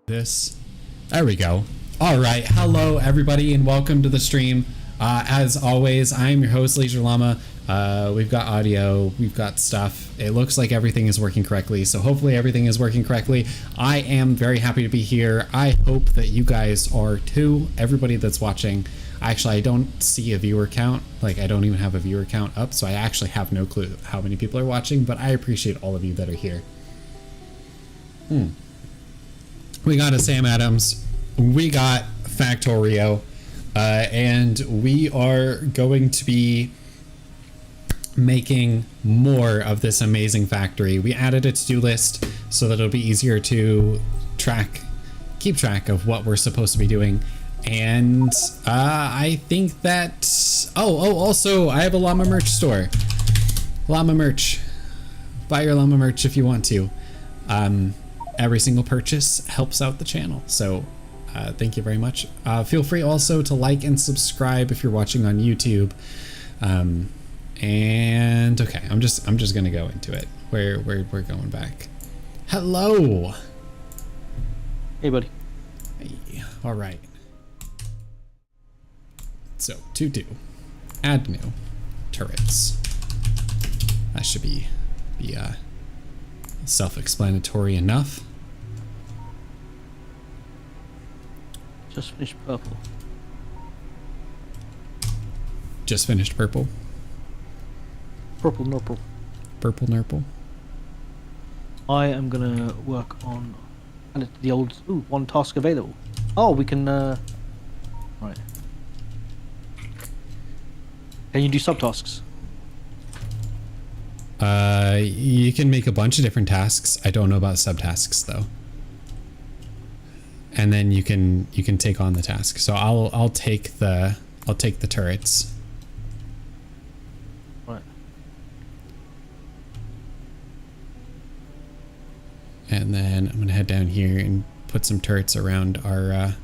This. There we go. All right. Hello, everybody, and welcome to the stream. As always, I'm your host, Leisure Llama. We've got audio, we've got stuff. It looks like everything is working correctly, so hopefully everything is working correctly. I am very happy to be here. I hope that you guys are too. Everybody that's watching. Actually, I don't see a viewer count. Like, I don't even have a viewer count up, so I actually have no clue how many people are watching, but I appreciate all of you that are here. We got a Sam Adams, we got Factorio, and we are going to be making more of this amazing factory. We added a to-do list so that it'll be easier to keep track of what we're supposed to be doing. And I think that, also I have a llama merch store. Llama merch. Buy your llama merch if you want to. Every single purchase helps out the channel, so thank you very much. Feel free also to like and subscribe if you're watching on YouTube. And okay, I'm just gonna go into it. We're going back. Hello. Hey, buddy. Hey. All right. So to do, add new turrets. That should be self-explanatory enough. Just finished purple. Just finished purple. Purple nurple. Purple nurple. I am gonna work on the old one task available. Oh, we can right. Can you do subtasks? You can make a bunch of different tasks. I don't know about subtasks though. And then you can take on the task. So I'll take the turrets. Right. And then I'm gonna head down here and put some turrets around our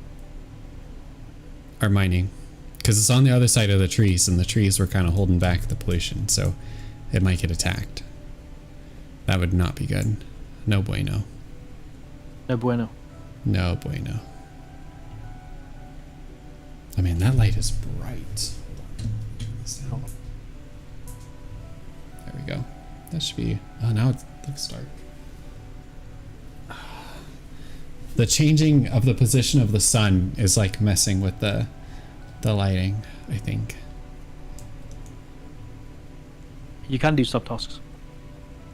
mining, because it's on the other side of the trees, and the trees were kind of holding back the pollution, so it might get attacked. That would not be good. No bueno. No bueno. No bueno. I mean, that light is bright. There we go. That should be... Oh, now it looks dark. The changing of the position of the sun is like messing with the lighting, I think. You can do subtasks.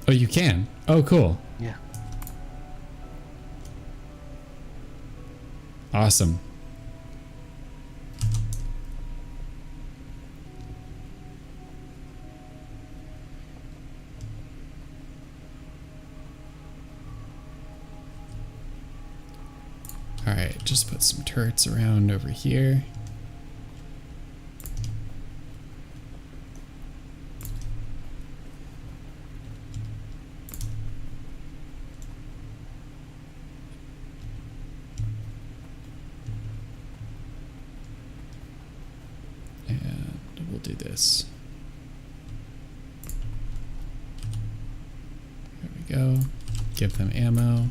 Oh, you can? Oh, cool. Yeah. Awesome. All right, just put some turrets around over here. We'll do this. There we go. Give them ammo.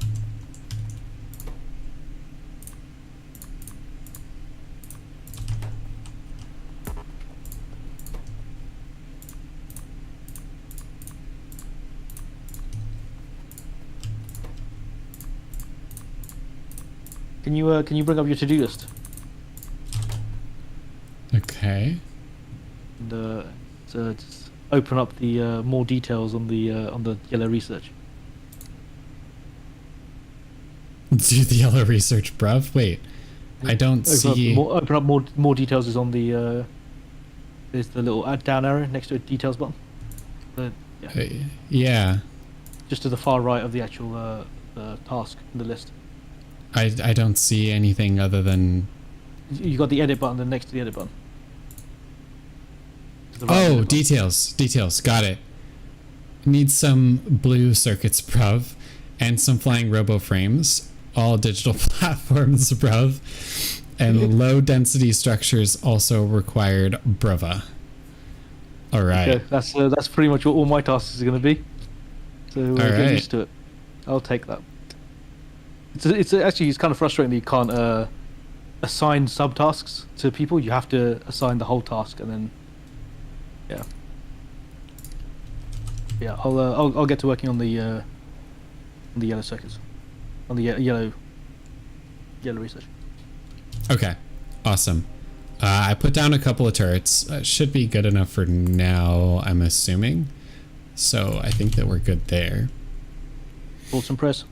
Can you bring up your to-do list? Okay. And just open up the more details on the yellow research. Do the yellow research, bruv. Wait, I don't see. Open up more details is on the. There's the little add down arrow next to a details button. Yeah. Yeah. Just to the far right of the actual task in the list. I don't see anything other than. You got the edit button, then next to the edit button. Oh, details. Got it. Need some blue circuits, bruv, and some flying robo frames. All digital platforms, bruv, and low density structures also required, bruva. All right. Okay, that's pretty much what all my tasks are going to be. So get used to it. I'll take that. It's actually it's kind of frustrating that you can't assign subtasks to people. You have to assign the whole task, and then yeah. I'll get to working on the yellow circuits, on the yellow research. Okay, awesome. I put down a couple of turrets. Should be good enough for now, I'm assuming. So I think that we're good there. Thoughts and prayers.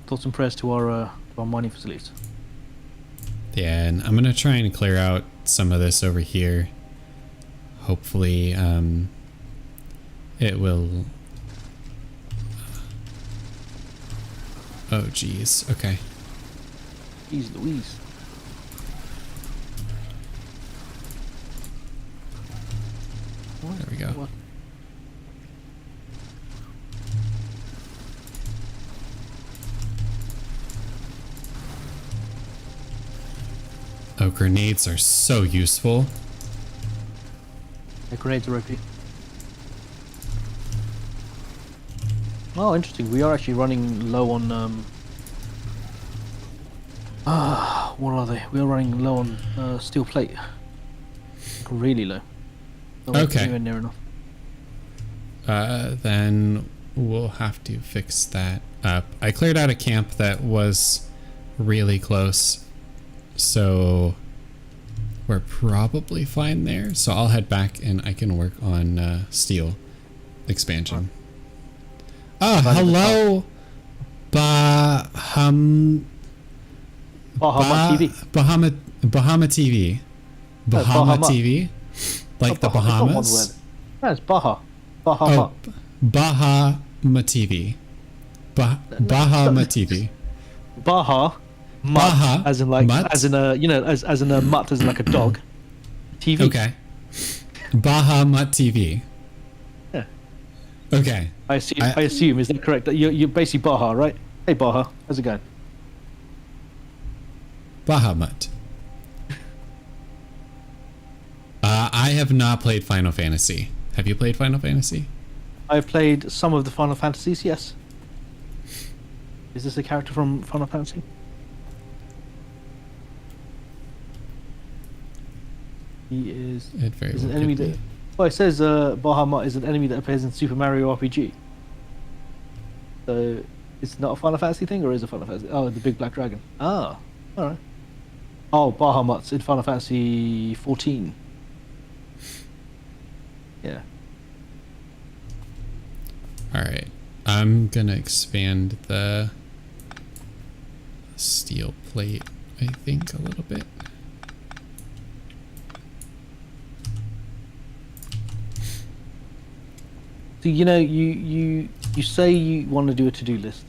Thoughts and prayers to our mining facilities. Yeah, and I'm gonna try and clear out some of this over here. Hopefully, it will. Oh, geez. Okay. Jeez Louise. There we go. What? Oh, grenades are so useful. The grenades are OP. Oh, interesting. We are actually running low on what are they? We are running low on steel plate. Really low. Not Okay. anywhere near enough. Then we'll have to fix that up. I cleared out a camp that was really close, so we're probably fine there. So I'll head back and I can work on steel expansion. Oh, hello, Bahama TV. Bahama TV. Bahama Bahama. TV? Like the Bahamas? No, it's Baha. Bahama. Oh, Bahama TV. Bahama TV. Baha. Mutt, Baha. as in like, Mutt? as in a, you know, as in a mutt, as in like a dog. TV. Okay. Bahama TV. Yeah. Okay. I assume, is that correct? That you're basically Baha, right? Hey Baha, how's it going? Bahamut. I have not played Final Fantasy. Have you played Final Fantasy? I've played some of the Final Fantasies, yes. Is this a character from Final Fantasy? He is. It very Is well an enemy could that. be. Well, it says Bahamut is an enemy that appears in Super Mario RPG. So, it's not a Final Fantasy thing, or is it a Final Fantasy? Oh, the big black dragon. Ah, all right. Oh, Bahamut's in Final Fantasy 14. Yeah. All right. I'm gonna expand the steel plate, I think, a little bit. So you know, you say you want to do a to-do list.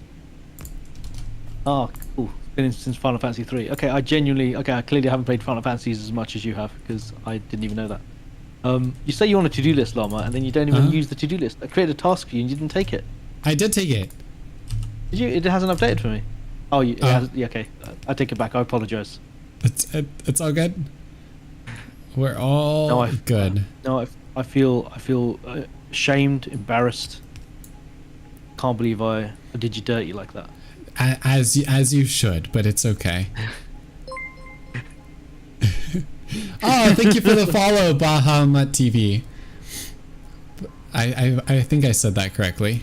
Ah, cool. Been since Final Fantasy 3. Okay, I clearly haven't played Final Fantasies as much as you have, because I didn't even know that. You say you want a to-do list, Llama, and then you don't even use the to-do list. I created a task for you and you didn't take it. I did take it. Did you? It hasn't updated for me. Oh, it has, yeah, okay. I take it back. I apologize. It's all good. We're all good. No, I feel ashamed, embarrassed. Can't believe I did you dirty like that. As you should, but it's okay. Oh, thank you for the follow, Bahama TV. I think I said that correctly.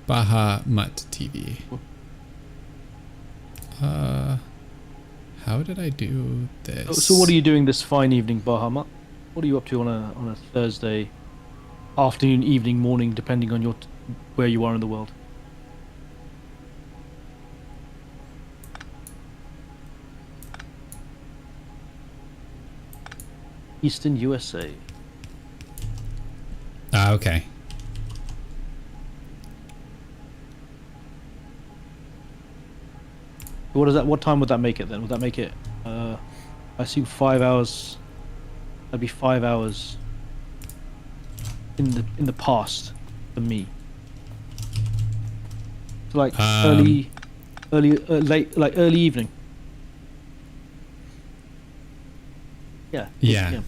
Bahamut TV. How did I do this? So what are you doing this fine evening, Bahamut? What are you up to on a Thursday afternoon, evening, morning, depending on where you are in the world? Eastern USA. Okay. What is that? What time would that make it then? Would that make it? I assume 5 hours. That'd be 5 hours in the past for me. So like late, like early evening. Yeah. Yeah.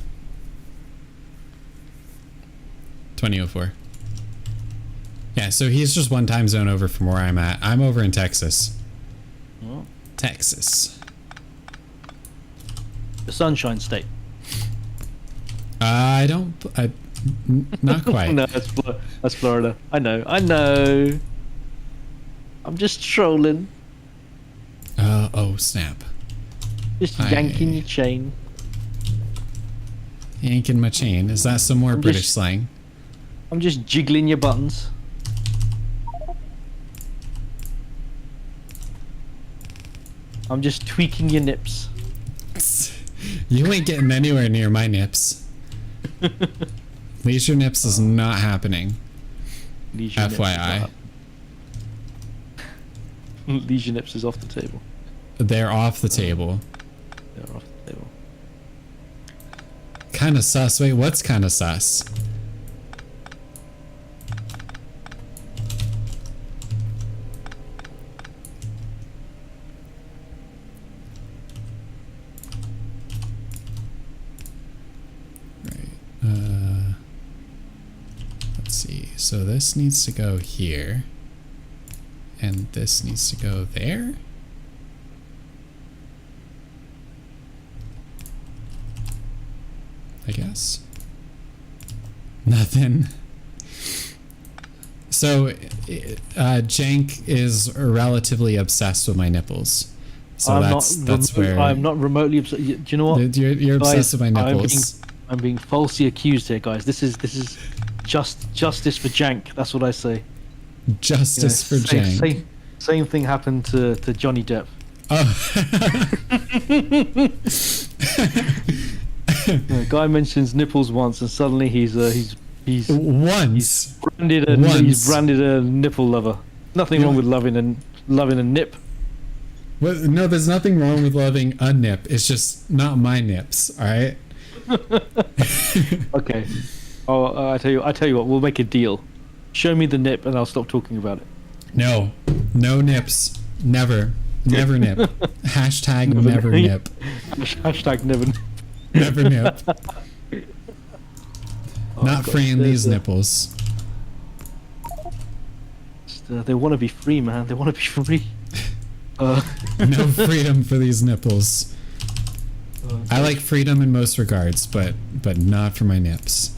2004. Yeah, so he's just one time zone over from where I'm at. I'm over in Texas. Oh. Texas. The Sunshine State. I don't. Not quite. No, that's Florida. I know. I'm just trolling. Oh, snap. Just yanking your chain. Yanking my chain. Is that some more British slang? I'm just jiggling your buttons. I'm just tweaking your nips. You ain't getting anywhere near my nips. Leisure nips is not happening. Leisure FYI. Leisure nips is off the table. They're off the table. They're off the table. Kind of sus. Wait, what's kind of sus? Let's see. So this needs to go here. And this needs to go there? I guess. Nothing. So, Jank is relatively obsessed with my nipples. So that's where... I'm not remotely obsessed. Do you know what? You're obsessed with my nipples. I'm being falsely accused here, guys. This is justice for Jank. That's what I say. Justice for Jank. Same thing happened to Johnny Depp. The guy mentions nipples once, and suddenly he's branded a nipple lover. Nothing wrong with loving a nip. Well, no, there's nothing wrong with loving a nip. It's just not my nips. All right. Okay. Oh, I tell you what. We'll make a deal. Show me the nip, and I'll stop talking about it. No nips. Never nip. Hashtag never nip. Hashtag never. Never nip. Not freeing these nipples. They want to be free, man. They want to be free. No freedom for these nipples. I like freedom in most regards, but not for my nips.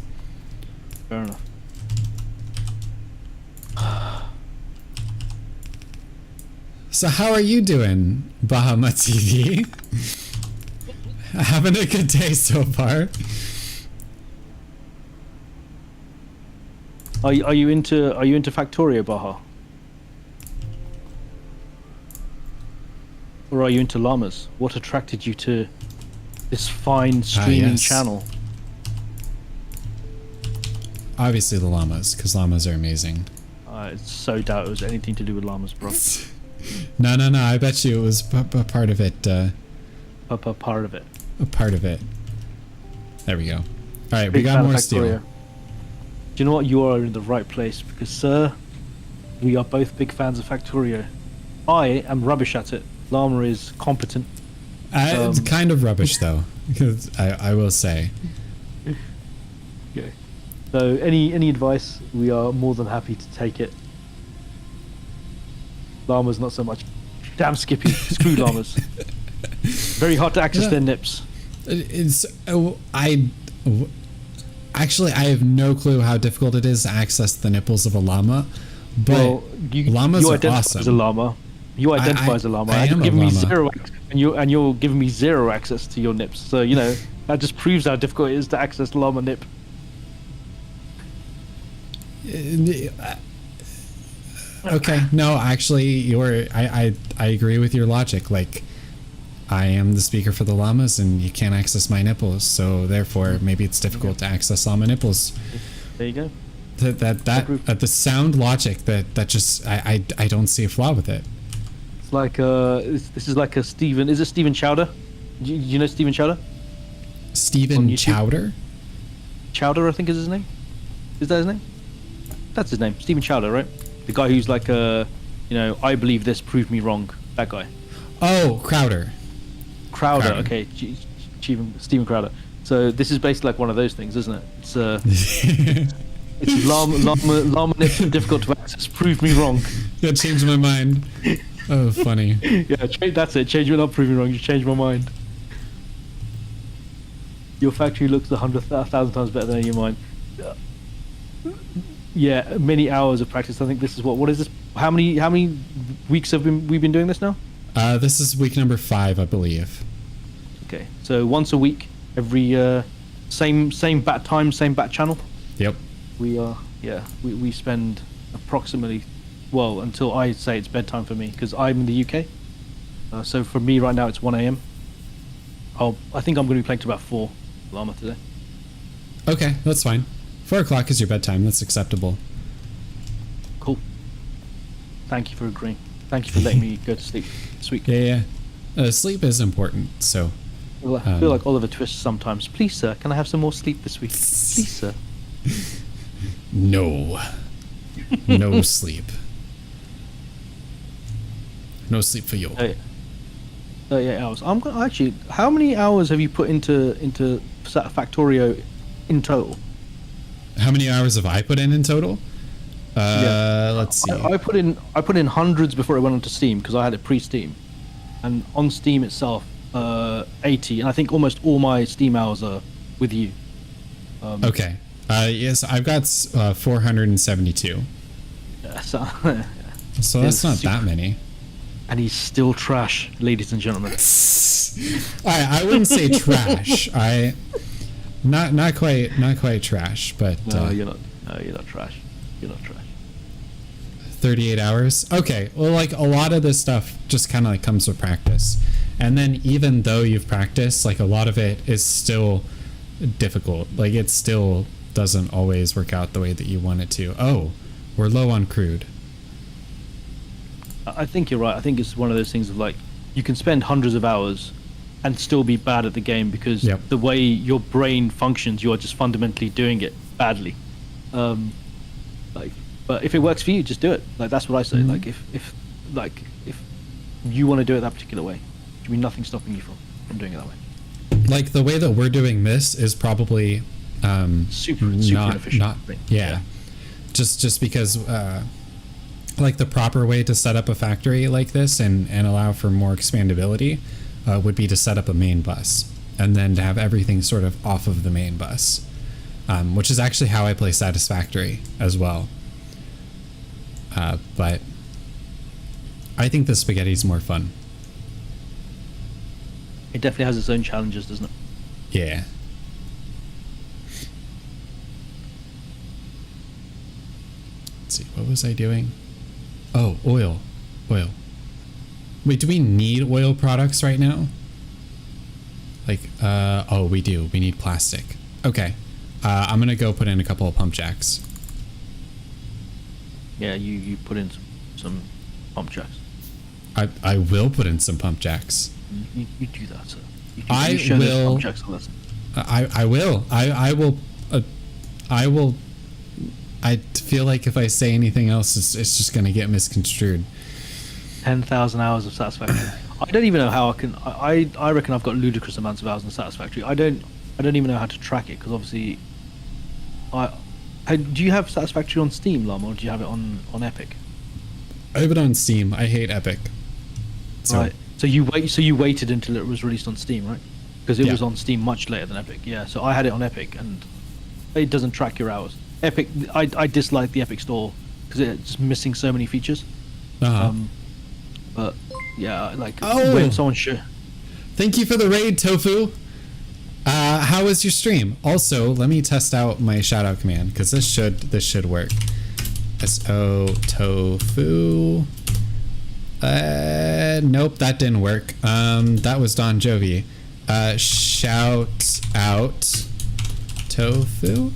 Fair enough. So how are you doing, Bahama TV? Having a good day so far. Are you into Factorio, Baha? Or are you into llamas? What attracted you to this fine streaming channel? Obviously the llamas, because llamas are amazing. I so doubt it was anything to do with llamas, bro. No. I bet you it was a part of it. A part of it. A part of it. There we go. All right, we got more steel. Do you know what? You are in the right place because, sir, we are both big fans of Factorio. I am rubbish at it. Llama is competent. It's kind of rubbish though, because I will say. Okay. So any advice, we are more than happy to take it. Llamas not so much. Damn Skippy, screw llamas. Very hard to access their nips. Actually I have no clue how difficult it is to access the nipples of a llama, but llamas are awesome. As a llama. You identify as a llama. I am a giving me llama. zero, and you're giving me zero access to your nips. So that just proves how difficult it is to access the llama nip. Okay, no, actually, I agree with your logic. Like, I am the speaker for the llamas, and you can't access my nipples, so therefore, maybe it's difficult to access llama nipples. There you go. The sound logic that just I don't see a flaw with it. It's like this is like a Steven. Is it Steven Chowder? Do you know Steven Chowder? Steven Chowder? Chowder, I think is his name. Is that his name? That's his name, Steven Chowder, right? The guy who's like I believe this, prove me wrong. That guy. Oh, Crowder. Crowder. Okay, Steven Crowder. So this is basically like one of those things, isn't it? It's It's llama nips are difficult to access. Prove me wrong. Yeah, changed my mind. Oh, funny. Yeah, that's it. Change me, not prove me wrong. You changed my mind. Your factory looks 1,000 times better than your mine. Yeah, many hours of practice. I think this is what is this? How many weeks have we been doing this now? This is week number 5, I believe. Okay, so once a week, every same bat time, same bat channel. Yep. We spend approximately, well, until I say it's bedtime for me, because I'm in the UK. So for me right now it's 1 a.m. I think I'm going to be playing to about 4 llama today. Okay, that's fine. 4 o'clock is your bedtime. That's acceptable. Cool. Thank you for agreeing. Thank you for letting me go to sleep this week. Yeah. Sleep is important, so. I feel like Oliver Twist sometimes. Please, sir, can I have some more sleep this week? Please, sir. No. No sleep. No sleep for you. 38 hours. Actually, how many hours have you put into Factorio in total? How many hours have I put in total? Let's see. I put in hundreds before it went onto Steam because I had it pre-Steam, and on Steam itself, 80, and I think almost all my Steam hours are with you. Okay. Yes, I've got 472. So that's not that many. And he's still trash, ladies and gentlemen. I wouldn't say trash. Not quite trash, but no, you're not. No, you're not trash. You're not trash. 38 hours. Okay, well, like a lot of this stuff just kind of like comes with practice, and then even though you've practiced, like a lot of it is still difficult. Like it still doesn't always work out the way that you want it to. Oh, we're low on crude. I think you're right. I think it's one of those things of like you can spend hundreds of hours and still be bad at the game because the way your brain functions, you are just fundamentally doing it badly. But if it works for you, just do it. Like that's what I say. Mm-hmm. Like if you want to do it that particular way, there'll be nothing stopping you from doing it that way. Like the way that we're doing this is probably super inefficient. Yeah. Just because like the proper way to set up a factory like this and allow for more expandability would be to set up a main bus and then to have everything sort of off of the main bus, which is actually how I play Satisfactory as well. But I think the spaghetti's more fun. It definitely has its own challenges, doesn't it? Yeah. Let's see, what was I doing? Oh, oil. Wait, do we need oil products right now? Like, oh, we do. We need plastic. Okay. I'm gonna go put in a couple of pump jacks. Yeah, you put in some pump jacks. I will put in some pump jacks. You do that, sir. I will. Pump jacks a lesson. I will. I will. I feel like if I say anything else, it's just gonna get misconstrued. 10,000 hours of Satisfactory. I don't even know how I can. I reckon I've got ludicrous amounts of hours in Satisfactory. I don't even know how to track it because obviously, do you have Satisfactory on Steam, Llama, or do you have it on Epic? I have it on Steam. I hate Epic. So. Right. So you waited until it was released on Steam, right? Because it was on Steam much later than Epic. Yeah. So I had it on Epic, and it doesn't track your hours. Epic. I dislike the Epic Store because it's missing so many features. But yeah, like when someone Thank you for the raid, Tofu. How was your stream? Also, let me test out my shoutout command because this should work. SO Tofu. Nope, that didn't work. That was Don Jovi. Shout out Tofu.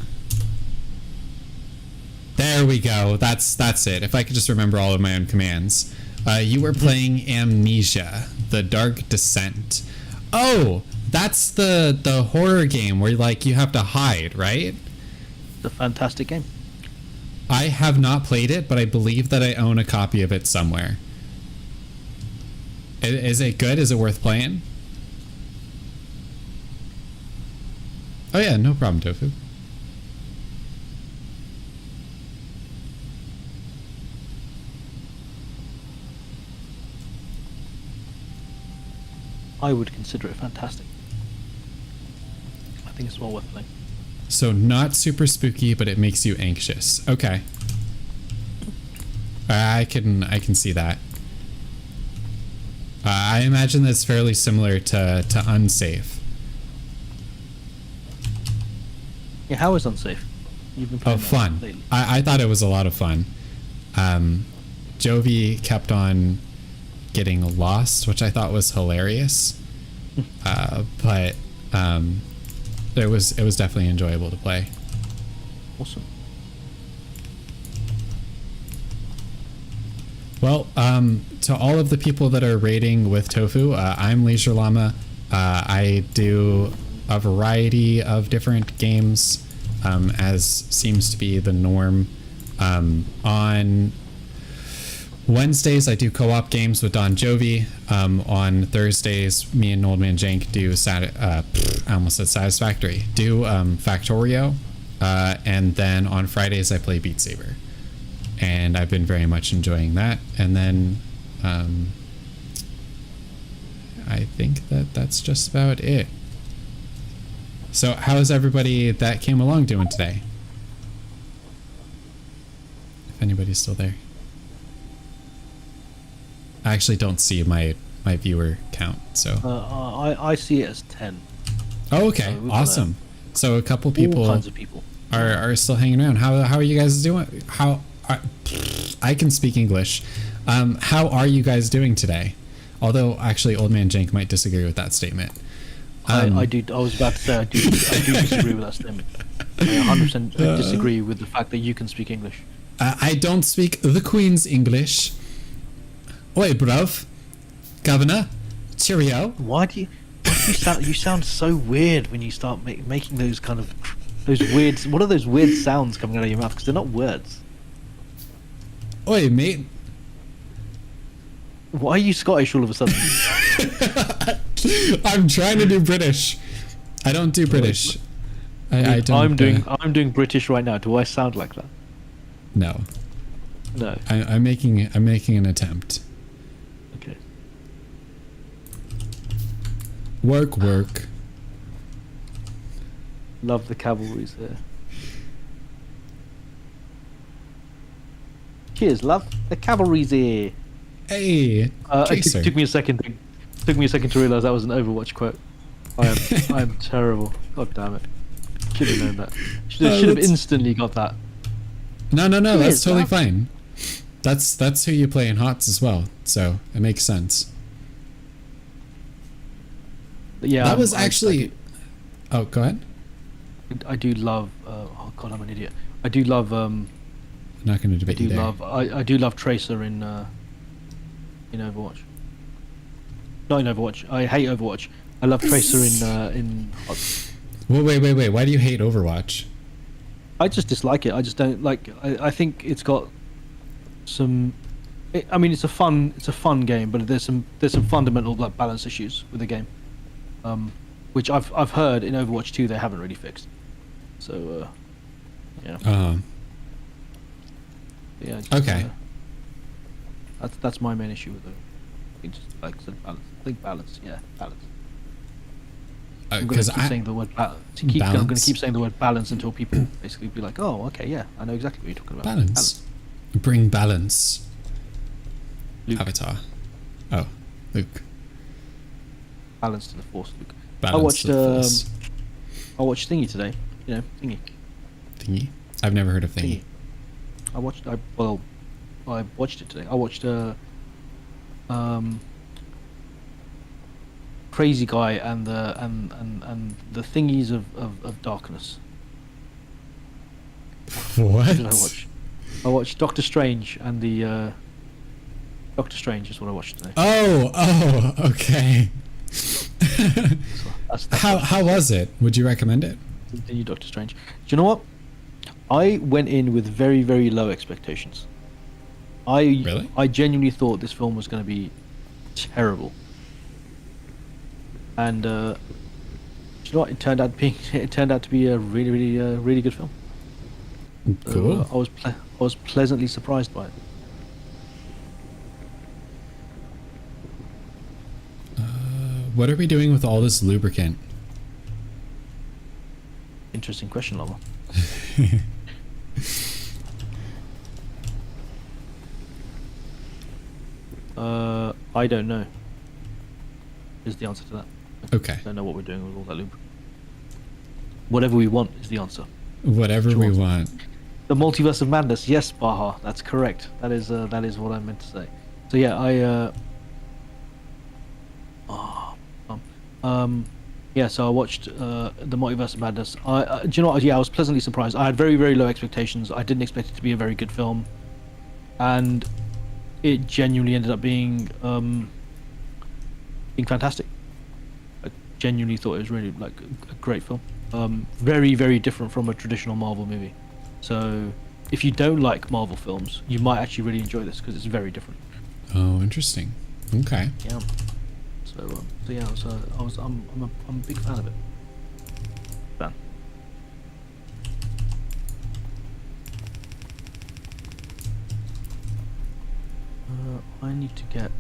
There we go. That's it. If I could just remember all of my own commands. You were playing Amnesia, The Dark Descent. Oh, that's the horror game where like you have to hide, right? It's a fantastic game. I have not played it, but I believe that I own a copy of it somewhere. Is it good? Is it worth playing? Oh yeah, no problem, Tofu. I would consider it fantastic. I think it's well worth playing. So not super spooky, but it makes you anxious. Okay. I can see that. I imagine that's fairly similar to Unsafe. Yeah, how is Unsafe? You've been playing that Fun. lately. I thought it was a lot of fun. Jovi kept on getting lost, which I thought was hilarious. But it was definitely enjoyable to play. Awesome. Well, to all of the people that are raiding with Tofu, I'm Leisure Llama. I do a variety of different games, as seems to be the norm. On Wednesdays, I do co-op games with Don Jovi. On Thursdays, me and Oldman Jank do I almost said Satisfactory. Do Factorio, and then on Fridays I play Beat Saber, and I've been very much enjoying that. And then I think that's just about it. So, how's everybody that came along doing today? If anybody's still there. I actually don't see my viewer count, so. I see it as 10. Oh, okay, So awesome. So a couple people, all kinds of people are still hanging around. How are you guys doing? I can speak English. How are you guys doing today? Although actually, Old Man Jank might disagree with that statement. I do. I was about to say I do disagree with that statement. I 100% disagree with the fact that you can speak English. I don't speak the Queen's English. Oi, bruv. Governor. Cheerio. Why do you sound so weird when you start making those kind of those weird? What are those weird sounds coming out of your mouth? Because they're not words. Oi, mate. Why are you Scottish all of a sudden? I'm trying to do British. I don't do British. I don't. I'm doing British right now. Do I sound like that? No. No. I'm making an attempt. Okay. Work. Love the cavalry's there. Cheers, love. The cavalry's here. Hey. It took me a second. Took me a second to realise that was an Overwatch quote. I am terrible. God damn it. Should have known that. Should have instantly got that. No. Cheers, That's totally love. fine. That's who you play in HOTS as well. So it makes sense. Yeah. That was actually. Oh, go ahead. I do love. Oh God, I'm an idiot. I do love. I'm not going to debate you there. I do love Tracer in Overwatch. Not in Overwatch. I hate Overwatch. I love Tracer in. Well, wait. Why do you hate Overwatch? I just dislike it. I just don't like. I think it's got some. I mean, it's a fun game, but there's some fundamental like balance issues with the game, which I've heard in Overwatch 2 they haven't really fixed. So, yeah. Yeah. Just, Okay. That's my main issue with it. It's just like I said, balance. I think balance. Yeah, balance. I'm going to keep saying the word balance. I'm going to keep saying the word balance until people basically be like, "Oh, okay, yeah, I know exactly what you're talking about." Balance. Bring balance. Luke. Avatar. Oh, Luke. Balance to the Force, Luke. Balance to the Force. I watched Thingy today. You know, Thingy. Thingy? I've never heard of Thingy. I watched it today. I watched Crazy Guy and the Thingies of Darkness. What? What did I watch? I watched Doctor Strange and the Doctor Strange is what I watched today. Oh, okay. That's How was it? Would you recommend it? the new Doctor Strange. Do you know what? I went in with very, very low expectations. Really? I genuinely thought this film was going to be terrible. And do you know what? It turned out to be a really, really, really good film. Cool. I was pleasantly surprised by it. what are we doing with all this lubricant? Interesting question, Llama. I don't know. Is the answer to that. Okay. I don't know what we're doing with all that lubricant. Whatever we want is the answer. Whatever we want. The multiverse of madness. Yes, Baha, that's correct. That is what I meant to say. So yeah, so I watched the multiverse of madness. Do you know what? Yeah, I was pleasantly surprised. I had very, very low expectations. I didn't expect it to be a very good film, and it genuinely ended up being fantastic. I genuinely thought it was really like a great film. Very, very different from a traditional Marvel movie. So if you don't like Marvel films, you might actually really enjoy this because it's very different. Oh, interesting. Okay. Yeah. So yeah, I'm a big fan of it. Fan. I need to get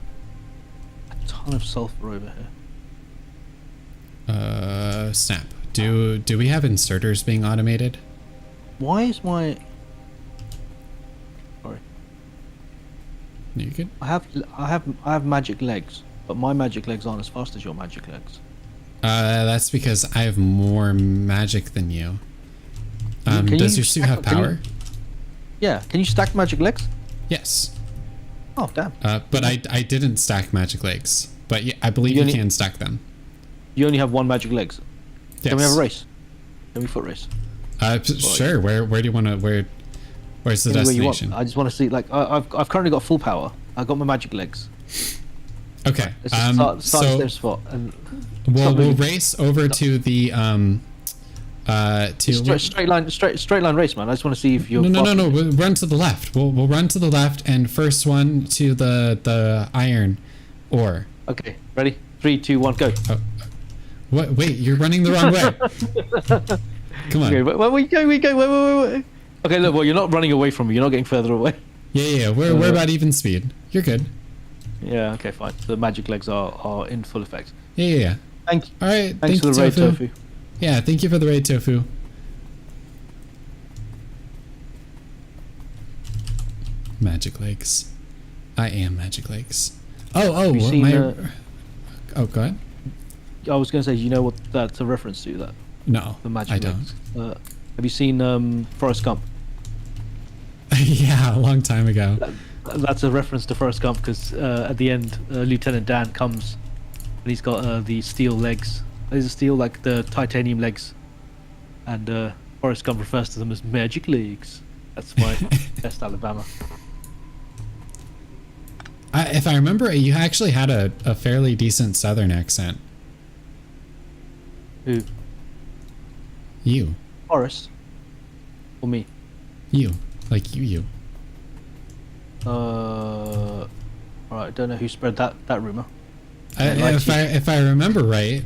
a ton of sulfur over here. Snap. Do we have inserters being automated? Why is my... Sorry. You good? I have magic legs, but my magic legs aren't as fast as your magic legs. That's because I have more magic than you. Does your suit have power? Yeah. Can you stack magic legs? Yes. Oh, damn. But I didn't stack magic legs. But yeah, I believe you can stack them. You only have one magic legs. Yes. Can we have a race? Can we foot race? Sure. Where do you want to? Where's the destination? I just want to see. Like, I've currently got full power. I got my magic legs. Okay. Let's just start at the same spot. And we'll race over to the straight line race, man. I just want to see if you're. No. We'll run to the left. We'll run to the left, and first one to the iron ore. Okay. Ready? 3, 2, 1, go. Oh. What? Wait, you're running the wrong way. Come on. Okay, where we go? Wait. Okay, look, well, you're not running away from me. You're not getting further away. Yeah. We're about even speed. You're good. Yeah. Okay. Fine. The magic legs are in full effect. Yeah. Thank you. All right. Thanks for the raid, Tofu. Yeah. Thank you for the raid, Tofu. Magic legs. I am magic legs. Oh. Have you seen, Oh, go ahead. I was going to say, you know what that's a reference to? That No, the magic I don't. legs. Have you seen Forrest Gump? Yeah, a long time ago. That's a reference to Forrest Gump because at the end, Lieutenant Dan comes and he's got the steel legs. These are steel, like the titanium legs, and Forrest Gump refers to them as magic legs. That's my best Alabama. If I remember, you actually had a fairly decent Southern accent. Who? You. Forrest? Or me? You. Like you. Alright, I don't know who spread that rumor. If I remember right,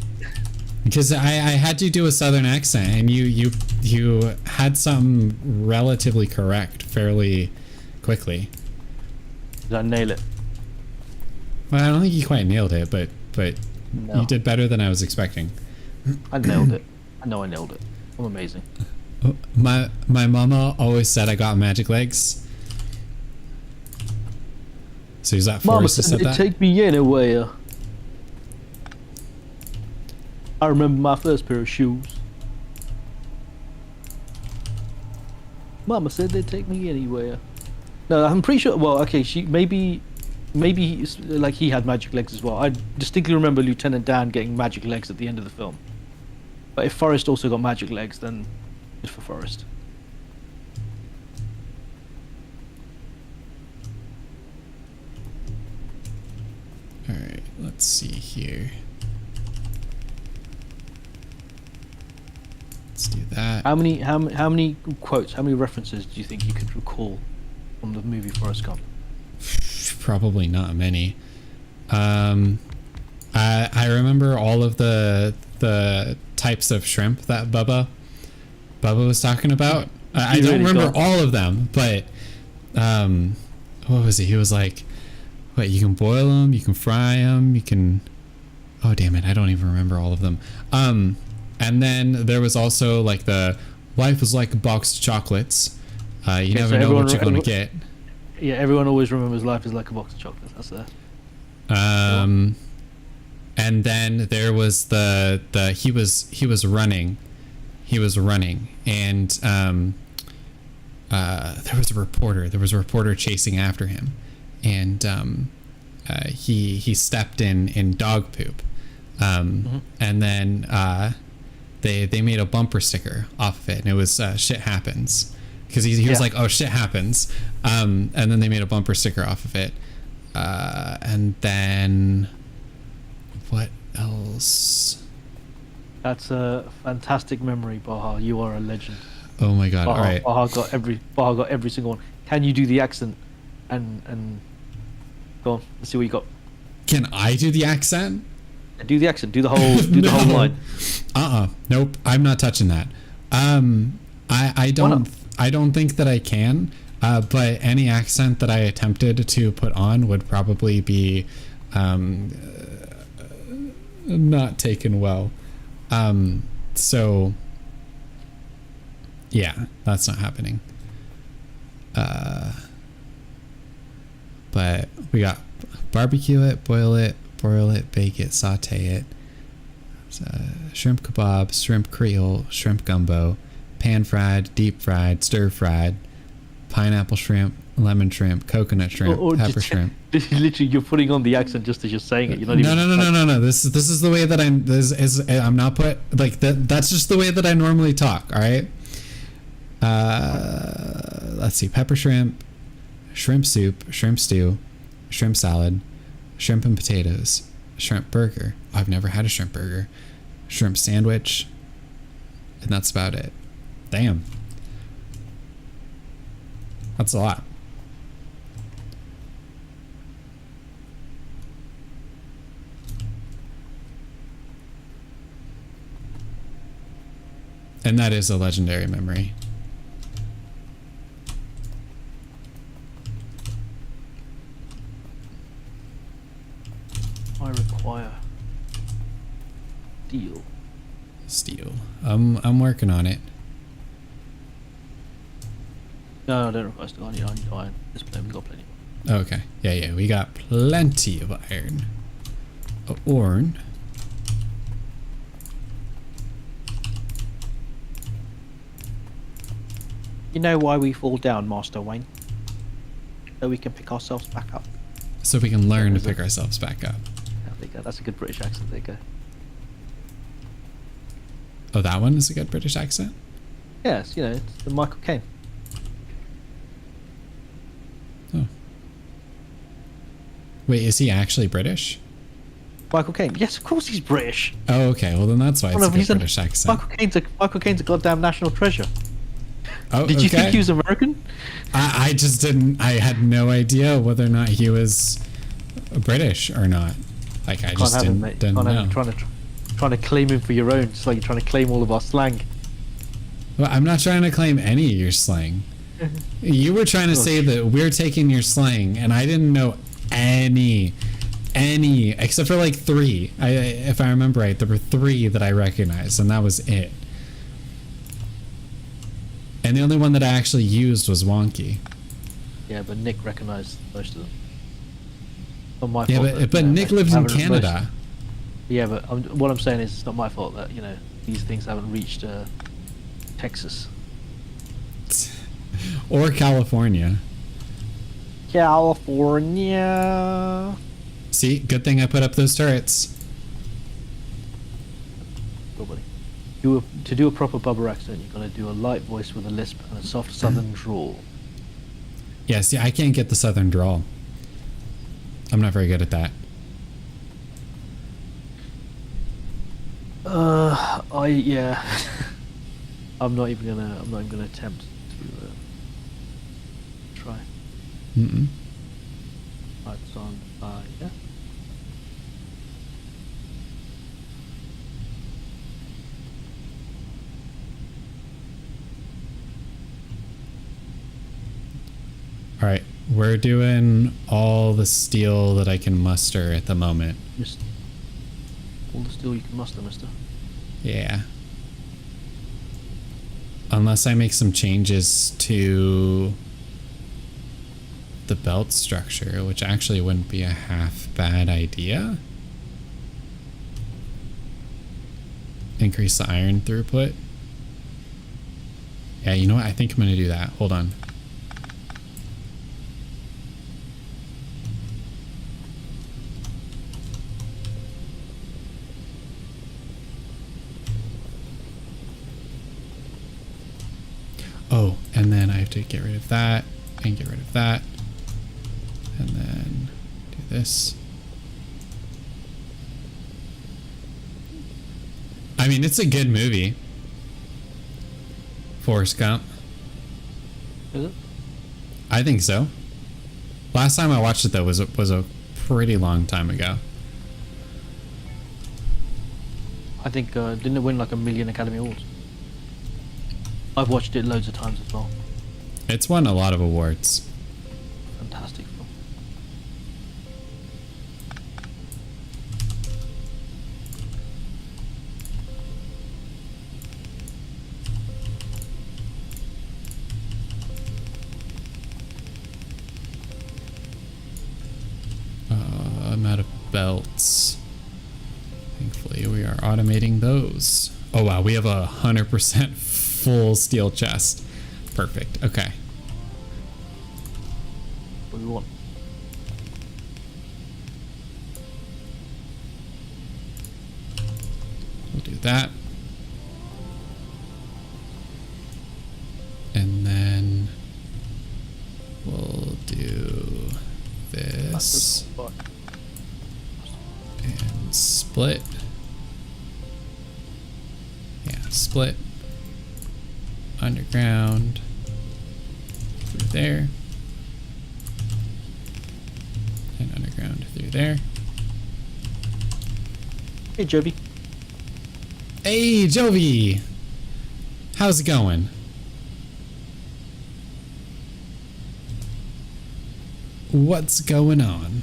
because I had you do a Southern accent, and you had something relatively correct fairly quickly. Did I nail it? Well, I don't think you quite nailed it, but No. you did better than I was expecting. I nailed it. I know I nailed it. I'm amazing. My mama always said I got magic legs. So is that Forrest who said that? Take me anywhere. I remember my first pair of shoes. Mama said they'd take me anywhere. No, I'm pretty sure. Well, okay, maybe like he had magic legs as well. I distinctly remember Lieutenant Dan getting magic legs at the end of the film. But if Forrest also got magic legs, then good for Forrest. All right, let's see here. Let's do that. How many quotes, how many references do you think you could recall from the movie Forrest Gump? Probably not many. I remember all of the types of shrimp that Bubba was talking about. I don't remember all of them, but what was he? He was like, "What? You can boil them, you can fry them, you can." Oh damn it! I don't even remember all of them. And then there was also like the life is like a box of chocolates. You never know what you're gonna get. Yeah, everyone always remembers life is like a box of chocolates. That's there. And then there was the he was running, and there was a reporter chasing after him, and he stepped in dog poop, and then they made a bumper sticker off of it, and it was shit happens, because he was like, oh, shit happens, and then they made a bumper sticker off of it, and then what else? That's a fantastic memory, Baha. You are a legend. Oh my god! Baha, All right, Baha got every single one. Can you do the accent? And go on. Let's see what you got. can I do the accent? Do the accent. Do the whole. Do the whole line. Nope. I'm not touching that. I don't think that I can. But any accent that I attempted to put on would probably be not taken well. So yeah, that's not happening. But we got barbecue it, boil it, broil it, bake it, saute it. Shrimp kebab, shrimp creole, shrimp gumbo, pan fried, deep fried, stir fried, pineapple shrimp, lemon shrimp, coconut shrimp, pepper shrimp. Literally, you're putting on the accent just as you're saying it. You're not even. No. This is the way that I'm not put like that. That's just the way that I normally talk. All right. Let's see: pepper shrimp, shrimp soup, shrimp stew, shrimp salad, shrimp and potatoes, shrimp burger. I've never had a shrimp burger. Shrimp sandwich, and that's about it. Damn. That's a lot. And that is a legendary memory. I require Steel. I'm working on it. No, I don't require steel. I need iron. This plane, we got plenty. Okay. Yeah. We got plenty of iron. Iron. You know why we fall down, Master Wayne? So we can pick ourselves back up. So we can learn to pick ourselves back up. There you go. That's a good British accent. There you go. Oh, that one is a good British accent? Yes, it's the Michael Caine. Oh. Wait, is he actually British? Michael Caine. Yes, of course he's British. Oh, okay. Well, then that's why it's a good British accent. Michael Caine's a goddamn national treasure. Oh, Did you think he was American? I just didn't. I had no idea whether or not he was British or not. Like, I just didn't know. Trying to claim him for your own. It's like you're trying to claim all of our slang. Well, I'm not trying to claim any of your slang. You were trying to say that we're taking your slang, and I didn't know any, except for like 3. If I remember right, there were 3 that I recognized, and that was it. And the only one that I actually used was wonky. Yeah, but Nick recognized most of them. Not my fault. Yeah, but Nick lives in Canada. Yeah, but what I'm saying is it's not my fault that these things haven't reached Texas or California. California. See, good thing I put up those turrets. Probably. To do a proper Bubba accent, you're gonna do a light voice with a lisp and a soft southern drawl. Yeah, see, I can't get the southern drawl. I'm not very good at that. I'm not even gonna attempt to try. Lights on fire. All right, we're doing all the steel that I can muster at the moment. All the steel you can muster, mister. Yeah. Unless I make some changes to the belt structure, which actually wouldn't be a half bad idea. Increase the iron throughput. Yeah, you know what? I think I'm going to do that. Hold on. Oh, and then I have to get rid of that and get rid of that. And then do this. I mean, it's a good movie. Forrest Gump. Is it? I think so. Last time I watched it though was a pretty long time ago. I think didn't it win like 1 million Academy Awards? I've watched it loads of times as well. It's won a lot of awards. Fantastic film. I'm out of belts. Thankfully, we are automating those. Oh wow, we have 100% full steel chest. Perfect. Okay. What do we want? We'll do that. And then we'll do this and split. Yeah, split. Underground through there. And underground through there. Hey, Joby. Hey, Jovi! How's it going? What's going on?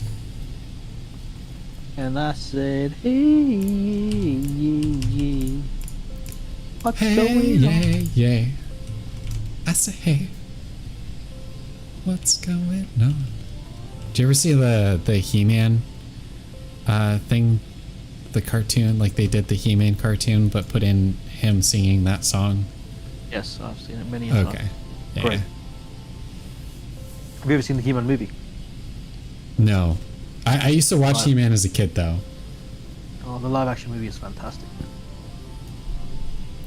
And I said, hey, yeah. What's Hey, going on? yeah. I say, hey. What's going on? Did you ever see the He-Man thing? The cartoon? Like they did the He-Man cartoon, but put in him singing that song? Yes, I've seen it many times. Okay. Yeah. Great. Have you ever seen the He-Man movie? No. I used to watch Right. He-Man as a kid, though. Oh, the live action movie is fantastic.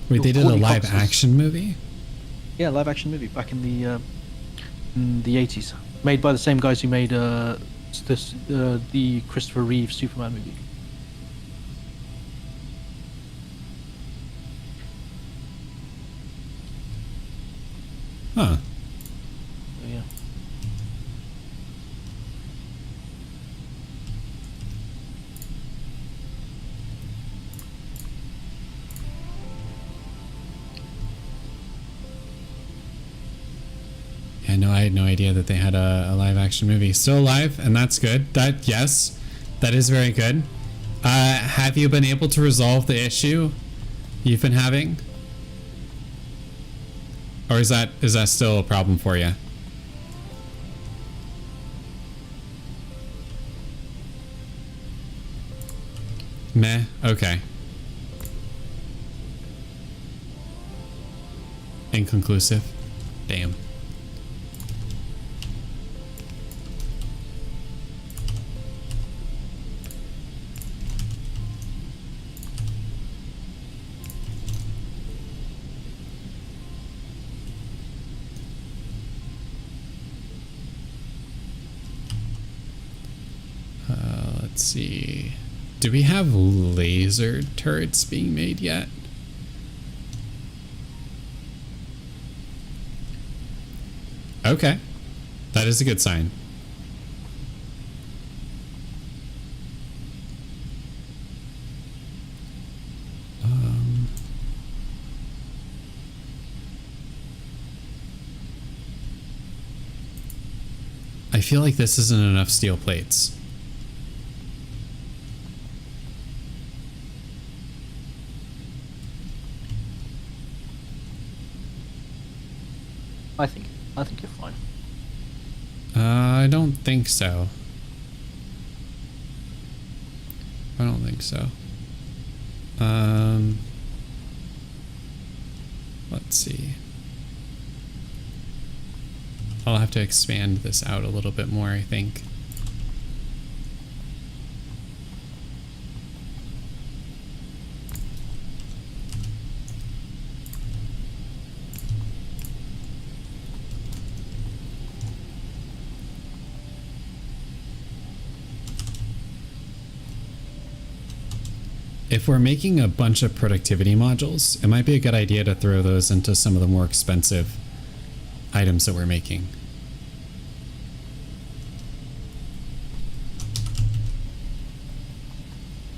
Wait, they did a Courtney live Cox is- action movie? Yeah, live action movie back in the 80s, made by the same guys who made the Christopher Reeve Superman movie. Huh. So, yeah. Yeah, no, I had no idea that they had a live action movie. Still alive, and that's good. Yes, that is very good. Have you been able to resolve the issue you've been having? Or is that still a problem for you? Meh, okay. Inconclusive. Damn. Let's see. Do we have laser turrets being made yet? Okay. That is a good sign. I feel like this isn't enough steel plates. I think you're fine. I don't think so. I don't think so. Let's see. I'll have to expand this out a little bit more, I think. If we're making a bunch of productivity modules, it might be a good idea to throw those into some of the more expensive items that we're making.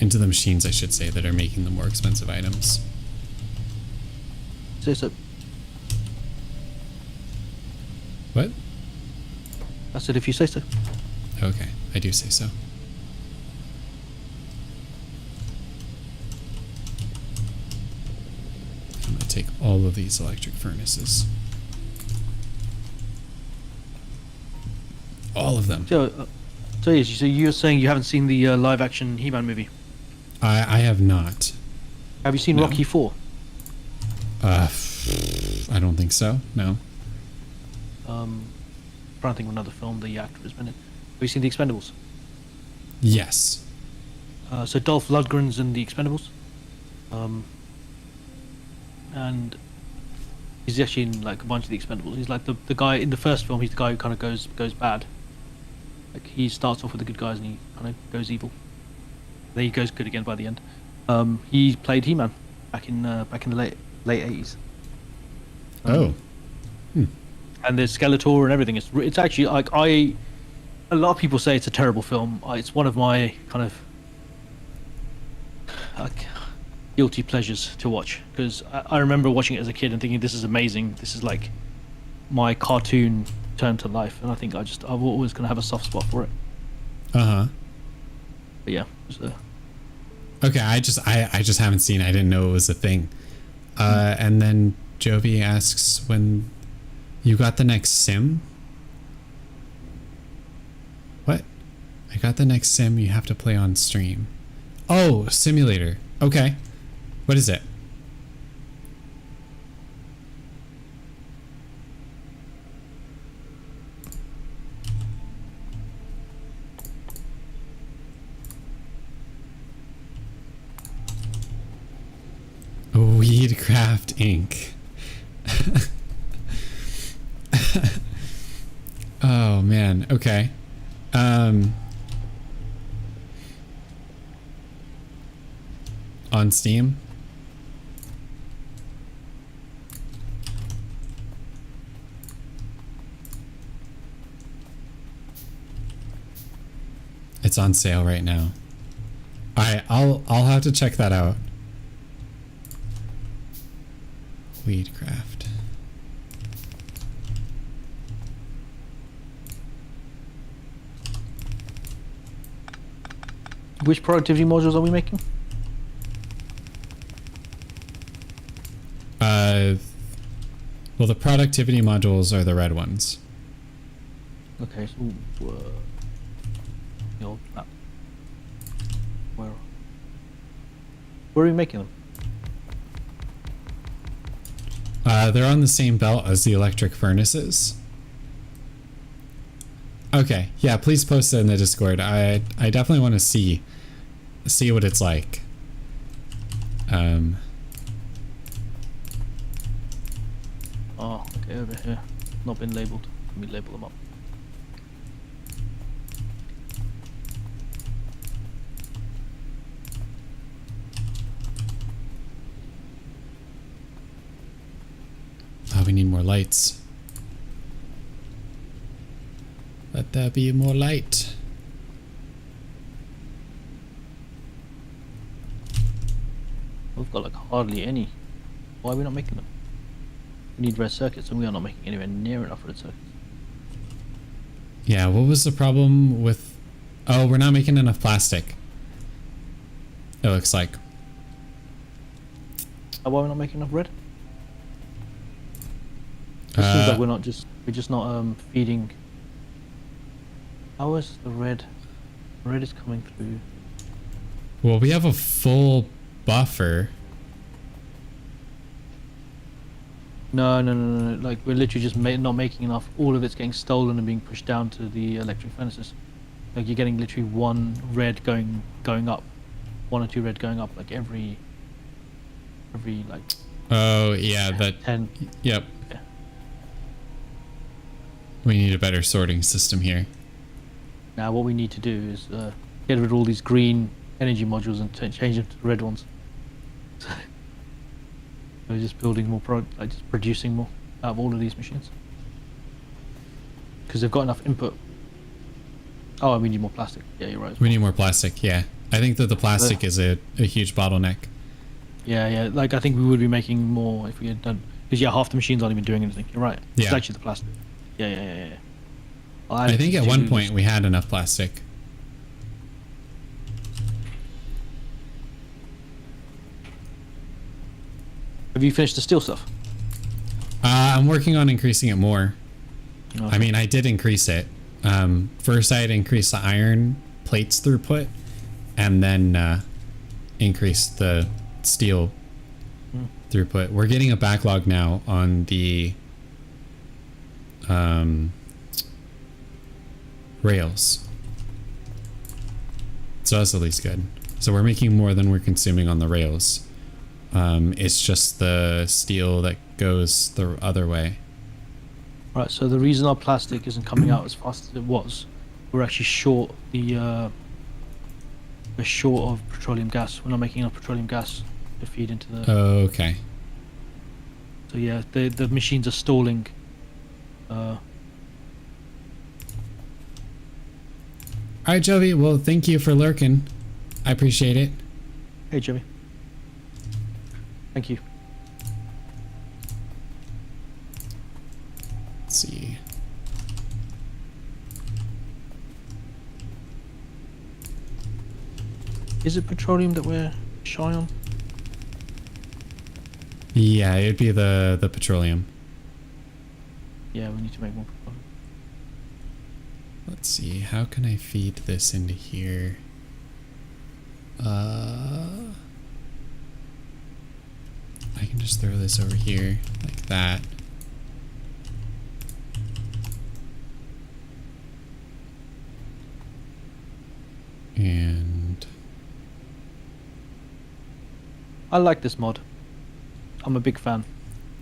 Into the machines, I should say, that are making the more expensive items. Say so. What? I said if you say so. Okay, I do say so. I'm going to take all of these electric furnaces. All of them. So you're saying you haven't seen the live action He-Man movie? I have not. Have you seen No. Rocky 4? I don't think so. No. I'm trying to think of another film the actor has been in. Have you seen The Expendables? Yes. So Dolph Lundgren's in The Expendables. And he's actually in like a bunch of The Expendables. He's like the guy in the first film. He's the guy who kind of goes bad. Like he starts off with the good guys and he kind of goes evil. Then he goes good again by the end. He played He-Man back in the late 80s. Oh. And there's Skeletor and everything. It's actually like a lot of people say it's a terrible film. It's one of my kind of guilty pleasures to watch because I remember watching it as a kid and thinking this is amazing. This is like my cartoon turned to life, and I think I've always gonna have a soft spot for it. Uh-huh. But yeah. Okay, I just haven't seen it. I didn't know it was a thing. And then Jovi asks when you got the next sim? What? I got the next sim you have to play on stream. Oh, simulator. Okay. What is it? Weedcraft Inc. Oh man, okay. On Steam? It's on sale right now. Alright, I'll have to check that out. Weedcraft. Which productivity modules are we making? Well, the productivity modules are the red ones. Okay, so where are we making them? They're on the same belt as the electric furnaces. Okay, yeah, please post it in the Discord. I definitely want to see what it's like. Oh, okay, over here. Not been labeled. Let me label them up. Oh, we need more lights. Let there be more light. We've got like hardly any. Why are we not making them? We need red circuits and we are not making anywhere near enough red circuits. Yeah, what was the problem with... Oh, we're not making enough plastic. It looks like. Why are we not making enough red? It seems like we're just not feeding. How is the red? Red is coming through. Well, we have a full buffer. No. Like we're literally just not making enough. All of it's getting stolen and being pushed down to the electric furnaces. Like you're getting literally one red going up, one or two red going up like every like. Oh yeah, that. 10. Yep. Yeah. We need a better sorting system here. Now what we need to do is get rid of all these green energy modules and change them to the red ones. So we're just building more like just producing more out of all of these machines because they've got enough input. Oh, and we need more plastic. Yeah, you're right. We need more plastic. Yeah, I think that the plastic is a huge bottleneck. Yeah. Like I think we would be making more if we had done because half the machines aren't even doing anything. You're right. Yeah. It's actually the plastic. Yeah. I think at one point we had enough plastic. Have you finished the steel stuff? I'm working on increasing it more. Okay. I mean, I did increase it. First, I had increased the iron plates throughput, and then increase the steel throughput. We're getting a backlog now on the rails, so that's at least good. So we're making more than we're consuming on the rails. It's just the steel that goes the other way. Right, so the reason our plastic isn't coming out as fast as it was, we're actually short we're short of petroleum gas. We're not making enough petroleum gas to feed into the. Okay. So yeah, the machines are stalling. All right, Jovi. Well, thank you for lurking. I appreciate it. Hey, Jimmy. Thank you. Let's see. Is it petroleum that we're shy on? Yeah, it'd be the petroleum. Yeah, we need to make more petroleum. Let's see. How can I feed this into here? I can just throw this over here like that. And I like this mod. I'm a big fan.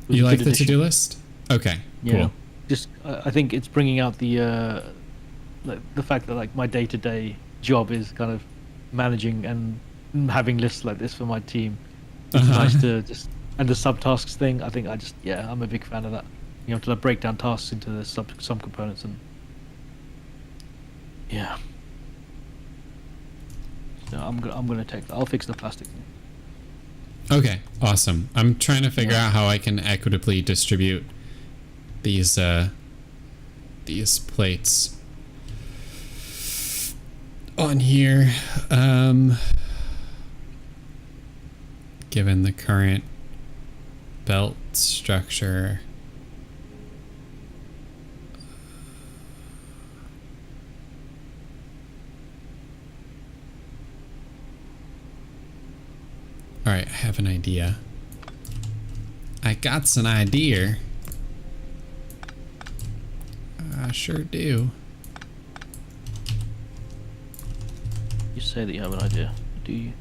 It was you a like good the addition. to-do list? Okay, Yeah. cool. Just I think it's bringing out the like the fact that like my day-to-day job is kind of managing and having lists like this for my team. It's nice to just and the subtasks thing. I think I'm a big fan of that. You have to like, break down tasks into the some components and yeah. So I'm gonna take that. I'll fix the plastic thing. Okay, awesome. I'm trying to figure out how I can equitably distribute these plates on here, given the current belt structure. All right, I have an idea. I got an idea. I sure do. You say that you have an idea, do you?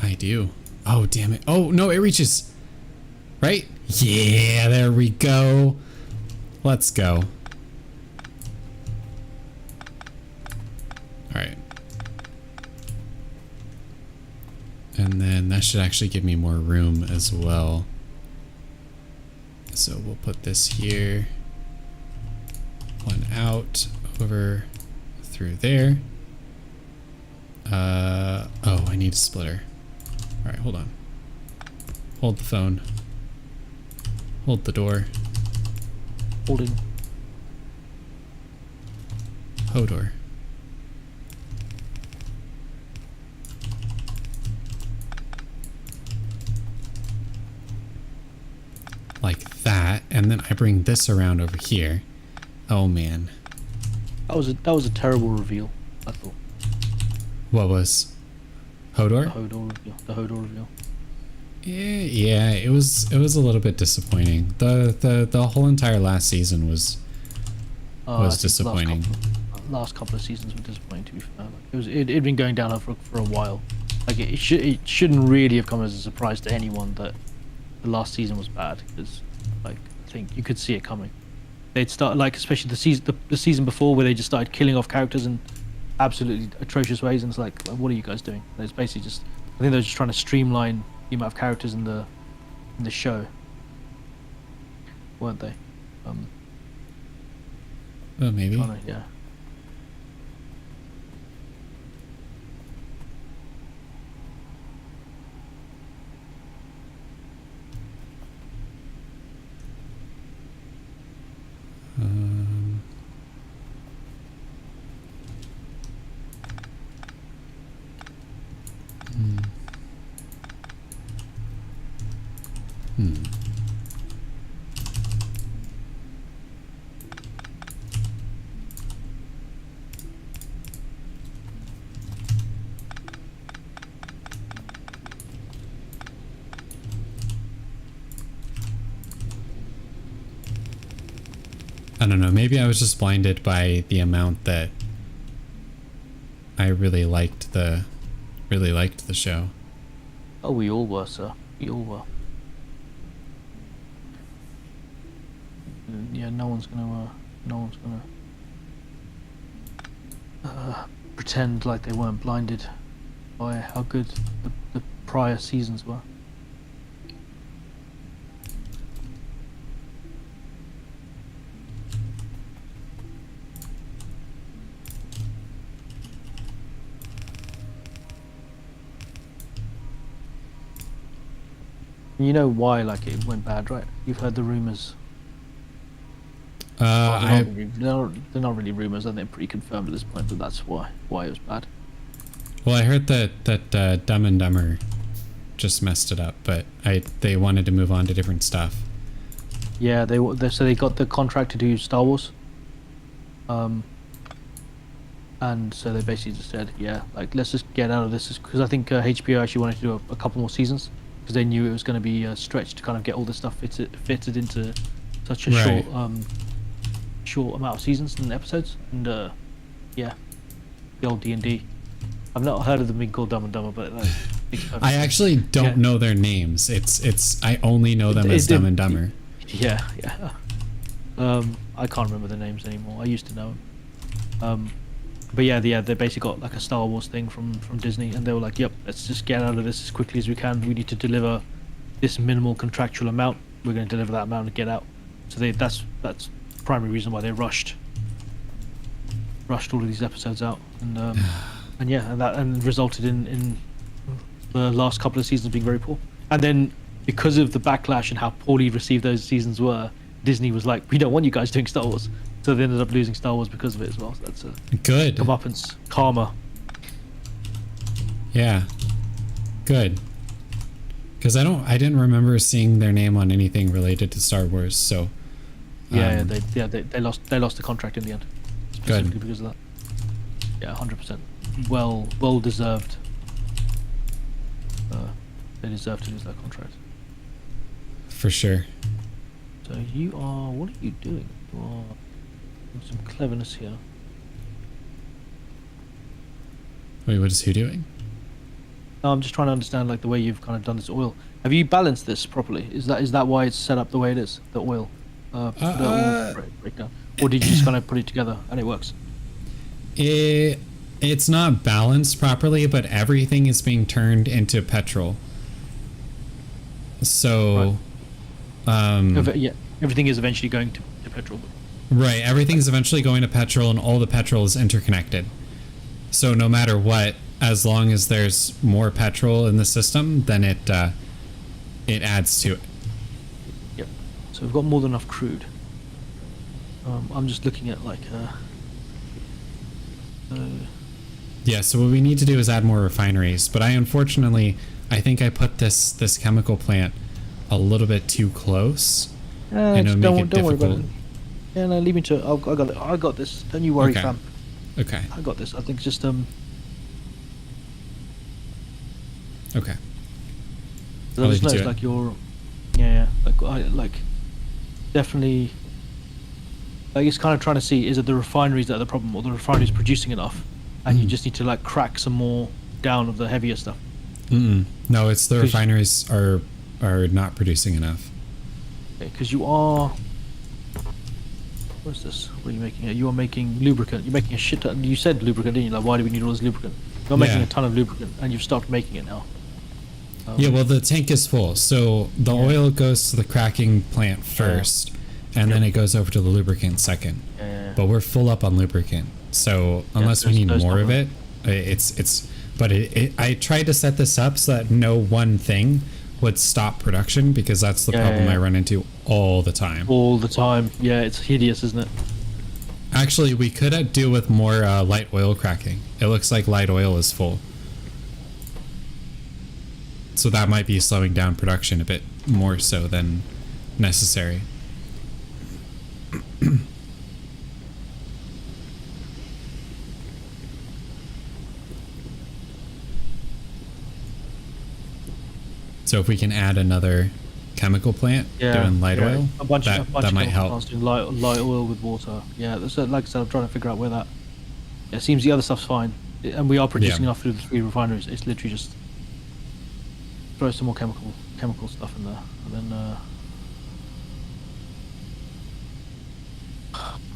I do. Oh, damn it. Oh, no, it reaches. Right? Yeah, there we go. Let's go. All right. And then that should actually give me more room as well. So we'll put this here. One out, over, through there. Oh, I need a splitter. All right, hold on. Hold the phone. Hold the door. Holding. Hodor. Like that, and then I bring this around over here. Oh man. That was a terrible reveal, I thought. What was? Hodor? The Hodor reveal. Yeah, it was a little bit disappointing. The whole entire last season was disappointing. Last couple of seasons were disappointing, to be fair. Like, it'd been going down for a while. Like it shouldn't really have come as a surprise to anyone that the last season was bad, because like I think you could see it coming. They'd start, like, especially the season before, where they just started killing off characters in absolutely atrocious ways, and it's like what are you guys doing? And it's basically just, I think they're just trying to streamline the amount of characters in the show, weren't they? Well, maybe. Yeah. I don't know, maybe I was just blinded by the amount that I really liked the show. Oh, we all were, sir. We all were. Yeah, no one's gonna pretend like they weren't blinded by how good the prior seasons were. You know why, like, it went bad, right? You've heard the rumors. They're not really rumors, and they're pretty confirmed at this point. But that's why it was bad. Well, I heard that Dumb and Dumber just messed it up, but they wanted to move on to different stuff. Yeah, they got the contract to do Star Wars. And so they basically just said, yeah, like, let's just get out of this, because I think HBO actually wanted to do a couple more seasons, because they knew it was going to be stretched to kind of get all this stuff fitted into such a short amount of seasons and episodes. And yeah, the old D&D. I've not heard of them being called Dumb and Dumber, but I actually don't know their names. I only know them as Dumb and Dumber. Yeah. I can't remember the names anymore. I used to know them. But yeah, they basically got like a Star Wars thing from Disney, and they were like, yep, let's just get out of this as quickly as we can. We need to deliver this minimal contractual amount. We're going to deliver that amount and get out. So that's the primary reason why they rushed all of these episodes out, and yeah, and resulted in the last couple of seasons being very poor. And then because of the backlash and how poorly received those seasons were, Disney was like, we don't want you guys doing Star Wars. So they ended up losing Star Wars because of it as well. So that's a good comeuppance, karma. Yeah, good. Because I didn't remember seeing their name on anything related to Star Wars. So they lost the contract in the end, specifically because of that. Yeah, 100%. Well deserved. They deserve to lose that contract. For sure. So what are you doing? You are doing some cleverness here. Wait, what is who doing? No, I'm just trying to understand, like, the way you've kind of done this oil. Have you balanced this properly? Is that why it's set up the way it is? The oil, breakdown, or did you just kind of put it together and it works? It's not balanced properly, but everything is being turned into petrol. So, yeah, everything is eventually going to petrol. Right, everything is eventually going to petrol, and all the petrol is interconnected. So no matter what, as long as there's more petrol in the system, then it adds to it. Yep. So we've got more than enough crude. I'm just looking at like. Yeah. So what we need to do is add more refineries. But I think I put this chemical plant a little bit too close. I know, just make it don't worry about difficult. it. Yeah, no, leave me to it. I got it. I got this. Don't you worry, Okay. fam. Okay. I got this. I think just Okay. I I'll just leave you know to it's it. like you're, yeah, like definitely. Like it's kind of trying to see, is it the refineries that are the problem, or the refineries producing enough, and you just need to like crack some more down of the heavier stuff. No, it's the 'Cause- refineries are not producing enough. Because you are. What is this? What are you making here? You are making lubricant. You're making a shit ton. You said lubricant, didn't you? Like, why do we need all this lubricant? You're making Yeah. a ton of lubricant, and you've stopped making it now. Yeah, well, the tank is full, so the oil goes to the cracking plant first, and then it goes over to the lubricant second. Yeah. But we're full up on lubricant, so unless we need there's more of not it, it's. But I tried to set this up so that no one thing would stop production, because that's the problem I run into all the time. All the time. Yeah, it's hideous, isn't it? Actually, we could do with more light oil cracking. It looks like light oil is full. So that might be slowing down production a bit more so than necessary. So if we can add another chemical plant doing light oil, a bunch that of might help. plants doing light oil with water. Yeah, that's like I said, I'm trying to figure out where that. It seems the other stuff's fine, and we are producing enough through the 3 refineries. It's literally just throw some more chemical stuff in there, and then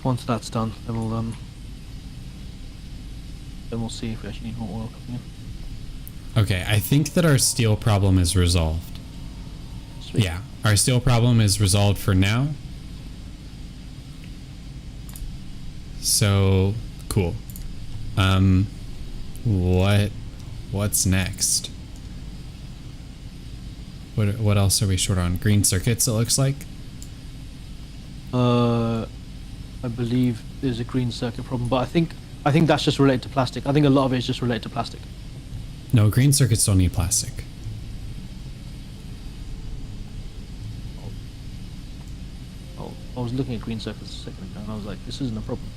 once that's done, then we'll see if we actually need more oil coming in. Okay, I think that our steel problem is resolved. Sweet. Yeah, our steel problem is resolved for now. So cool. What's next? What else are we short on? Green circuits, it looks like. I believe there's a green circuit problem, but I think that's just related to plastic. I think a lot of it is just related to plastic. No, green circuits don't need plastic. Oh, I was looking at green circuits a second ago, and I was like, this isn't a problem.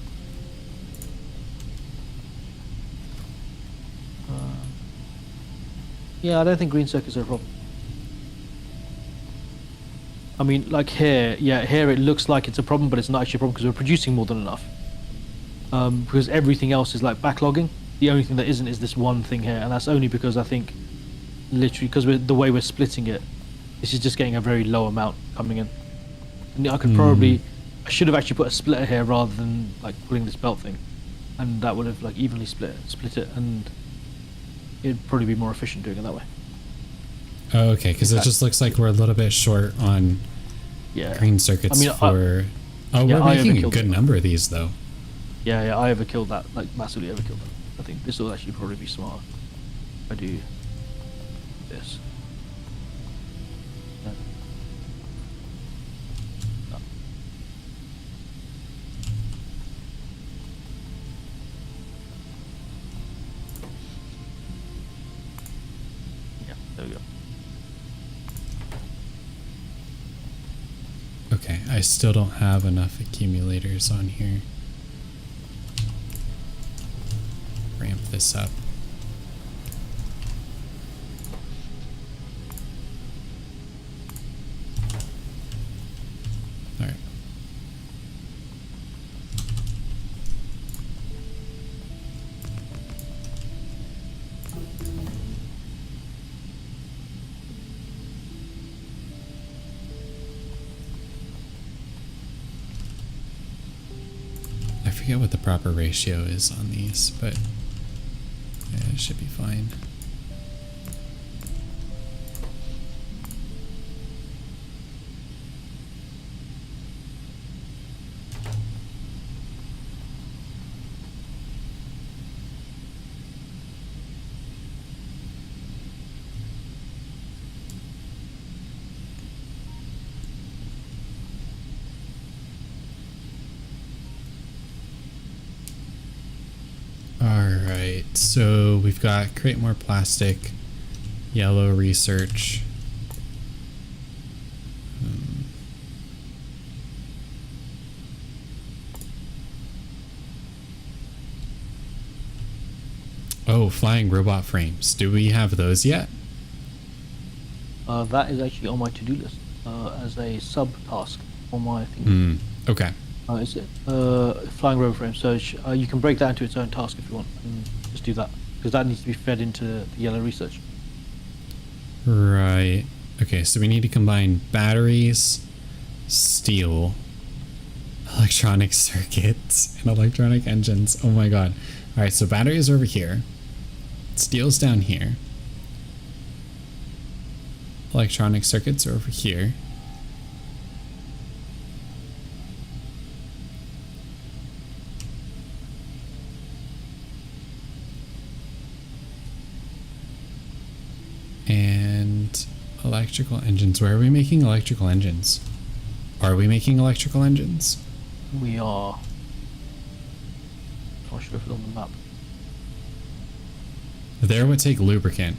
Yeah, I don't think green circuits are a problem. I mean, like here it looks like it's a problem, but it's not actually a problem because we're producing more than enough. Because everything else is like backlogging. The only thing that isn't is this one thing here, and that's only because I think, literally, because the way we're splitting it, this is just getting a very low amount coming in. And I could I should have actually put a splitter here rather than like putting this belt thing, and that would have like evenly split it, and it'd probably be more efficient doing it that way. Oh, okay, because it just looks like we're a little bit short on green circuits we're making a good number of these though. Yeah, I overkilled that, like massively overkilled that. I think this will actually probably be smart if I do this. Yeah, there we go. Okay, I still don't have enough accumulators on here. Ramp this up. All right. I forget what the proper ratio is on these, but yeah, it should be fine. Alright, so we've got create more plastic, yellow research. Oh, flying robot frames. Do we have those yet? That is actually on my to-do list as a sub-task on my thing. Okay. Is it flying robot frame? So you can break that into its own task if you want, and just do that because that needs to be fed into the yellow research. Right. Okay, so we need to combine batteries, steel, electronic circuits, and electronic engines. Oh my god. All right, so batteries are over here. Steel's down here. Electronic circuits are over here. And electrical engines. Where are we making electrical engines? Are we making electrical engines? We are. Not sure if it's on the map. There would take lubricant.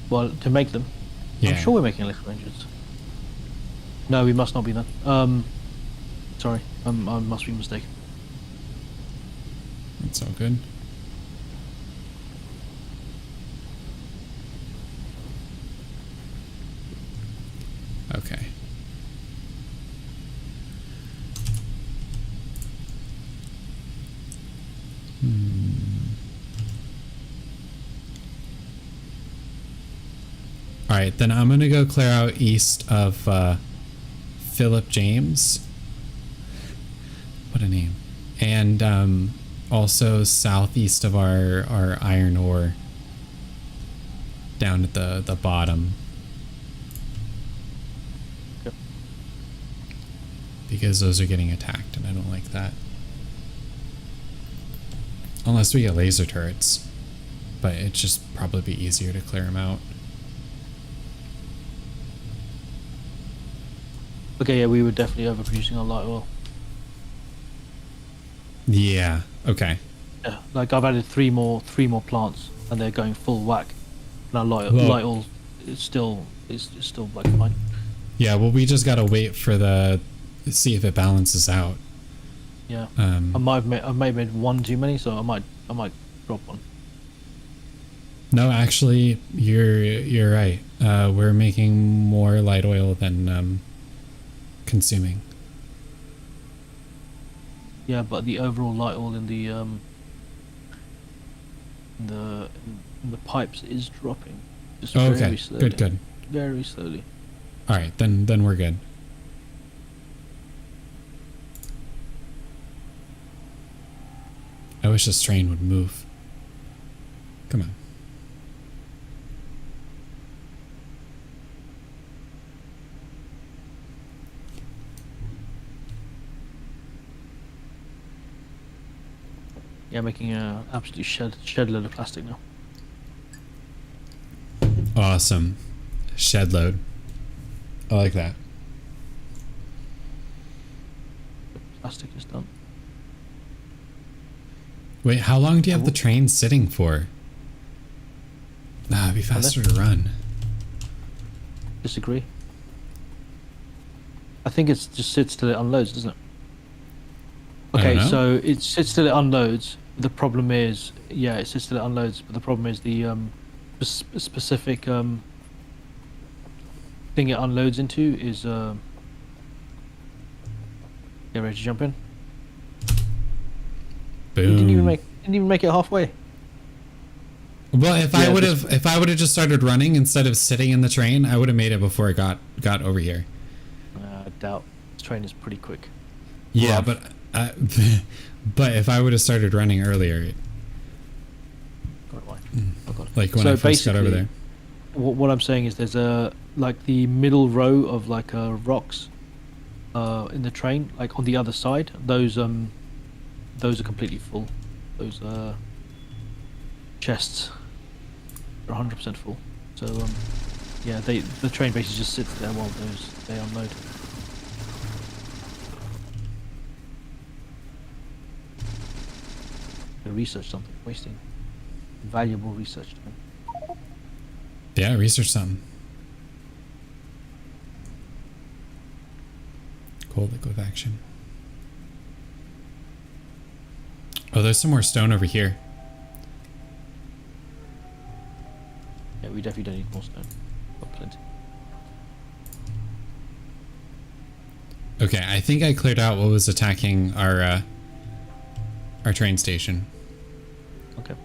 Well, to make them. Yeah. I'm sure we're making electrical engines. No, we must not be then. Sorry, I must be mistaken. That's all good. Okay. All right, then I'm gonna go clear out east of Philip James. What a name. And also southeast of our iron ore down at the bottom. Yep. Because those are getting attacked and I don't like that. Unless we get laser turrets. But it'd just probably be easier to clear them out. Okay, yeah, we were definitely overproducing our light oil. Yeah, okay. Yeah, like I've added three more plants, and they're going full whack. And our light oil is still like fine. Yeah, well, we just gotta wait for see if it balances out. Yeah, I might have made one too many, so I might drop one. No, actually, you're right. We're making more light oil than consuming. Yeah, but the overall light oil in the pipes is dropping. Just very slowly. Good. Very slowly. All right, then we're good. I wish this train would move. Come on. Yeah, making an absolute shed load of plastic now. Awesome. Shed load. I like that. Plastic is done. Wait, how long do you have the train sitting for? Nah, it'd be faster to run. Disagree. I think it just sits till it unloads, doesn't it? Okay, so it sits till it unloads. The problem is, yeah, it sits till it unloads. But the problem is the specific thing it unloads into is. Yeah, ready to jump in? Boom. You didn't even make it halfway. Well, if I would have just started running instead of sitting in the train, I would have made it before it got over here. I doubt this train is pretty quick. Yeah, Rough. but if I would have started running earlier, like when I first got over there. What I'm saying is there's like the middle row of like rocks in the train, like on the other side. Those are completely full. Those chests are 100% full. So yeah, the train basically just sits there while they unload. Research something, wasting valuable research time. Yeah, research something. Cold liquefaction. Oh, there's some more stone over here. Yeah, we definitely don't need more stone. Got plenty. Okay, I think I cleared out what was attacking our train station. Okay.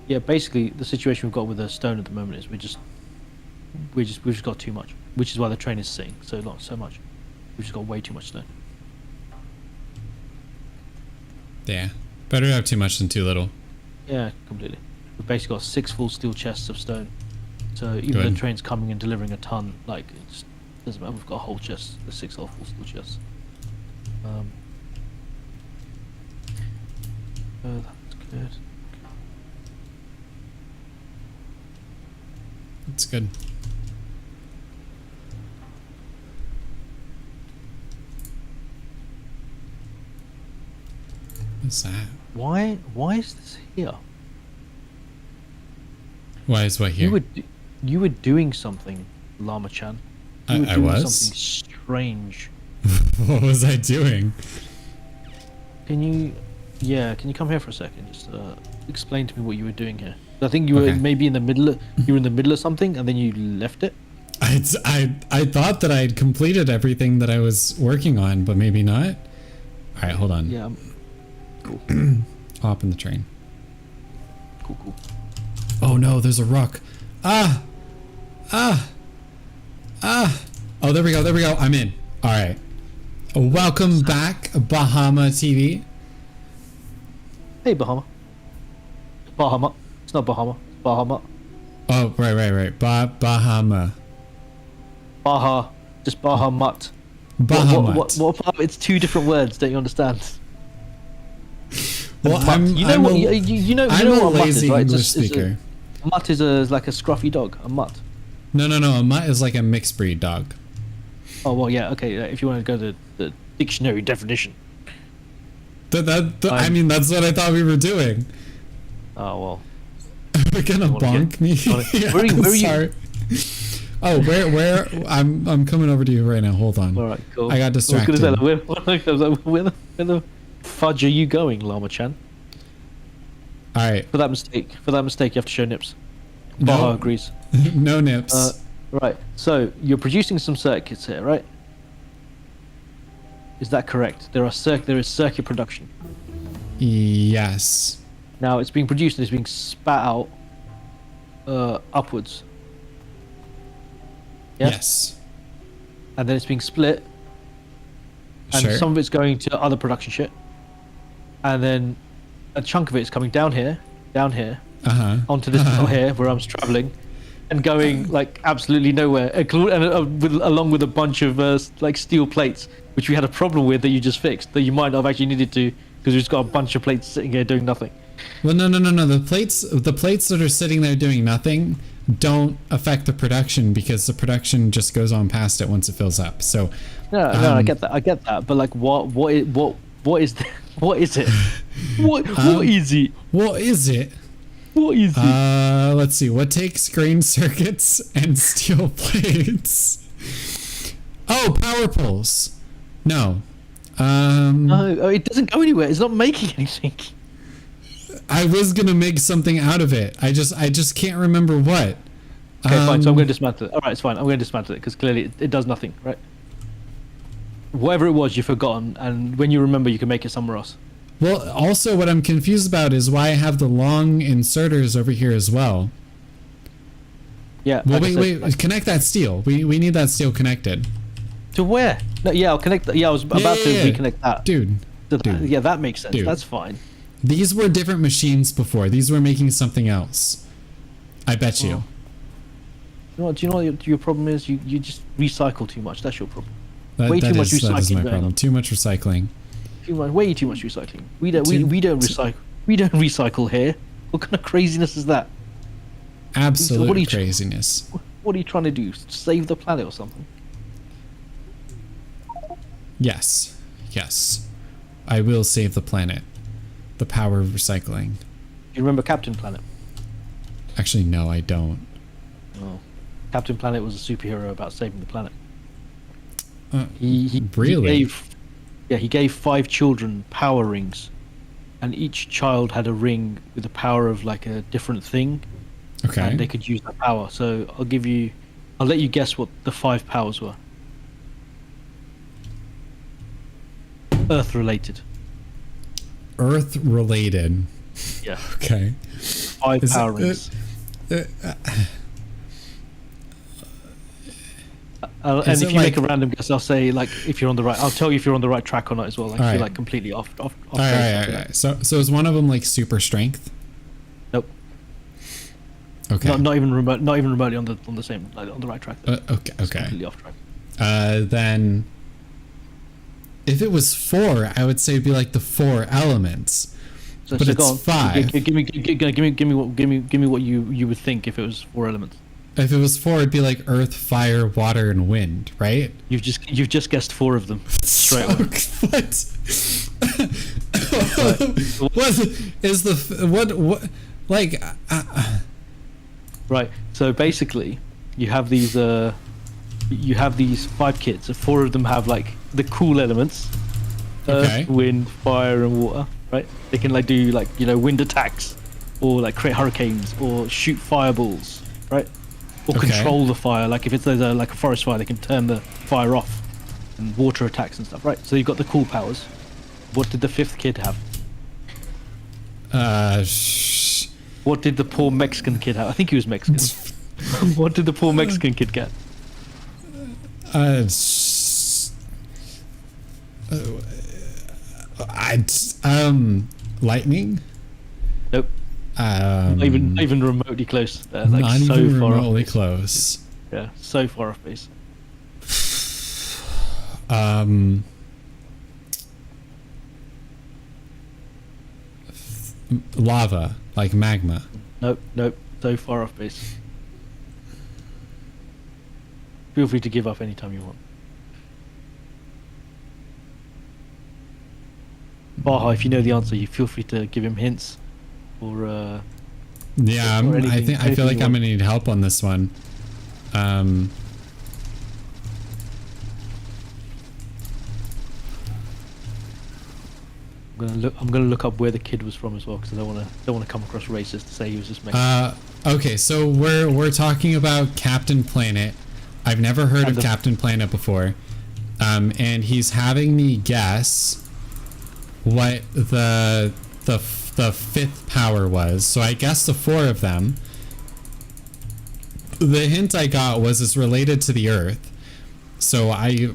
Yeah, basically the situation we've got with the stone at the moment is we've just got too much, which is why the train is sitting so much. We've just got way too much stone. Yeah, better to have too much than too little. Yeah, completely. We've basically got 6 full steel chests of stone. So even Good. the train's coming and delivering a ton, like it just doesn't matter. We've got a whole chest, the 6 full steel chests. That's good. That's good. What's that? Why is this here? Why is what here? You were doing something, Llama-chan. You were I doing was? something strange. What was I doing? Can you come here for a second? Just explain to me what you were doing here. I think you were Okay. maybe in the middle. You were in the middle of something, and then you left it. I thought that I had completed everything that I was working on, but maybe not. All right, hold on. Yeah. Cool. Hop in the train. Cool. Oh no, there's a rock. Ah! Oh, there we go. I'm in. All right. Welcome back, Bahama TV. Hey, Bahama. Bahama. It's not Bahama. It's Bahama. Oh, right. Bahama. Baha. Just Bahamut. Bahamut. What part? It's 2 different words. Don't you understand? Well, Mutt. I'm You know a what lazy a mutt is, right? English It's a speaker. mutt is like a scruffy dog. A mutt. No. A mutt is like a mixed breed dog. Oh well, yeah. Okay. If you want to go to the dictionary definition. I mean, that's what I thought we were doing. Oh well. We're gonna wanna bonk me. Yeah, Where are you? sorry. Oh, where? I'm coming over to you right now. Hold on. All right, cool. I got distracted. I was gonna say, where the fudge are you going, Llama-chan? All right. For that mistake, you have to show nips. No. Baha agrees. No nips. Right. So you're producing some circuits here, right? Is that correct? There is circuit production. Yes. Now it's being produced and it's being spat out upwards. Yeah? Yes. And then it's being split. And Sure. some of it's going to other production shit. And then a chunk of it is coming down here, onto this hill here where I'm traveling, and going like absolutely nowhere, along with a bunch of like steel plates, which we had a problem with that you just fixed, that you might not have actually needed to, because we've just got a bunch of plates sitting here doing nothing. Well, no. The plates that are sitting there doing nothing don't affect the production, because the production just goes on past it once it fills up. So. No, I get that. But like, what is what is it? What is it? What is it? Let's see. What takes grain circuits and steel plates? Oh, power poles. No. No, it doesn't go anywhere. It's not making anything. I was gonna make something out of it. I just can't remember what. Okay, fine. So I'm going to dismantle it. All right, it's fine. I'm going to dismantle it because clearly it does nothing, right? Whatever it was, you've forgotten, and when you remember, you can make it somewhere else. Well, also what I'm confused about is why I have the long inserters over here as well. Yeah. Well, like I said, wait. Connect that steel. We need that steel connected. To where? No, yeah, I'll connect. Yeah, I was about to reconnect that. Dude. Yeah, that makes sense. Dude. That's fine. These were different machines before. These were making something else. I bet you. Do you know what your problem is? You just recycle too much. That's your problem. That Way too much is my recycling going problem. on. Too much recycling. Way too much recycling. We don't recycle. We don't recycle here. What kind of craziness is that? Absolute what are you craziness. What are you trying to do? Save the planet or something? Yes. I will save the planet. The power of recycling. Do you remember Captain Planet? Actually, no, I don't. Oh. Captain Planet was a superhero about saving the planet. Really? He gave 5 children power rings, and each child had a ring with the power of like a different thing. Okay. and they could use that power. So I'll let you guess what the 5 powers were. Earth related. Earth related. Yeah. Okay. 5 power rings. And if you make a random guess, I'll say like if you're on the right. I'll tell you if you're on the right track or not as well. Like if you're like completely off. All right. So is one of them like super strength? Nope. Okay. Not even remotely on the same, like on the right track. Okay. It's completely off track. Then if it was 4, I would say it'd be like the 4 elements. So, but so it's go on. 5. Give me what you would think if it was 4 elements. If it was 4, it'd be like earth, fire, water, and wind, right? You've just guessed 4 of them straight away. What? What is what like? Right. So basically, you have these 5 kids. So 4 of them have like the cool elements: earth, wind, fire, and water. Right? They can like do like wind attacks, or like create hurricanes, or shoot fireballs. Right? Or control the fire. Like if it's like a forest fire, they can turn the fire off, and water attacks and stuff. Right? So you've got the cool powers. What did the 5th kid have? What did the poor Mexican kid have? I think he was Mexican. What did the poor Mexican kid get? Lightning? Nope. Not even remotely close. Like not so even far remotely off close. Yeah, so far off base. Lava, like magma. Nope, so far off base. Feel free to give up anytime you want. Baha, if you know the answer, you feel free to give him hints, or yeah, or anything, I feel like I'm gonna need help on this one. I'm gonna look up where the kid was from as well, because I don't want to come across racist to say he was just Mexican. Okay, so we're talking about Captain Planet. I've never heard of Captain Planet before, and he's having me guess what the 5th power was. So I guessed the 4 of them. The hint I got was it's related to the Earth, so I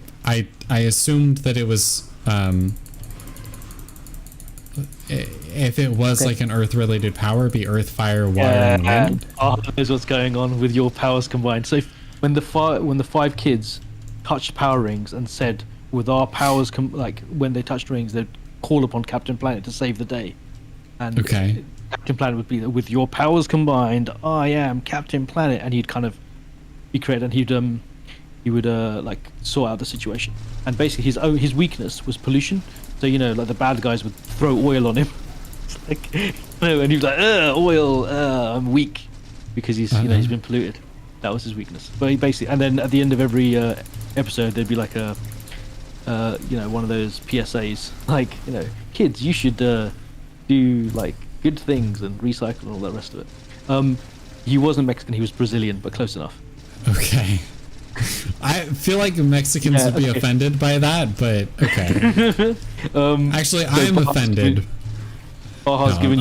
assumed that it was if it was like an Earth-related power, it'd be Earth, fire, water, and wind. Knows what's going on with your powers combined. So when the 5 kids touched power rings and said, "With our powers, like when they touched rings, they'd call upon Captain Planet to save the day," and Captain Planet would be, "With your powers combined, I am Captain Planet," and he'd kind of be created, and he would like sort out the situation. And basically his weakness was pollution. So like the bad guys would throw oil on him. It's like, and he was like, "Oil, I'm weak," because he's he's been polluted. That was his weakness. But he basically, and then at the end of every episode, there'd be like a one of those PSAs, like kids, you should do like good things and recycle and all that rest of it. He wasn't Mexican, he was Brazilian, but close enough. Okay. I feel like Mexicans would be offended by that, but okay. Actually, so I'm offended. Baha's given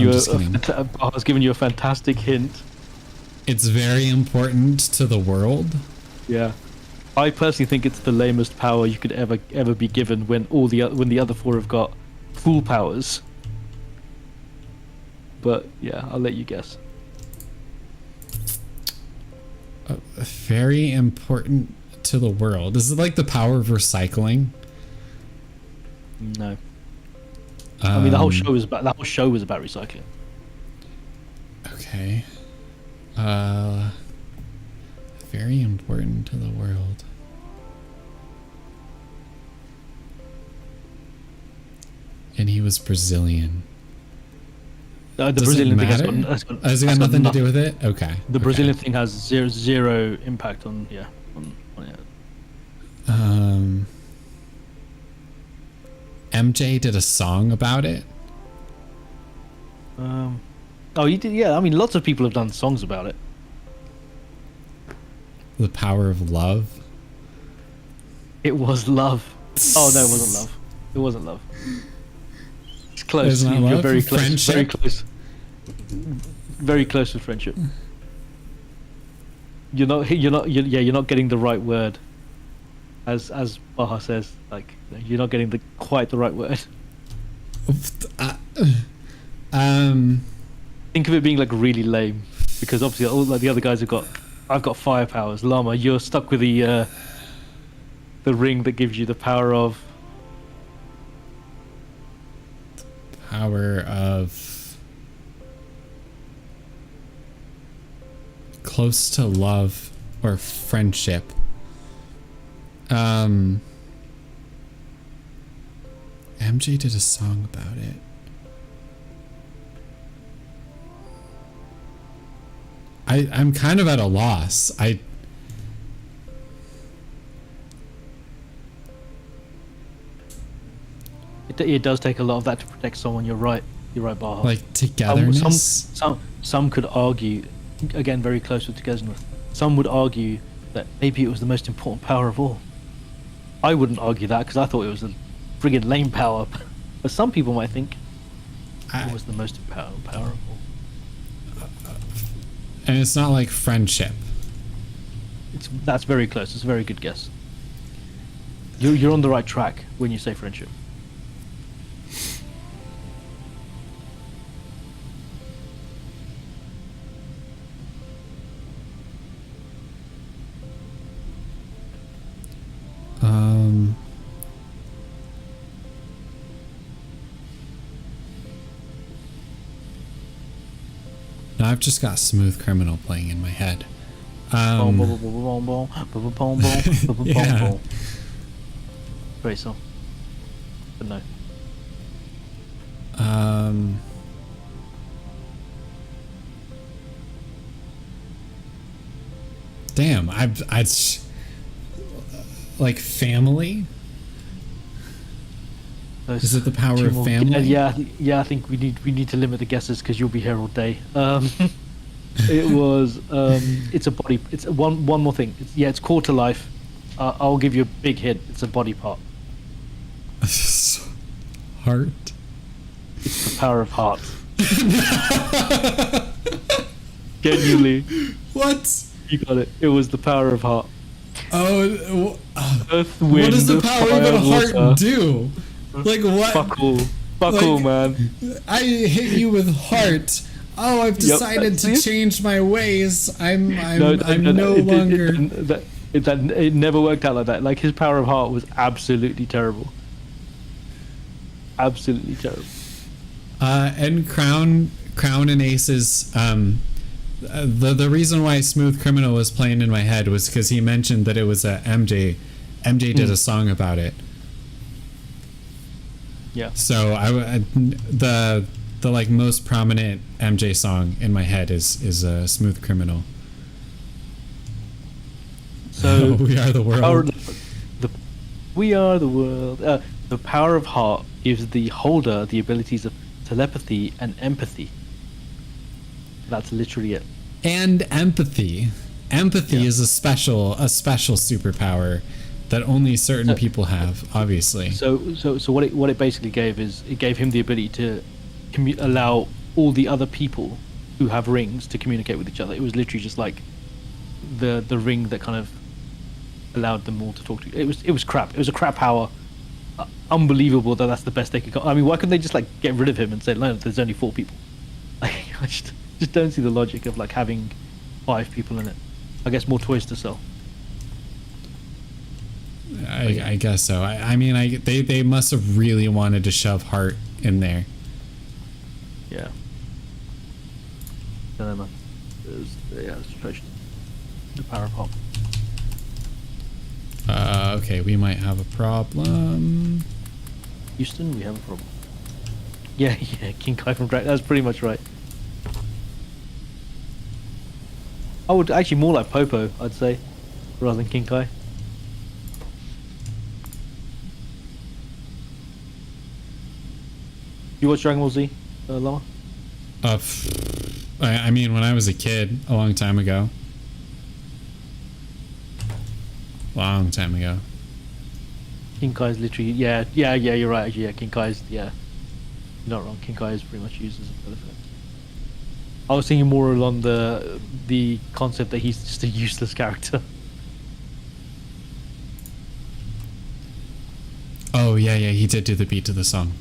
you a fantastic hint. It's very important to the world. Yeah, I personally think it's the lamest power you could ever be given when the other 4 have got full powers. But yeah, I'll let you guess. Very important to the world. Is it like the power of recycling? No. I mean, the whole show was about recycling. Okay. Very important to the world. And he was Brazilian. The Brazilian thing has it got nothing to do with it? Okay. The Brazilian thing has zero impact on it. MJ did a song about it. Oh, you did? Yeah. I mean, lots of people have done songs about it. The power of love. It was love. Oh no, it wasn't love. It wasn't love. It's close. Isn't that You're love? very close. Friendship? Very close. Very close with friendship. You're not getting the right word. As Baha says, like you're not getting quite the right word. Think of it being like really lame, because obviously all like the other guys I've got fire powers. Llama, you're stuck with the ring that gives you the power of close to love or friendship. MJ did a song about it. I'm kind of at a loss. It does take a lot of that to protect someone. You're right, Baha. Like togetherness. Some could argue, again, very close with togetherness. Some would argue that maybe it was the most important power of all. I wouldn't argue that because I thought it was a friggin' lame power, but some people might think it was the most important power of all. And it's not like friendship. That's very close. It's a very good guess. You're on the right track when you say friendship. Now I've just got Smooth Criminal playing in my head. Yeah. Very so. But no. Damn, I'd like family. Is it the power of family? Yeah. I think we need to limit the guesses because you'll be here all day. It was. It's a body. It's one more thing. It's core to life. I'll give you a big hint. It's a body part. Heart. It's the power of heart. Genuinely. What? You got it. It was the power of heart. Oh. Earth, wind, what does the power fire, of a water. heart do? Like what? Fuck all, man. I hit you with heart. Oh, I've decided to change my ways. I'm no longer. It never worked out like that. Like his power of heart was absolutely terrible. Absolutely terrible. And Crown and Aces. The reason why Smooth Criminal was playing in my head was because he mentioned that it was a MJ. MJ did a song about it. Yeah. So the like most prominent MJ song in my head is Smooth Criminal. So we are the world. We are the world. The power of heart gives the holder the abilities of telepathy and empathy. That's literally it. And empathy. Empathy is a special superpower that only certain people have, obviously. So what it basically gave is it gave him the ability to allow all the other people who have rings to communicate with each other. It was literally just like the ring that kind of allowed them all to talk to. It was crap. It was a crap power. Unbelievable that that's the best they could go. I mean, why couldn't they just like get rid of him and say, no, there's only 4 people? Like, I just don't see the logic of like having 5 people in it. I guess more toys to sell. I guess so. I mean, they must have really wanted to shove heart in there. Yeah. I don't know, man. It's treasure. The power of pop. Okay, we might have a problem. Houston, we have a problem. Yeah, King Kai from Drake. That's pretty much right. I would actually more like Popo, I'd say, rather than King Kai. You watch Dragon Ball Z, Llama? I mean, when I was a kid, a long time ago. long time ago. King Kai's literally, yeah, you're right, actually, yeah, King Kai's, yeah. You're not wrong, King Kai is pretty much used as a spell effect. I was thinking more along the concept that he's just a useless character. Oh, yeah, he did do the beat to the song.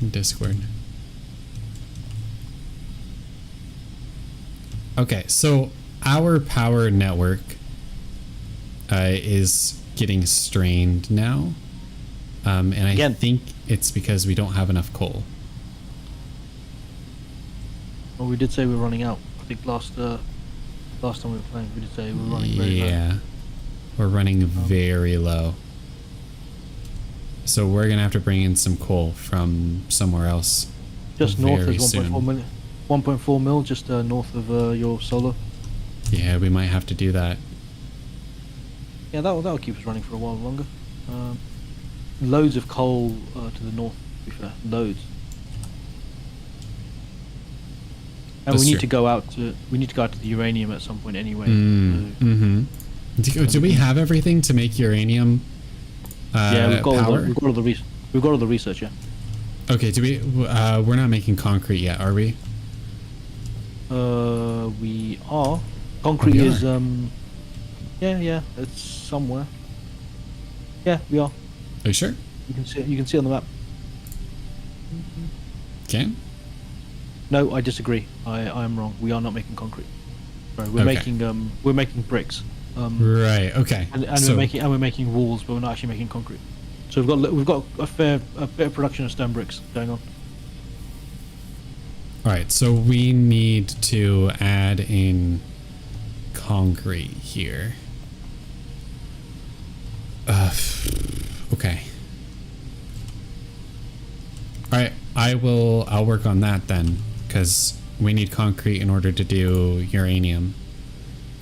In Discord. Okay, so our power network is getting strained now. And I think it's because we don't have enough coal. Well, we did say we were running out. I think last time we were playing, we did say we were running very low. Yeah, we're running very low. So we're gonna have to bring in some coal from somewhere else. Just north is 1.4 million. 1.4 mil, just north of your solar. Yeah, we might have to do that. Yeah, that'll keep us running for a while longer. Loads of coal to the north, to be fair. Loads. And we need to go out to the uranium at some point anyway. Do we have everything to make uranium? Yeah, we've got power? all the research. Yeah. Okay. Do we? We're not making concrete yet, are we? We are. Concrete is Yeah, it's somewhere. Yeah, we are. Are you sure? You can see on the map. Okay. No, I disagree. I'm wrong. We are not making concrete. Sorry, we're making bricks. Right. Okay. And we're making walls, but we're not actually making concrete. So we've got a bit of production of stone bricks going on. All right. So we need to add in concrete here. Okay. All right. I'll work on that then, because we need concrete in order to do uranium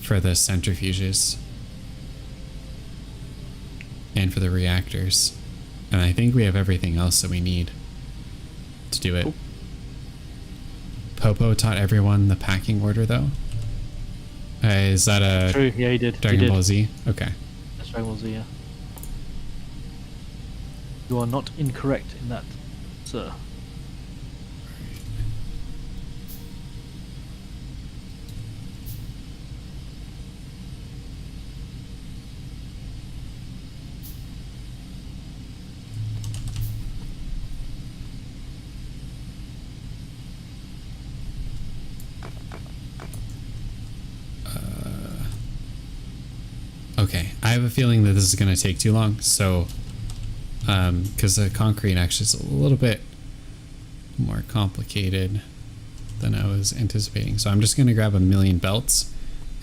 for the centrifuges and for the reactors. And I think we have everything else that we need to do it. Popo taught everyone the packing order, though. Is that a True? Yeah, he did. Dragon Ball Z? Okay. That's Dragon Ball Z. Yeah. You are not incorrect in that, sir. Okay, I have a feeling that this is going to take too long, so because the concrete actually is a little bit more complicated than I was anticipating. So I'm just going to grab 1,000,000 belts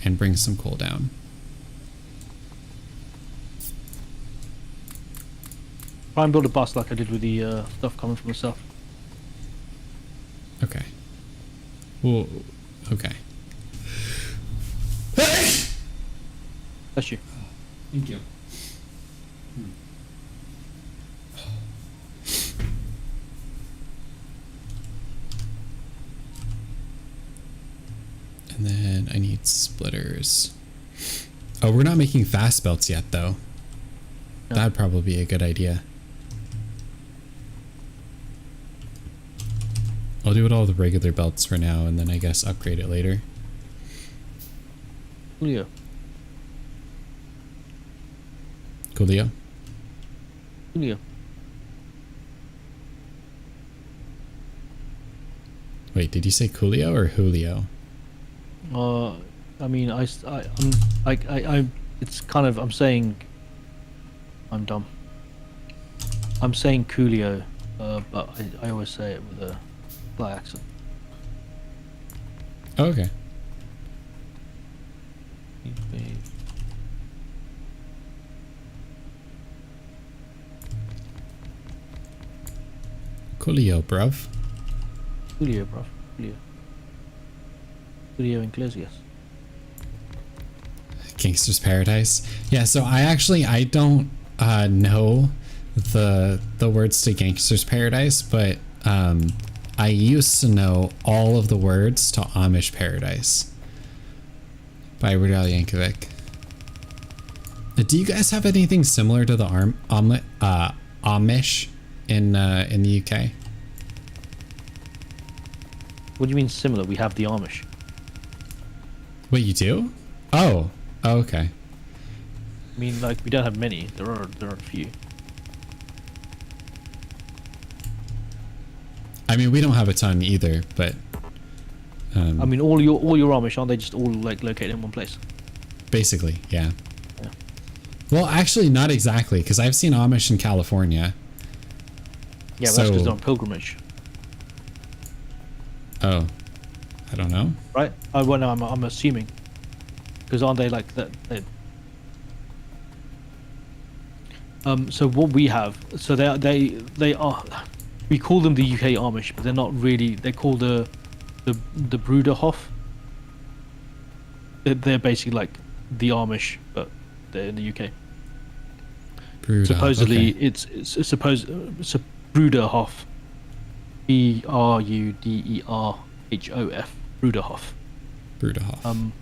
and bring some coal down. Try and build a bus like I did with the stuff coming from the south. Okay. Well, okay. That's you. Thank you. And then I need splitters. Oh, we're not making fast belts yet, though. No. That'd probably be a good idea. I'll do it all the regular belts for now, and then I guess upgrade it later. Julio. Coolio? Julio. Wait, did you say Coolio or Julio? I mean, it's kind of, I'm saying, I'm dumb. I'm saying Coolio, but I always say it with a fly accent. Oh, okay. Coolio, bruv. Julio, bruv. Julio. Julio Iglesias. Gangster's Paradise. Yeah, so I don't know the words to Gangster's Paradise, but I used to know all of the words to Amish Paradise by Weird Al Yankovic. Do you guys have anything similar to the Amish in the UK? What do you mean similar? We have the Amish. Wait, you do? Oh, okay. I mean, like, we don't have many. There are a few. I mean, we don't have a ton either, but I mean, all your Amish, aren't they just all like located in one place? basically, yeah. Yeah. Well, actually, not exactly, because I've seen Amish in California. Yeah, but that's So- because they're on pilgrimage, Oh, I don't know. right? Well, no, I'm assuming, because aren't they like that? So what we have, so they are, we call them the UK Amish, but they're not really. They're called the Bruderhof. They're basically like the Amish, but they're in the UK. Brewed up, Supposedly, okay. it's Bruderhof. Bruderhof. Bruderhof. Bruderhof.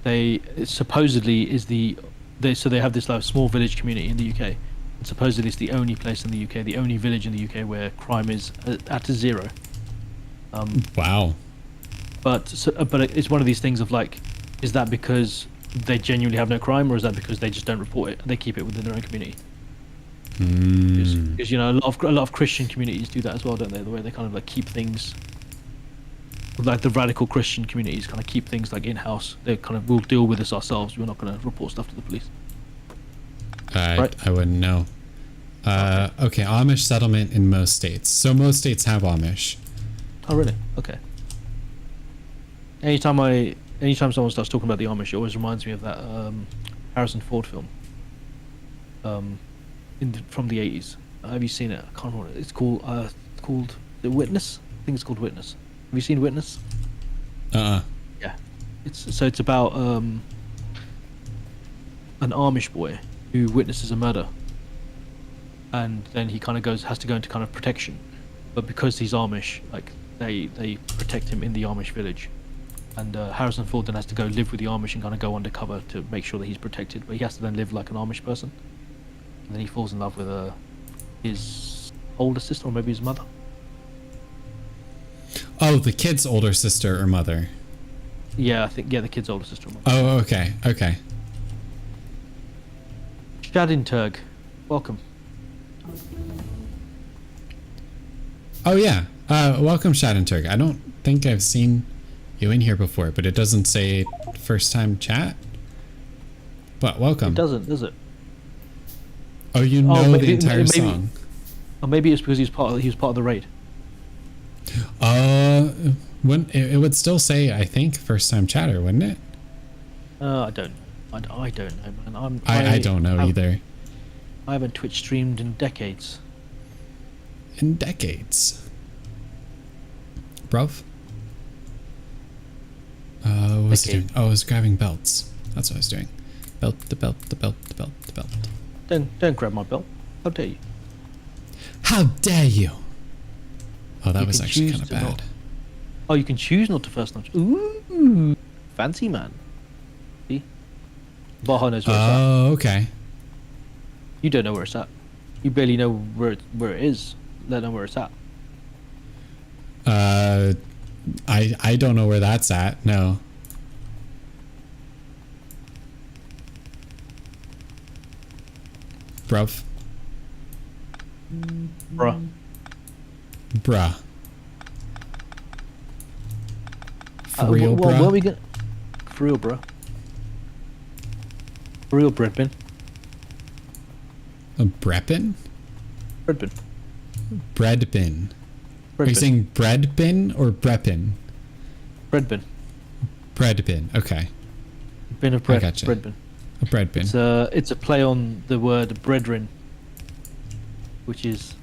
They it supposedly is so they have this like small village community in the UK, and supposedly it's the only place in the UK, the only village in the UK where crime is at a zero. Wow. But it's one of these things of like, is that because they genuinely have no crime, or is that because they just don't report it? They keep it within their own community. Because you know, a lot of Christian communities do that as well, don't they? The way they kind of like keep things, like the radical Christian communities kind of keep things like in house. They kind of, we'll deal with this ourselves. We're not going to report stuff to the police. Right. I wouldn't know. Okay, Amish settlement in most states. So most states have Amish. Oh really? Okay. Anytime someone starts talking about the Amish, it always reminds me of that Harrison Ford film. From the 80s. Have you seen it? I can't remember. It's called The Witness. I think it's called Witness. Have you seen Witness? Yeah. It's about an Amish boy who witnesses a murder, and then he kind of has to go into kind of protection, but because he's Amish, like they protect him in the Amish village, and Harrison Ford then has to go live with the Amish and kind of go undercover to make sure that he's protected, but he has to then live like an Amish person. And then he falls in love with his older sister, or maybe his mother. Oh, the kid's older sister or mother. Yeah, I think the kid's older sister. Or mother. Oh, okay. Shadinturg, welcome. Oh yeah. Welcome, Shadinturg. I don't think I've seen you in here before, but it doesn't say first time chat. But welcome. It doesn't, does it? Oh, you know maybe, the entire maybe, song. Or maybe it's because he was part of the raid. When it would still say, I think, first time chatter, wouldn't it? I don't know, man. I don't know either. I haven't Twitch streamed in decades. In decades. Bruv? What was I doing? Oh, I was grabbing belts. That's what I was doing. The belt. Don't grab my belt. How dare you? How dare you? Oh, that You was can actually choose kind of to bad. not. Oh, you can choose not to first notch. Ooh, fancy man. See? Baja knows where it's at. Oh, okay. You don't know where it's at. You barely know where it is, let alone where it's at. I don't know where that's at. No. Bruv. Bruh. Bruh. For real, well, bruh? where are we going? For real, bruh. For real, breadbin. A breppin? Breadbin. Breadbin. Are you Breadbin. saying breadbin or breppin? Breadbin. Breadbin. Okay. Bin of bread. gotcha. Breadbin. A breadbin. It's a play on the word brethren, which is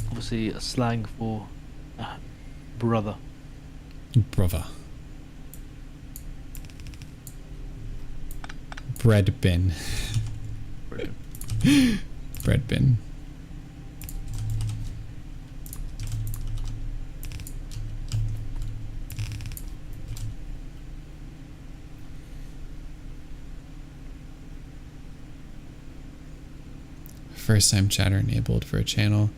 obviously a slang for brother. Brother. Breadbin. Breadbin. Breadbin. first time chatter enabled for a channel.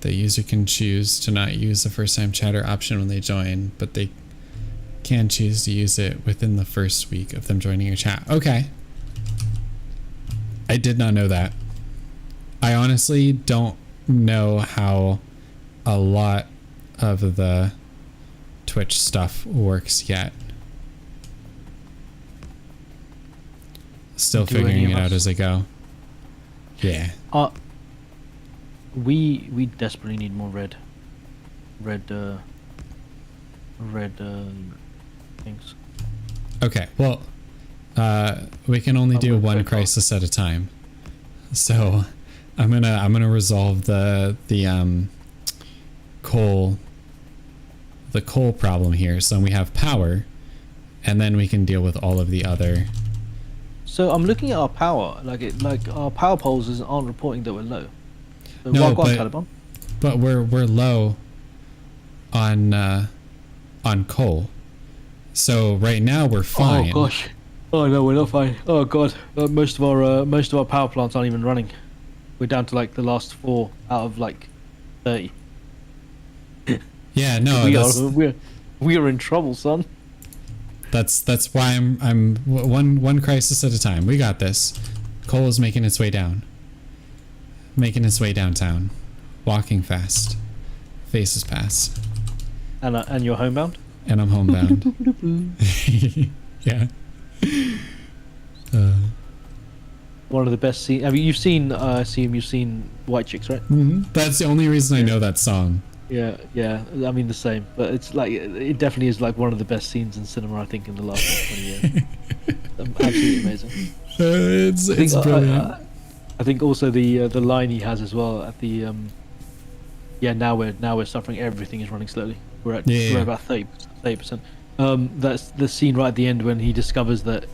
The user can choose to not use the first time chatter option when they join, but they can choose to use it within the first week of them joining your chat. Okay. I did not know that. I honestly don't know how a lot of the Twitch stuff works yet. Still figuring it out as I go. Yeah. We desperately need more red things. Okay. Well, we can only do one crisis at a time. So, I'm gonna resolve the coal problem here. So we have power, and then we can deal with all of the other. So I'm looking at our power, like our power poles aren't reporting that we're low. So No, but we're low on coal. So right now we're fine. Oh gosh. Oh no, we're not fine. Oh god. Most of our power plants aren't even running. We're down to like the last 4 out of like 30. Yeah, no, we are in trouble, son. That's why I'm one crisis at a time. We got this. Coal is making its way down. Making its way downtown. Walking fast. Faces pass. And you're homebound? And I'm homebound. Yeah. One of the best scenes. I mean, you've seen White Chicks, right? Mm-hmm. That's the only reason I know that song. Yeah. I mean the same, but it's like it definitely is like one of the best scenes in cinema I think in the last 20 years. Absolutely amazing. It's brilliant. I think also the line he has as well at the now we're suffering. Everything is running slowly. We're about 30%. That's the scene right at the end when he discovers that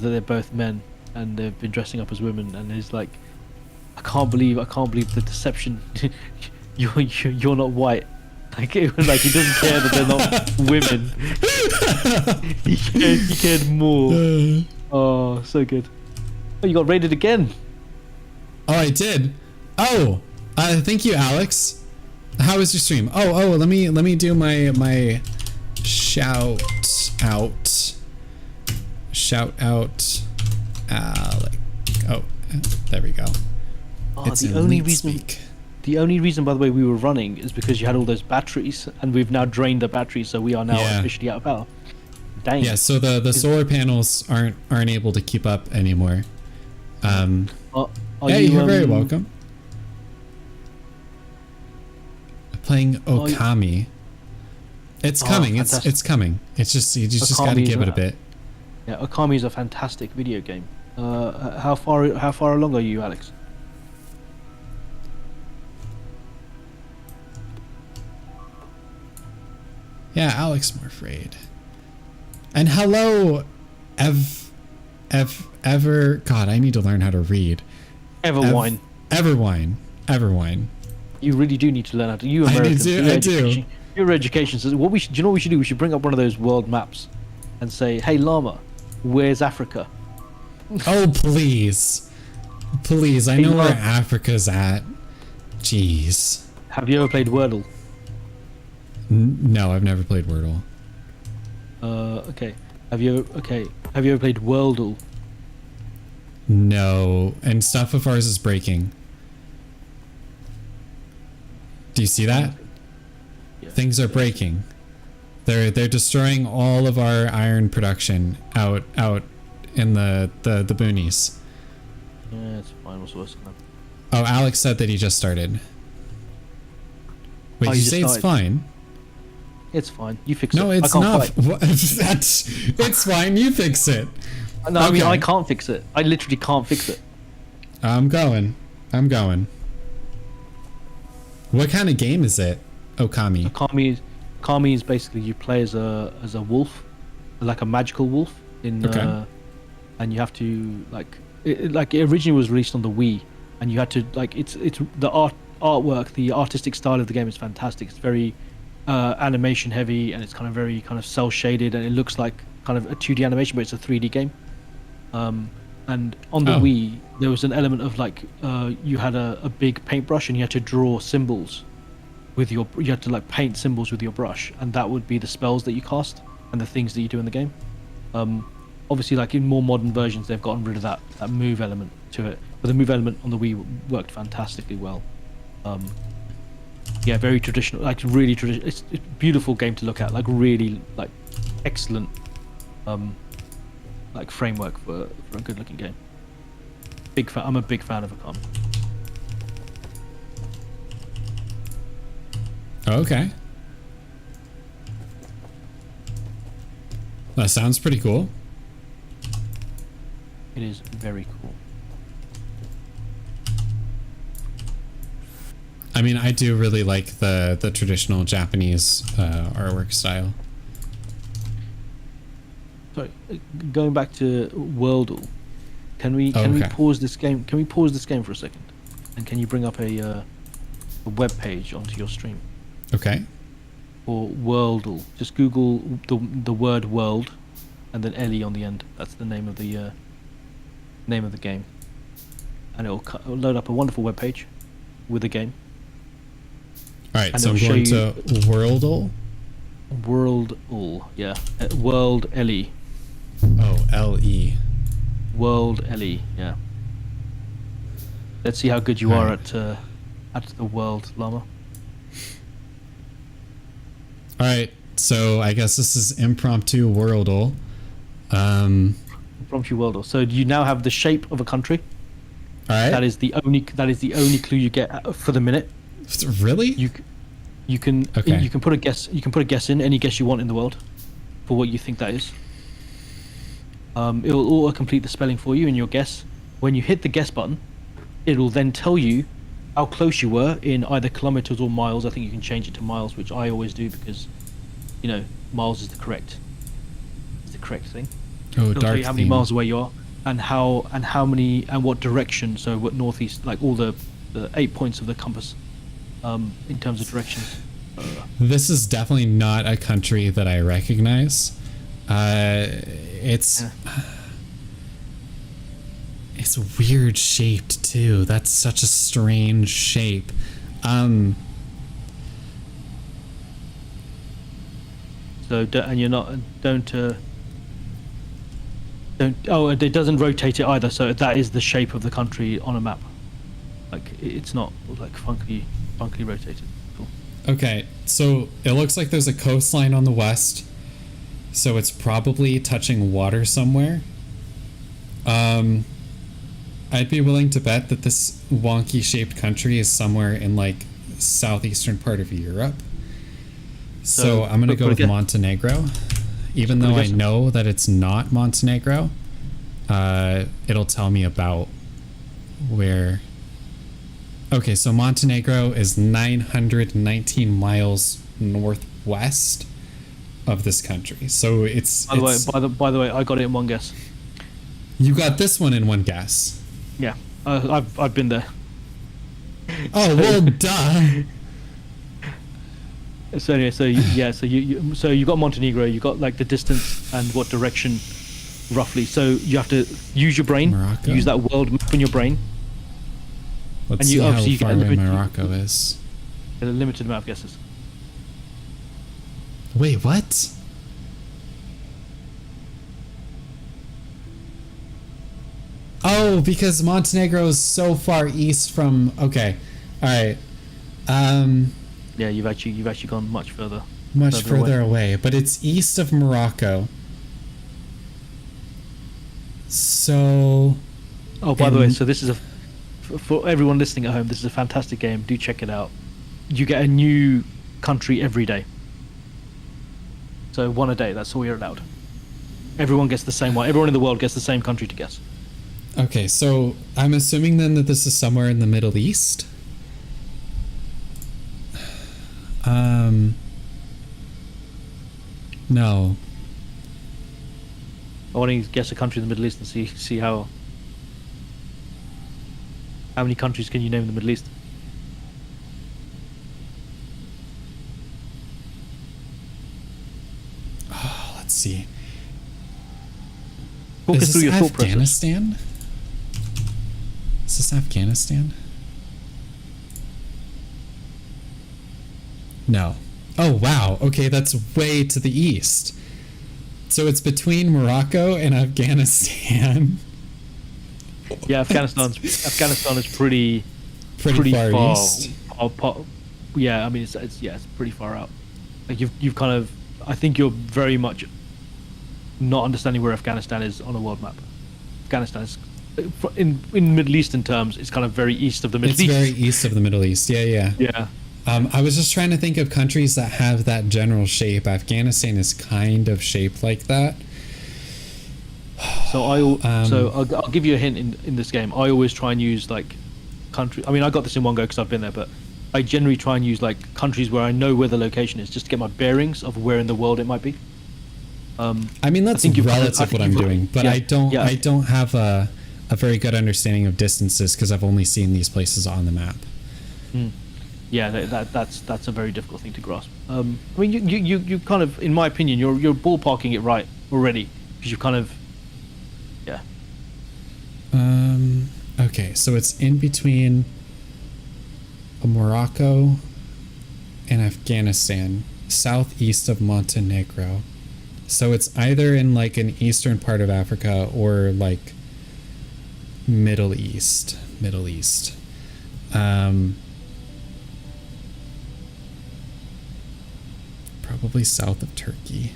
they're both men and they've been dressing up as women, and he's like, I can't believe the deception. You're not white. Like he doesn't care that they're not women. he cared more. Oh, so good. Oh, you got raided again. Oh, I did. Oh, thank you, Alex. How was your stream? Oh, let me do my shout out. Shout out, Alex. Oh, there we go. It's the only reason, by the way, we were running is because you had all those batteries, and we've now drained the batteries, so we are now officially out of power. Dang. Yeah, so the solar panels aren't able to keep up anymore. You're very welcome. Playing Okami. It's coming. It's coming. It's just you just got to give it a bit. Yeah, Okami is a fantastic video game. How far along are you, Alex? Yeah, Alex more afraid. And hello, Ever. God, I need to learn how to read. Everwine. You really do need to learn how to. You Americans. I do. Your education says. Do you know what we should do? We should bring up one of those world maps, and say, "Hey, llama, where's Africa?" Oh please, I know where Africa's at. Jeez. Have you ever played Wordle? No, I've never played Wordle. Okay. Have you ever played Worldle? No, and stuff of ours is breaking. Do you see that? Yeah. Things are breaking. They're destroying all of our iron production out in the boonies. Yeah, it's fine. What's worse than that? Oh, Alex said that he just started. Wait, did you say it's fine? It's fine. You fix it. No, it's not. It's fine. You fix it. No, I mean I can't fix it. I literally can't fix it. I'm going. What kind of game is it? Okami. Okami is basically you play as a wolf, like a magical wolf and you have to it originally was released on the Wii, and you had to it's the artwork, the artistic style of the game is fantastic. It's very animation heavy, and it's very cel shaded, and it looks like kind of a 2D animation, but it's a 3D game. And on the Oh. Wii, there was an element of like you had a big paintbrush and you had to draw symbols with your. You had to like paint symbols with your brush, and that would be the spells that you cast and the things that you do in the game. Obviously, like in more modern versions, they've gotten rid of that move element to it, but the move element on the Wii worked fantastically well. Yeah, very traditional, like really traditional. It's a beautiful game to look at, like really like excellent, like framework for a good looking game. Big fan. I'm a big fan of Akam. Okay. That sounds pretty cool. It is very cool. I mean, I do really like the traditional Japanese artwork style. Sorry, going back to Wordle, can we Okay. pause this game? Can we pause this game for a second? And can you bring up a web page onto your stream Okay. for Wordle? Just Google the word world, and then LE on the end. That's the name of the game, and it'll load up a wonderful web page with the game. All right. And So I'm it'll going show to Worldle. Worldle, yeah, World LE. Oh, LE. World LE, yeah. Let's see how good you are at the world, Llama. All right. So I guess this is impromptu Worldle. Impromptu Worldle. So you now have the shape of a country. All right. That is the only clue you get for the minute. Really? You can Okay. you can put a guess in any guess you want in the world for what you think that is. It will auto complete the spelling for you in your guess. When you hit the guess button, it will then tell you how close you were in either kilometers or miles. I think you can change it to miles, which I always do because, miles is the correct thing. Oh, It'll tell dark you how many theme. miles away you are and how many and what direction. So what northeast, like all the 8 points of the compass, in terms of directions. This is definitely not a country that I recognize. It's it's weird shaped too. That's such a strange shape. So and you're not don't. Oh, and it doesn't rotate it either. So that is the shape of the country on a map. Like it's not like funky rotated. Cool. Okay, so it looks like there's a coastline on the west, so it's probably touching water somewhere. I'd be willing to bet that this wonky shaped country is somewhere in like southeastern part of Europe. So I'm gonna go with Montenegro, even though I know that it's not Montenegro. It'll tell me about where. Okay, so Montenegro is 919 miles northwest of this country. So it's By the way, I got it in one guess. You got this one in one guess. Yeah, I've been there. Oh well, duh. So anyway, so you got Montenegro. You got like the distance and what direction, roughly. So you have to use your brain. Morocco? Use that world map in your brain. Let's And see you how obviously far get away Morocco is. A limited amount of guesses. Wait, what? Oh, because Montenegro is so far east from. Okay, all right. Yeah, you've actually gone much further. Much further away, but it's east of Morocco. So. Oh, by the way, so this is for everyone listening at home. This is a fantastic game. Do check it out. You get a new country every day. So one a day. That's all you're allowed. Everyone gets the same one. Everyone in the world gets the same country to guess. Okay, so I'm assuming then that this is somewhere in the Middle East. No. I want to guess a country in the Middle East and see how many countries can you name in the Middle East? Oh, let's see. Walk us Is through this your thought process. Afghanistan? Is this Afghanistan? No. Oh, wow. Okay, that's way to the east. So it's between Morocco and Afghanistan. Yeah, Afghanistan is pretty far east. Yeah, I mean it's pretty far out. Like you've kind of, I think you're very much not understanding where Afghanistan is on a world map. Afghanistan is in Middle Eastern terms, it's kind of very east of the Middle East. It's very east of the Middle East. Yeah. Yeah. I was just trying to think of countries that have that general shape. Afghanistan is kind of shaped like that. So I'll give you a hint in this game. I always try and use like country. I mean, I got this in one go because I've been there, but I generally try and use like countries where I know where the location is, just to get my bearings of where in the world it might be. I mean, that's relative what I'm doing, but I don't have a very good understanding of distances because I've only seen these places on the map. Yeah, that's a very difficult thing to grasp. I mean, you kind of, in my opinion, you're ballparking it right already because you kind of, yeah. Okay, so it's in between Morocco and Afghanistan, southeast of Montenegro. So it's either in like an eastern part of Africa or like Middle East. Probably south of Turkey.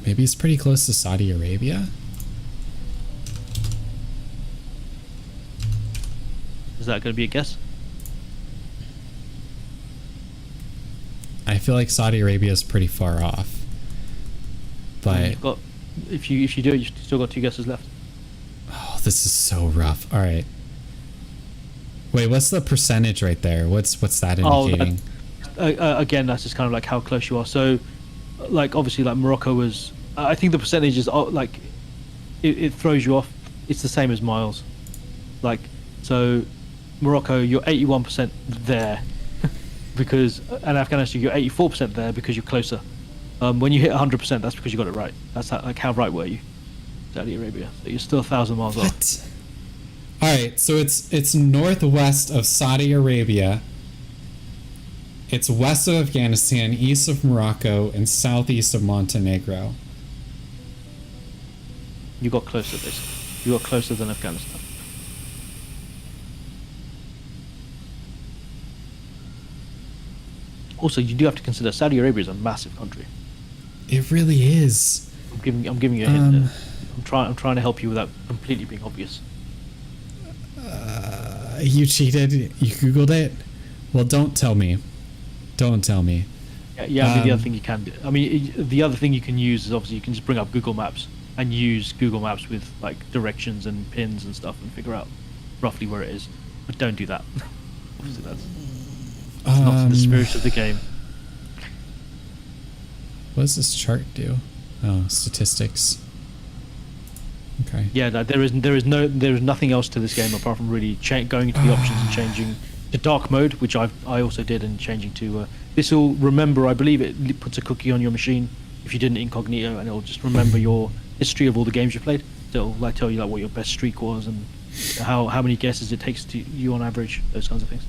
Maybe it's pretty close to Saudi Arabia. Is that going to be a guess? I feel like Saudi Arabia is pretty far off. But you've got, if you do it, you've still got 2 guesses left. Oh, this is so rough. All right. Wait, what's the percentage right there? What's that indicating? Again, that's just kind of like how close you are. So, like obviously, like Morocco was. I think the percentage is like it throws you off. It's the same as miles. Like so, Morocco, you're 81% there because, and Afghanistan, you're 84% there because you're closer. When you hit 100%, that's because you got it right. That's how right were you? Saudi Arabia. So you're still 1,000 miles off. All right, so it's northwest of Saudi Arabia. It's west of Afghanistan, east of Morocco, and southeast of Montenegro. You got closer, basically. You got closer than Afghanistan. Also, you do have to consider Saudi Arabia is a massive country. It really is. I'm giving you a hint there. I'm trying to help you without completely being obvious. You cheated? You Googled it? Well, don't tell me. Don't tell me. Yeah, I mean, the other thing you can do, I mean, the other thing you can use is obviously you can just bring up Google Maps and use Google Maps with like directions and pins and stuff and figure out roughly where it is. But don't do that. Obviously, that's not in the spirit of the game. What does this chart do? Oh, statistics. Okay. Yeah, no, there is nothing else to this game apart from really going into the options and changing to dark mode, which I also did, and changing to this will remember. I believe it puts a cookie on your machine if you did an incognito, and it'll just remember your history of all the games you played. So it'll like tell you like what your best streak was and how many guesses it takes to you on average, those kinds of things.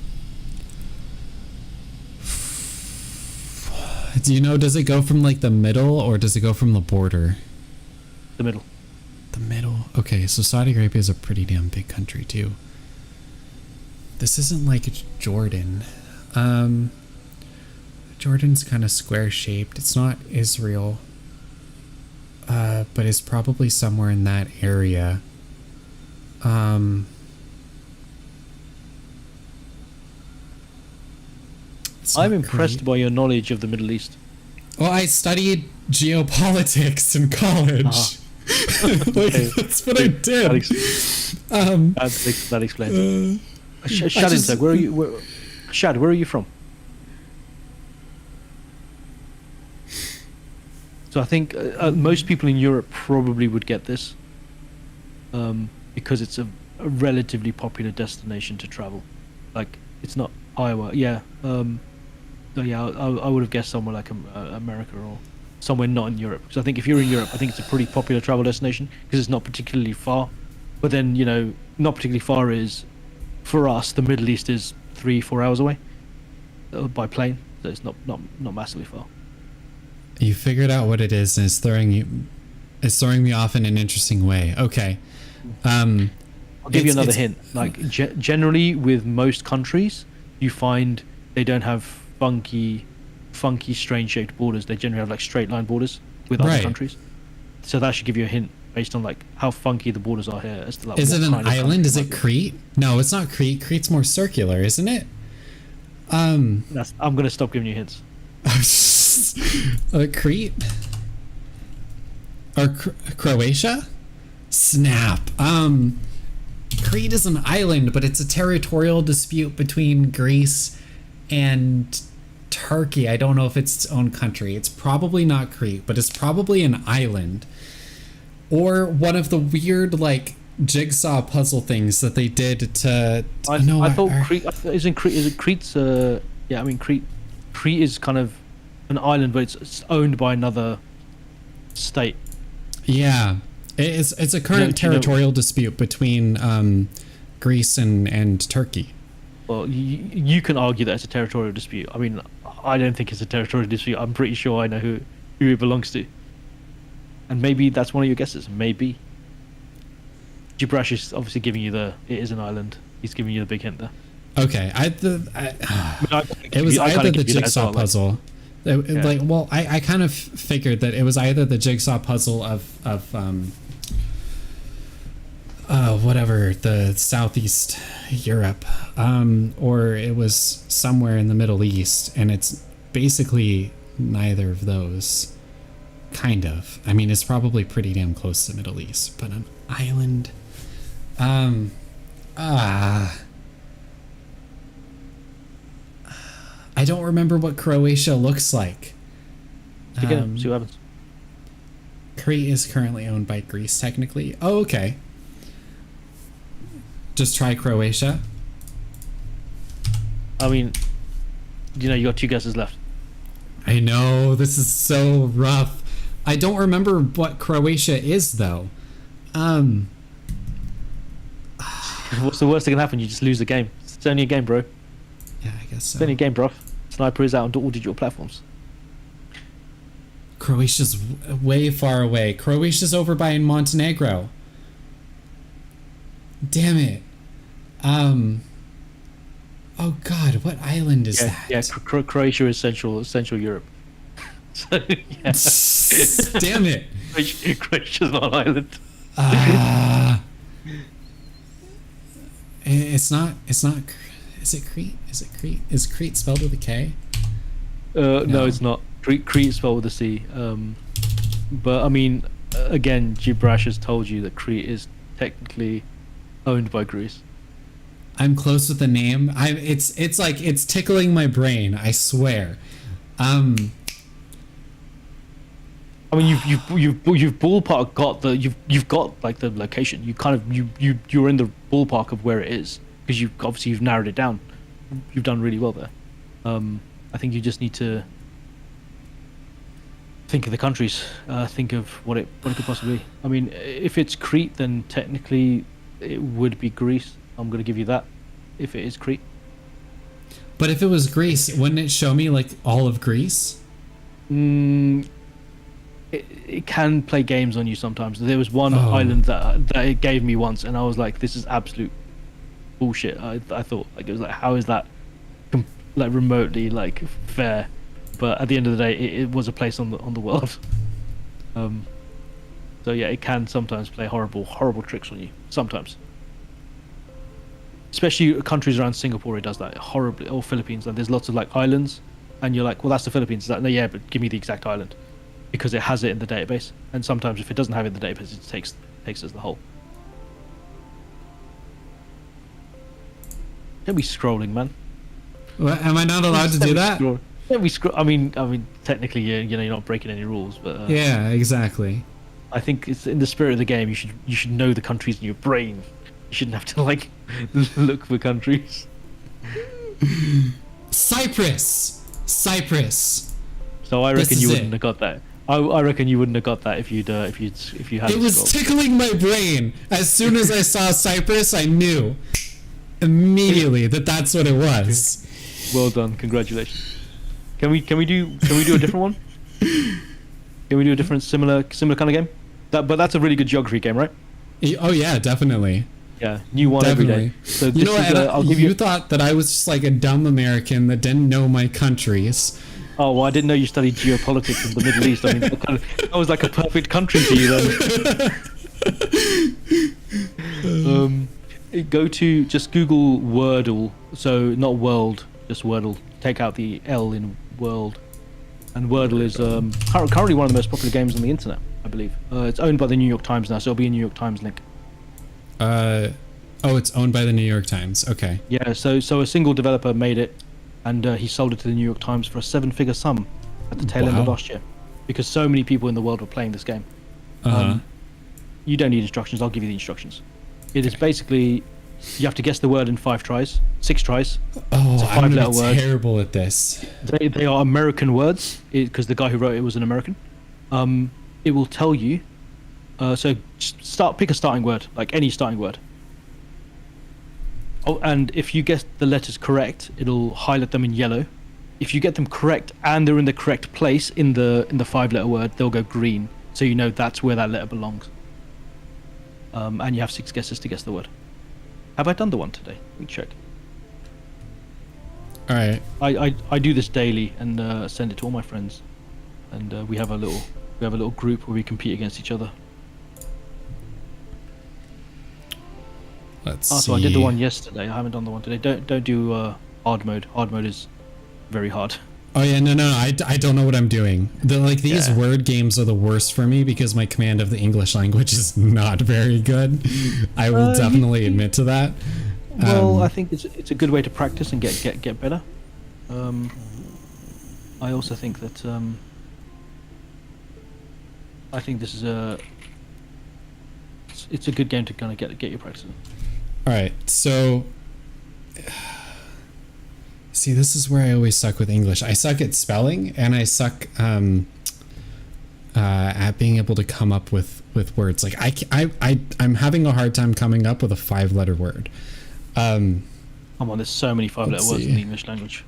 Do you know, does it go from like the middle or does it go from the border? The middle. The middle. Okay, so Saudi Arabia is a pretty damn big country too. This isn't like Jordan. Jordan's kind of square shaped. It's not Israel. But it's probably somewhere in that area. I'm impressed by your knowledge of the Middle East. Well, I studied geopolitics in college. That's what I did. That explains. Shad, where are you? Shad, where are you from? So I think most people in Europe probably would get this, because it's a relatively popular destination to travel. Like it's not Iowa, yeah. So yeah, I would have guessed somewhere like America or somewhere not in Europe. Because I think if you're in Europe, I think it's a pretty popular travel destination because it's not particularly far. But then not particularly far is, for us, the Middle East is 3-4 hours away by plane. So it's not massively far. You figured out what it is, and it's throwing me off in an interesting way. Okay. I'll give you another hint. Like generally, with most countries, you find they don't have funky, strange shaped borders. They generally have like straight line borders with other countries. So that should give you a hint based on like how funky the borders are here. As to, like, is it an island? Is it Crete? No, it's not Crete. Crete's more circular, isn't it? I'm gonna stop giving you hints. Crete or Croatia? Snap. Crete is an island, but it's a territorial dispute between Greece and Turkey. I don't know if it's its own country. It's probably not Crete, but it's probably an island. Or one of the weird, like, jigsaw puzzle things that they did to... I thought Crete... Is it Crete's... yeah, I mean, Crete is kind of an island, but it's owned by another state. Yeah. It's a current territorial dispute between Greece and Turkey. Well, you can argue that it's a territorial dispute. I mean, I don't think it's a territorial dispute. I'm pretty sure I know who it belongs to. And maybe that's one of your guesses. Maybe. Gibrash is obviously giving you it is an island. He's giving you the big hint there. Okay. It was either the jigsaw puzzle. I kind of figured that it was either the jigsaw puzzle of whatever, the Southeast Europe, or it was somewhere in the Middle East, and it's basically neither of those. Kind of. I mean, it's probably pretty damn close to the Middle East, but an island. I don't remember what Croatia looks like. See what happens. Crete is currently owned by Greece, technically. Oh, okay. Just try Croatia. I mean, you got 2 guesses left. I know, this is so rough. I don't remember what Croatia is, though. What's the worst that can happen? You just lose the game. It's only a game, bro. Yeah, I guess so. It's only a game, bro. Sniper is out on all digital platforms. Croatia's way far away. Croatia's over by in Montenegro. Damn it. Oh God, what island is that? Yeah, Croatia is Central Europe. So, yeah. Damn it. Croatia's not an island. It's not. Is it Crete? Is it Crete? Is Crete spelled with a K? No, it's not. Crete is spelled with a C. But I mean, again, Gibrash has told you that Crete is technically owned by Greece. I'm close with the name. It's like it's tickling my brain. I swear. I mean, you've ballpark got you've got like the location. You kind of you're in the ballpark of where it is because you've narrowed it down. You've done really well there. I think you just need to think of the countries. Think of what it could possibly be. I mean, if it's Crete, then technically it would be Greece. I'm going to give you that. If it is Crete. But if it was Greece, wouldn't it show me like all of Greece? It can play games on you sometimes. There was one island that it gave me once, and I was like, "This is absolute bullshit." I thought like it was like, how is that like remotely like fair? But at the end of the day, it was a place on the world. So yeah, it can sometimes play horrible tricks on you. Sometimes, especially countries around Singapore, it does that horribly. Or Philippines, and there's lots of like islands, and you're like, "Well, that's the Philippines." It's like, no, yeah, but give me the exact island. Because it has it in the database, and sometimes if it doesn't have it in the database, it takes as the whole. Don't be scrolling, man. What, am I not allowed to do that? Don't be scroll. I mean, technically, you're not breaking any rules, but yeah, exactly. I think it's in the spirit of the game. You should know the countries in your brain. You shouldn't have to like look for countries. Cyprus. Cyprus. So I This reckon is you it. wouldn't have got that. I reckon you wouldn't have got that if you had. It was tickling my brain. As soon as I saw Cyprus, I knew immediately that that's what it was. Well done, congratulations. Can we do a different one? Can we do a different similar kind of game? But that's a really good geography game, right? Oh yeah, definitely. Yeah, new one every day. So You know what? I'll give you you. thought that I was just like a dumb American that didn't know my countries. Oh well, I didn't know you studied geopolitics in the Middle East. I mean, that was like a perfect country for you then. Just Google Wordle. So not world, just Wordle. Take out the L in world. And Wordle is currently one of the most popular games on the internet, I believe. It's owned by the New York Times now, so it'll be a New York Times link. Oh, it's owned by the New York Times. Okay. Yeah, so a single developer made it, and he sold it to the New York Times for a 7-figure sum at the tail end of Wow. last year, because so many people in the world were playing this game. Uh-huh. You don't need instructions. I'll give you the instructions. It is basically you have to guess the word in 6 tries. Oh, It's a I'm gonna five-letter be word. terrible at this. They are American words because the guy who wrote it was an American. It will tell you. So pick a starting word, like any starting word. Oh, and if you get the letters correct, it'll highlight them in yellow. If you get them correct and they're in the correct place in the 5-letter word, they'll go green. So you know that's where that letter belongs. And you have 6 guesses to guess the word. Have I done the one today? Let me check. All right. I do this daily and send it to all my friends, and we have a little group where we compete against each other. Let's Oh, see. so I did the one yesterday. I haven't done the one today. Don't do hard mode. Hard mode is very hard. Oh yeah, no. I don't know what I'm doing. These Yeah. word games are the worst for me because my command of the English language is not very good. I will definitely admit to that. Well, I think it's a good way to practice and get better. I also think that I think this is it's a good game to kind of get your practice in. All right, so see, this is where I always suck with English. I suck at spelling, and I suck at being able to come up with words. Like I'm having a hard time coming up with a 5-letter word. Come on, there's so many 5-letter Let's words see. in the English language.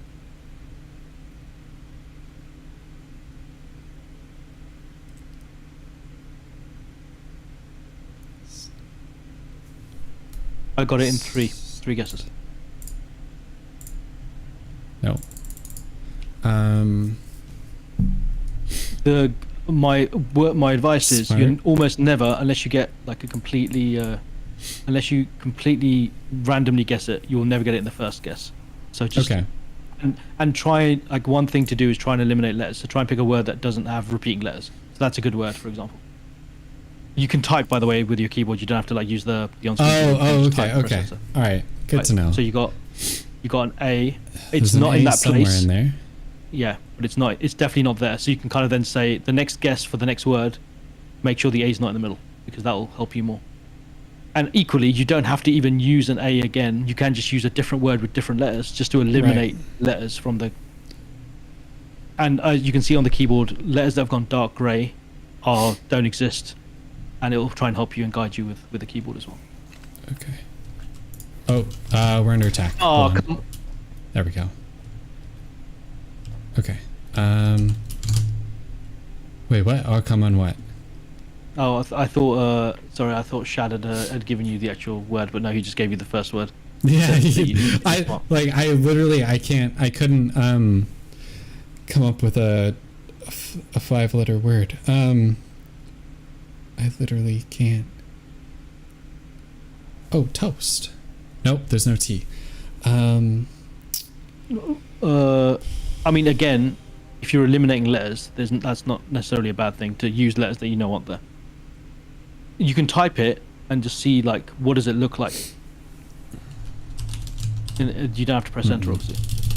I got it in 3 guesses. No. My advice is you Smart. almost never, unless you get like unless you completely randomly guess it, you'll never get it in the first guess. So just Okay. and try, like, one thing to do is try and eliminate letters. So try and pick a word that doesn't have repeating letters. So that's a good word, for example. You can type, by the way, with your keyboard. You don't have to like use the on-screen keyboard. You can just type, press Okay. enter. All right. Good Right, to know. So you got an A. It's There's an not A in that somewhere place. in there. Yeah, but it's not. It's definitely not there. So you can kind of then say the next guess for the next word. Make sure the A is not in the middle, because that will help you more. And equally, you don't have to even use an A again. You can just use a different word with different letters, just to eliminate letters from the. And you can see on the keyboard, letters that have gone dark grey don't exist, and it will try and help you and guide you with the keyboard as well. Okay. Oh, we're under attack. Oh, Hold on. come on. There we go. Okay. Wait, what? Oh, come on, what? Oh, I thought. Sorry, I thought Shad had given you the actual word, but no, he just gave you the first word. Yeah, I I couldn't come up with a 5-letter word. I literally can't. Oh, toast. Nope, there's no T. I mean, again, if you're eliminating letters, that's not necessarily a bad thing to use letters that you know aren't there. You can type it and just see, like, what does it look like. And you don't have to press enter, obviously.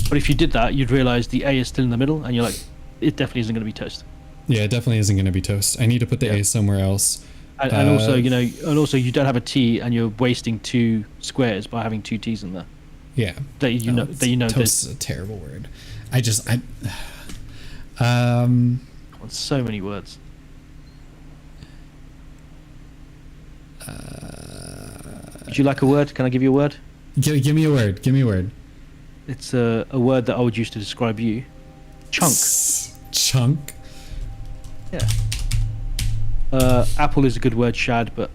But if you did that, you'd realize the A is still in the middle, and you're like, it definitely isn't going to be toast. Yeah, it definitely isn't going to be toast. I need to put the A somewhere else. And also, you don't have a T, and you're wasting 2 squares by having 2 T's in there. Yeah. That you know Toast is a terrible word. On so many words. Would you like a word? Can I give you a word? Give me a word. Give me a word. It's a word that I would use to describe you. Chunk. Chunk? Yeah. Apple is a good word, shad, but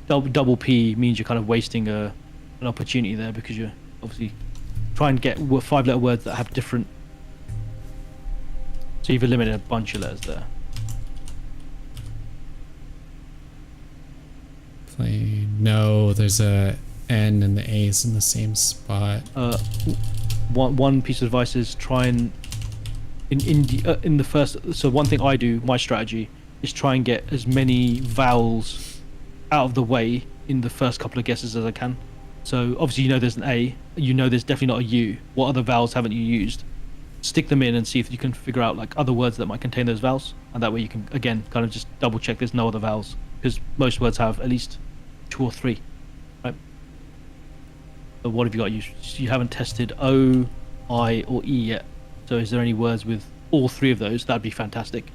double P means you're kind of wasting an opportunity there because you're obviously trying to get 5-letter words that have different. So you've eliminated a bunch of letters there. Plain. No, there's a N and the A's in the same spot. One piece of advice is try and in the first. So one thing I do, my strategy, is try and get as many vowels out of the way in the first couple of guesses as I can. So obviously you know there's an A, you know there's definitely not a U. What other vowels haven't you used? Stick them in and see if you can figure out like other words that might contain those vowels, and that way you can again kind of just double check there's no other vowels, because most words have at least 2 or 3, right? So what have you got? You haven't tested O, I, or E yet. So is there any words with all 3 of those? That'd be fantastic.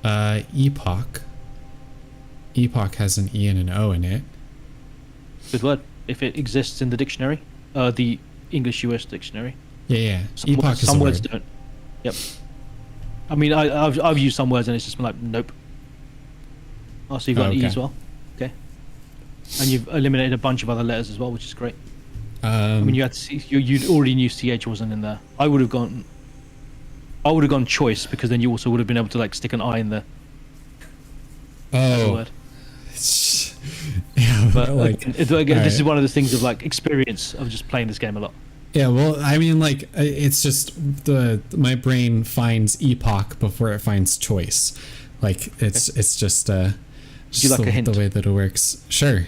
Epoch. Epoch has an E and an O in it. Good word. If it exists in the dictionary, the English US dictionary. Yeah. Epoch is some a words word. don't. Yep. I mean, I've used some words and it's just been like, nope. Oh, so you've got an E as well. Okay. And you've eliminated a bunch of other letters as well, which is great. I mean, you already knew CH wasn't in there. I would have gone choice, because then you also would have been able to like stick an I in there. Oh. Word. Yeah, but like again, this is one of the things of like experience of just playing this game a lot. Yeah, well, I mean, like, it's just my brain finds epoch before it finds choice. Like, it's just Would you like a hint? The way that it works. Sure,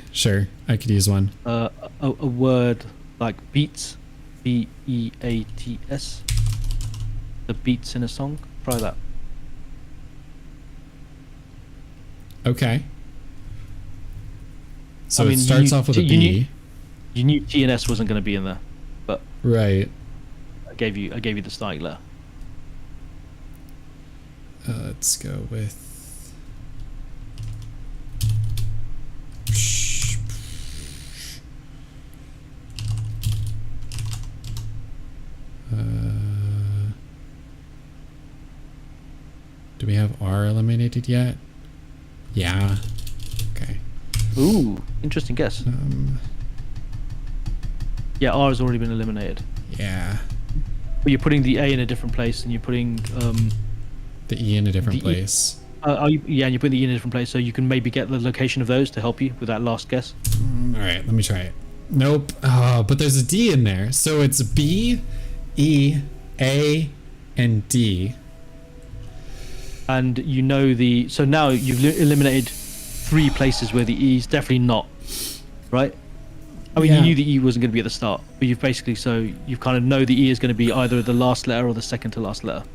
I could use one. A word like beats, B-E-A-T-S. The beats in a song. Try that. Okay. So I mean, it starts off with a B. You knew T and S wasn't going to be in there, but right. I gave you the starting letter. Let's go with. Do we have R eliminated yet? Yeah. Okay. Ooh, interesting guess. Yeah, R has already been eliminated. Yeah. But you're putting the A in a different place, and you're putting the E in a different place. And you're putting the E in a different place, so you can maybe get the location of those to help you with that last guess. All right, let me try it. Nope. But there's a D in there, so it's B, E, A, and D. And you know so now you've eliminated 3 places where the E is definitely not, right? I mean, you knew the E wasn't going to be at the start, but you've kind of know the E is going to be either the last letter or the second to last letter,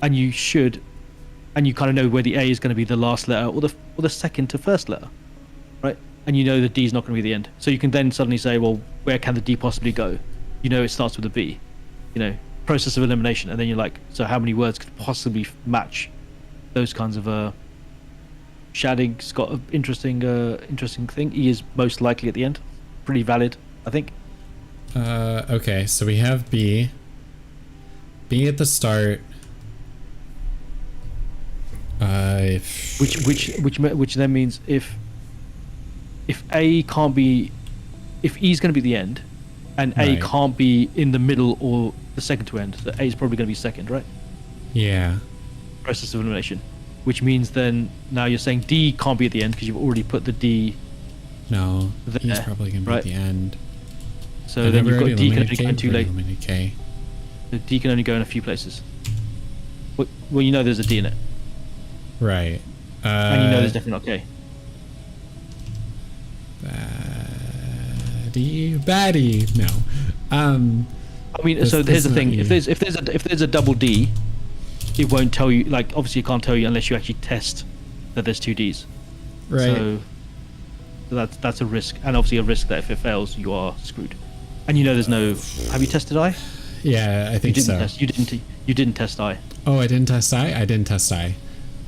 and you kind of know where the A is going to be the last letter or the second to first letter, right? And you know the D is not going to be the end, so you can then suddenly say, well, where can the D possibly go? You know it starts with a B, process of elimination, and then you're like, so how many words could possibly match those kinds of shadding's got an interesting thing. E is most likely at the end. Pretty valid, I think. Okay, so we have B at the start. Which then means if A can't be, if E is going to be the end, and A can't be in the middle or the second to end, so A is probably going to be second, right? Yeah. Process of elimination, which means then now you're saying D can't be at the end because you've already put the D. No, there, E's probably going to be at the end. So then you've got D can only go in 2 late. K. The D can only go in a few places. Well, you know there's a D in it. Right. And you know there's definitely not K. Baddie. No. I mean, so here's the thing: if there's a double D, it won't tell you. Like, obviously, it can't tell you unless you actually test that there's 2 Ds. Right. So that's a risk, and obviously a risk that if it fails, you are screwed. And you know there's no. Have you tested I? Yeah, I think so. You didn't test I. Oh, I didn't test I? I didn't test I.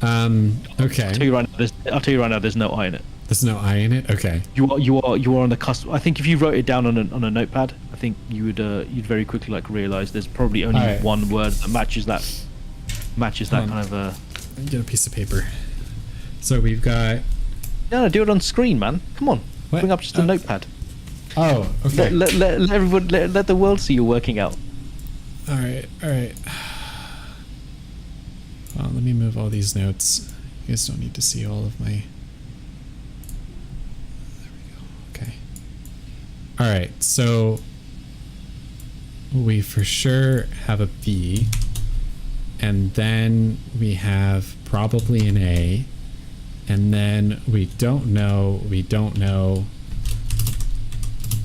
Okay. I'll tell you right now, there's no I in it. There's no I in it? Okay. You are on the cusp. I think if you wrote it down on a notepad, I think you'd very quickly like realize there's probably only one word that matches that kind of Get a piece of paper. So we've got... No, do it on screen, man. Come on. What? Bring up just a notepad. Oh, okay. Let everyone let the world see you're working out. All right. Well, let me move all these notes. You guys don't need to see all of my... There we go. Okay. All right, so we for sure have a B, and then we have probably an A, and then we don't know,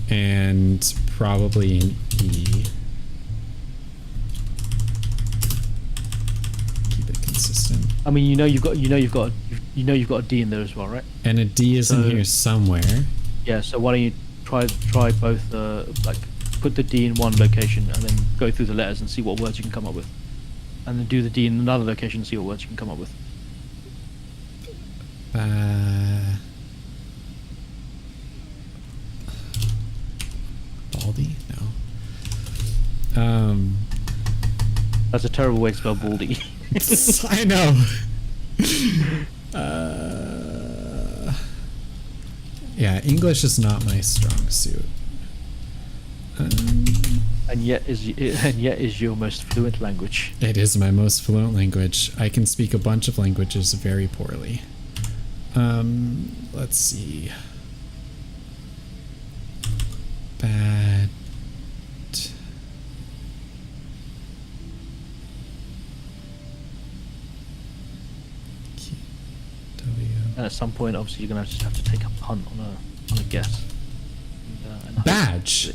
and probably an E. Keep it consistent. I mean, you've got a D in there as well, right? And a D is in here somewhere. Yeah. So why don't you try both? Like, put the D in one location and then go through the letters and see what words you can come up with, and then do the D in another location and see what words you can come up with. Baldy? No. That's a terrible way to spell baldy. I know. Yeah, English is not my strong suit. And yet is your most fluent language. It is my most fluent language. I can speak a bunch of languages very poorly. Let's see. Bad. And at some point, obviously, you're gonna just have to take a punt on a guess. And Badge.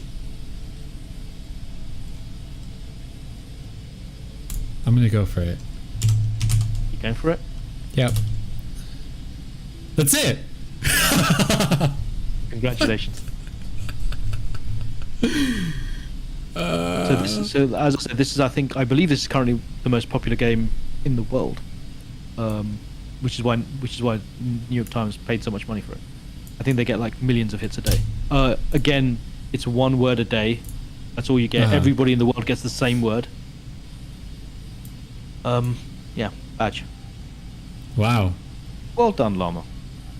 I'm gonna go for it. You going for it? Yep. That's it. Congratulations. So as I said, I believe this is currently the most popular game in the world, which is why New York Times paid so much money for it. I think they get like millions of hits a day. Again, it's one word a day. That's all you get. Everybody in the world gets the same word. Yeah, badge. Wow. Well done, llama.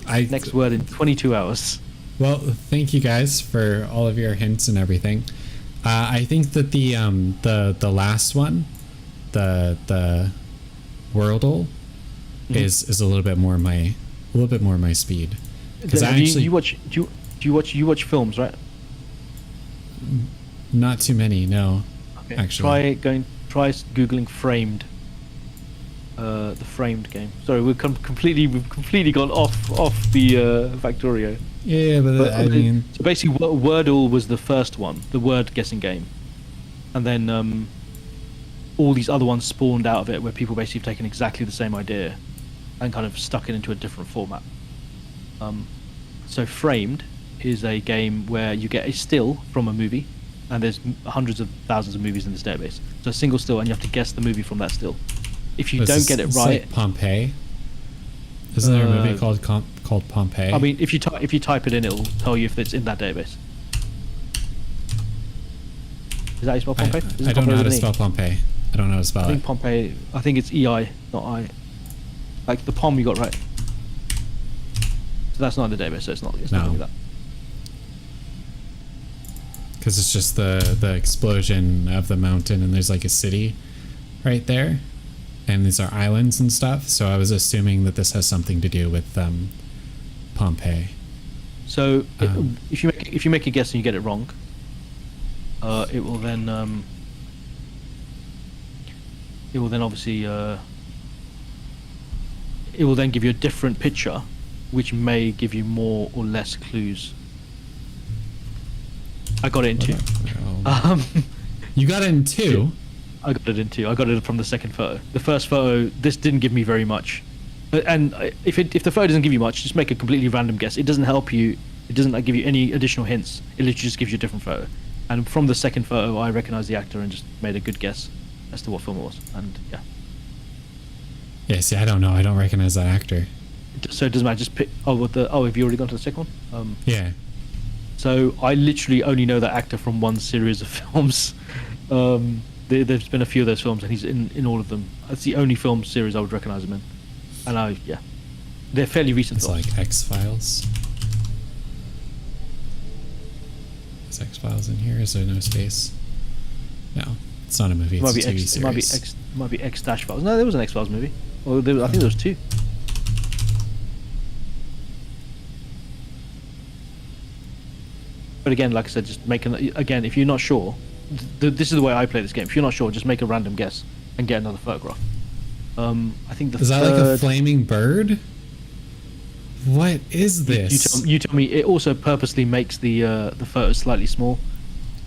Next word in 22 hours. Well, thank you guys for all of your hints and everything. I think that the last one, the Wordle, is a little bit more my speed. Because you watch films, right? Not too many, no. Okay. Actually, try googling Framed. The Framed game. Sorry, we've completely gone off the Factorio. Yeah, but I mean, so basically, Wordle was the first one, the word guessing game, and then all these other ones spawned out of it, where people basically have taken exactly the same idea and kind of stuck it into a different format. So Framed is a game where you get a still from a movie, and there's hundreds of thousands of movies in this database. So a single still, and you have to guess the movie from that still. If you don't get it right, like Pompeii. Isn't there a movie called Pompeii? I mean, if you type it in, it'll tell you if it's in that database. Is that how you spell Pompeii? I don't know how to spell Pompeii. I don't know how to spell it. I think Pompeii. I think it's EI, not I. Like the Pom you got right. So that's not in the database. So it's not like that. Because it's just the explosion of the mountain, and there's like a city right there. And these are islands and stuff, so I was assuming that this has something to do with Pompeii. So if you make a guess and you get it wrong, it will then obviously it will then give you a different picture, which may give you more or less clues. I got it in 2. You got it in 2? I got it in 2. I got it from the second photo. The first photo, this didn't give me very much. And if the photo doesn't give you much, just make a completely random guess. It doesn't help you. It doesn't give you any additional hints. It literally just gives you a different photo. And from the second photo, I recognized the actor and just made a good guess as to what film it was. And yeah. Yeah, see, I don't know. I don't recognize that actor. So it doesn't matter. Just pick. Have you already gone to the second one? Yeah. So I literally only know that actor from one series of films. There's been a few of those films, and he's in all of them. That's the only film series I would recognize him in. And they're fairly recent. It's films. like X-Files. Is X-Files in here? Is there no space? No, it's not a movie. It's a TV series. It might be X-Files. No, there was an X-Files movie. Well, I think there was two. But again, like I said, just again, if you're not sure, this is the way I play this game. If you're not sure, just make a random guess and get another photograph. I think is that like a flaming bird? What is this? You tell me. It also purposely makes the photos slightly small.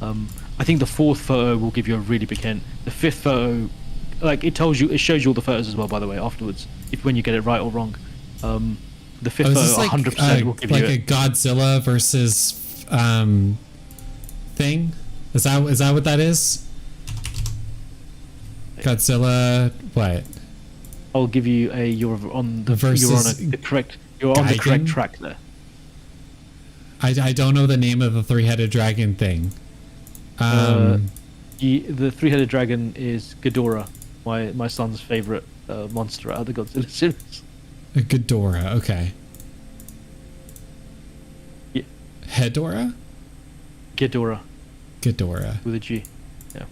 I think the fourth photo will give you a really big hint. The fifth photo, like it shows you all the photos as well. By the way, afterwards, when you get it right or wrong. The fifth photo, 100% will give you like a Godzilla versus thing. Is that what that is? Godzilla, what? I'll give you you're on the correct track there. I don't know the name of the three-headed dragon thing. The three-headed dragon is Ghidorah, my son's favorite monster out of the Godzilla series. Ghidorah, okay. Yeah. Hedorah? Ghidorah. With a G. Yeah.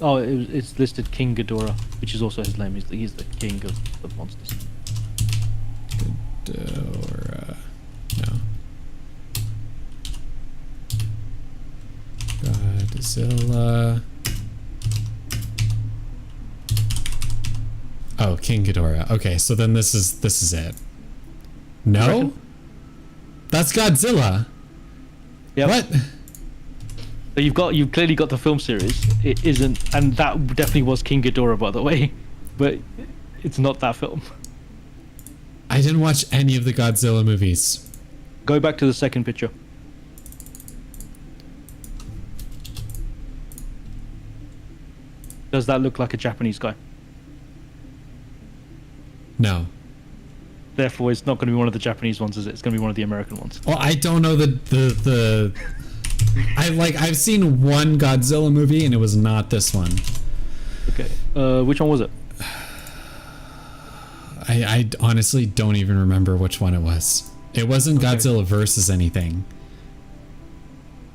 Oh, it's listed King Ghidorah, which is also his name. He's the king of the monsters. Ghidorah. No. Godzilla. Oh, King Ghidorah. Okay, so then this is it. No? That's Godzilla. Yep. What? So you've clearly got the film series. It isn't, and that definitely was King Ghidorah, by the way, but it's not that film. I didn't watch any of the Godzilla movies. Go back to the second picture. Does that look like a Japanese guy? No. Therefore, it's not going to be one of the Japanese ones, is it? It's going to be one of the American ones. Well, I don't know the I've seen one Godzilla movie and it was not this one. Okay. Which one was it? I honestly don't even remember which one it was. It wasn't Godzilla versus anything.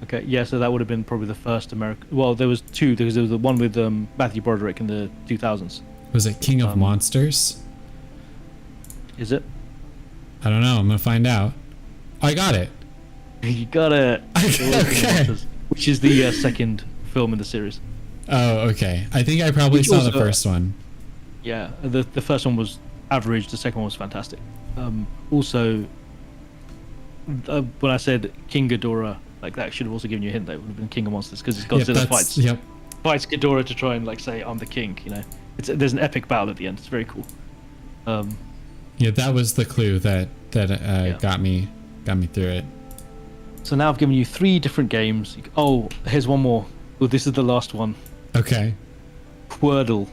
Okay, yeah, so that would have been probably the first American. Well, there was two, because there was the one with Matthew Broderick in the 2000s. Was it King of Monsters? Is it? I don't know. I'm gonna find out. I got it. You got it. Okay. Which is the second film in the series. Oh, okay. I think I probably saw the first one. Yeah, the first one was average. The second one was fantastic. Also, when I said King Ghidorah, like that should have also given you a hint that it would have been King of Monsters, because it's Godzilla fights Ghidorah to try and like say I'm the king. You know, there's an epic battle at the end. It's very cool. Yeah, that was the clue that got me through it. So now I've given you 3 different games. Oh, here's one more. Well, this is the last one. Okay. Quordle.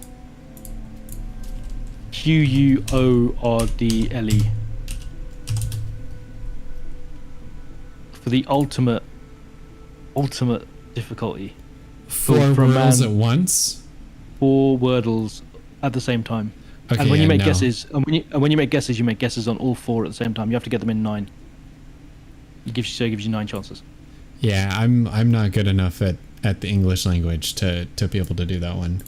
Quordle. For the ultimate difficulty. 4 Wordles at once? 4 Wordles at the same time. Okay, and when you make guesses, you make guesses on all 4 at the same time. You have to get them in 9. It gives you 9 chances. Yeah, I'm not good enough at the English language to be able to do that one.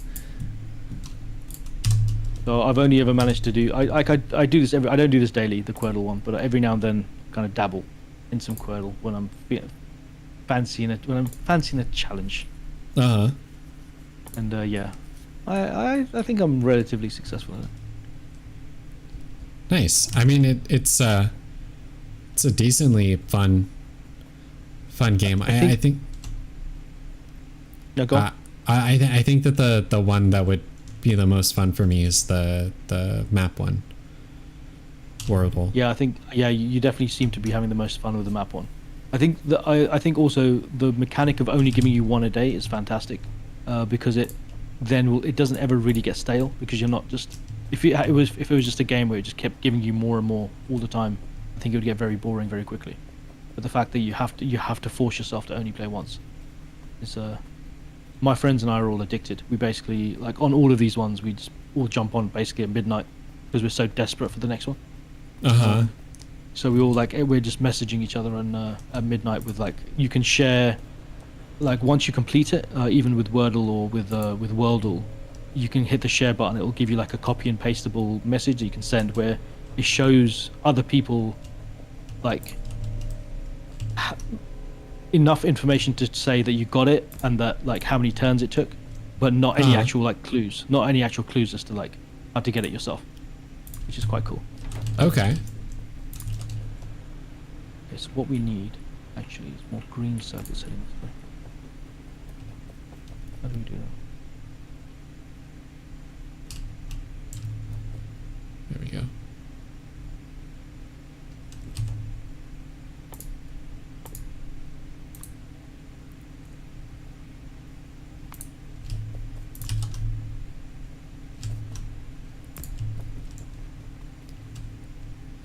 So I've only ever managed to do. I do this I don't do this daily, the Quordle one, but every now and then kind of dabble in some Quordle when I'm fancying a challenge. And yeah, I think I'm relatively successful in it. Nice. I mean, it's a decently fun game. I think. No, go on. I think that the one that would be the most fun for me is the map one. Wordle. Yeah, I think you definitely seem to be having the most fun with the map one. I think I think also the mechanic of only giving you one a day is fantastic, because it doesn't ever really get stale, because you're not just if it was just a game where it just kept giving you more and more all the time, I think it would get very boring very quickly. But the fact that you have to force yourself to only play once is my friends and I are all addicted. We basically, like, on all of these ones, we just all jump on basically at midnight because we're so desperate for the next one. So we all, like, we're just messaging each other at midnight with, like, you can share, like, once you complete it, even with Wordle or with Worldle, you can hit the share button. It will give you like a copy and pastable message that you can send where it shows other people, like, enough information to say that you got it and that, like, how many turns it took, but not any actual, like, clues, as to, like, how to get it yourself, which is quite cool. Okay. So what we need actually is more green circle settings. How do we do that? There we go.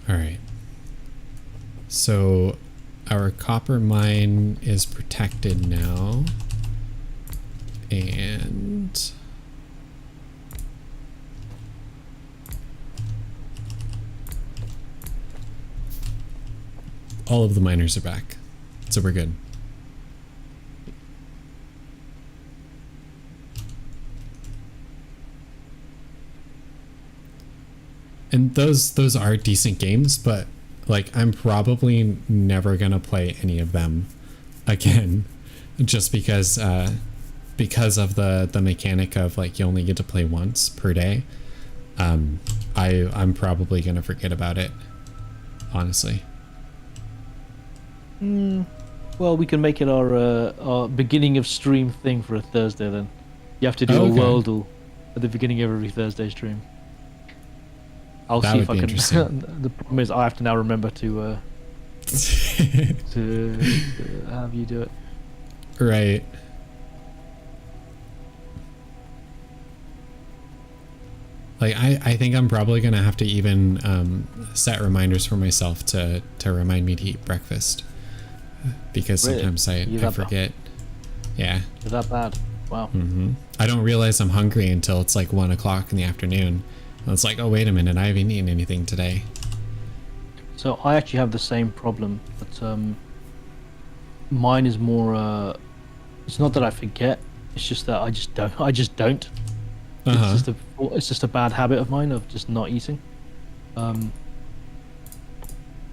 All right. So our copper mine is protected now. And all of the miners are back. So we're good. And those are decent games, but, like, I'm probably never gonna play any of them again, just because of the mechanic of, like, you only get to play once per day. I'm probably gonna forget about it, honestly. Well, we can make it our beginning of stream thing for a Thursday then. You have to do a Worldle at the beginning of every Thursday stream. I'll see if I can. The problem is I have to now remember to have you do it. Right. Like, I think I'm probably gonna have to even set reminders for myself to remind me to eat breakfast, because sometimes I forget. Yeah. You're that bad? Wow. I don't realize I'm hungry until it's like 1 o'clock in the afternoon. And it's like, oh, wait a minute, I haven't eaten anything today. So I actually have the same problem, but mine is more. It's not that I forget. It's just that I just don't. It's just a bad habit of mine of just not eating. So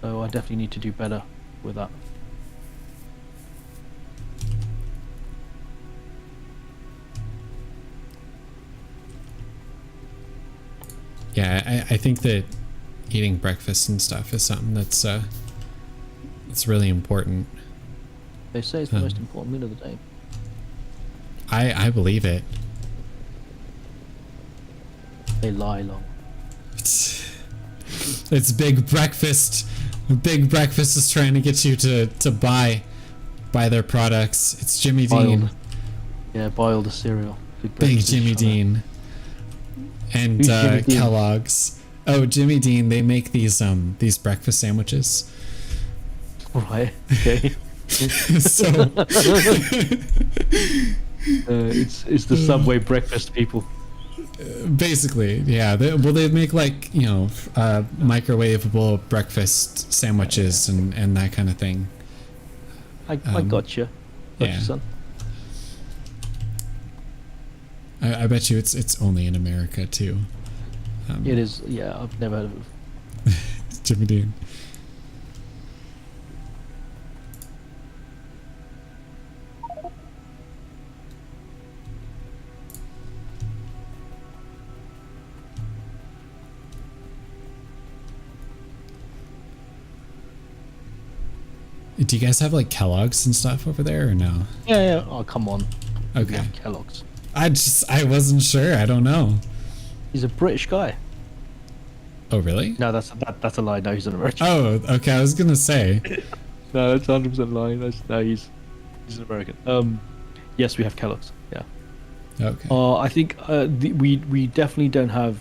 I definitely need to do better with that. Yeah, I think that eating breakfast and stuff is something that's it's really important. They say it's the most important meal of the day. I believe it. They lie, long. It's big breakfast. Big breakfast is trying to get you to buy their products. It's Jimmy Dean. Yeah, buy all the cereal. Big Jimmy Dean. And Kellogg's. Oh, Jimmy Dean, they make these breakfast sandwiches. Right. Okay. So it's the Subway breakfast people. Basically, yeah. They make, like, you know, microwavable breakfast sandwiches and that kind of thing. I gotcha. Yeah. Son. I bet you it's only in America too. It is. Yeah, I've never heard of it. Jimmy Dean. Do you guys have, like, Kellogg's and stuff over there or no? Yeah. Oh, come on. Okay. Kellogg's. I wasn't sure. I don't know. He's a British guy. Oh, really? No, that's a lie. No, he's an American. Oh, okay. I was gonna say. No, that's 100% lie. No, he's an American. Yes, we have Kellogg's. Yeah. Okay. I think we definitely don't have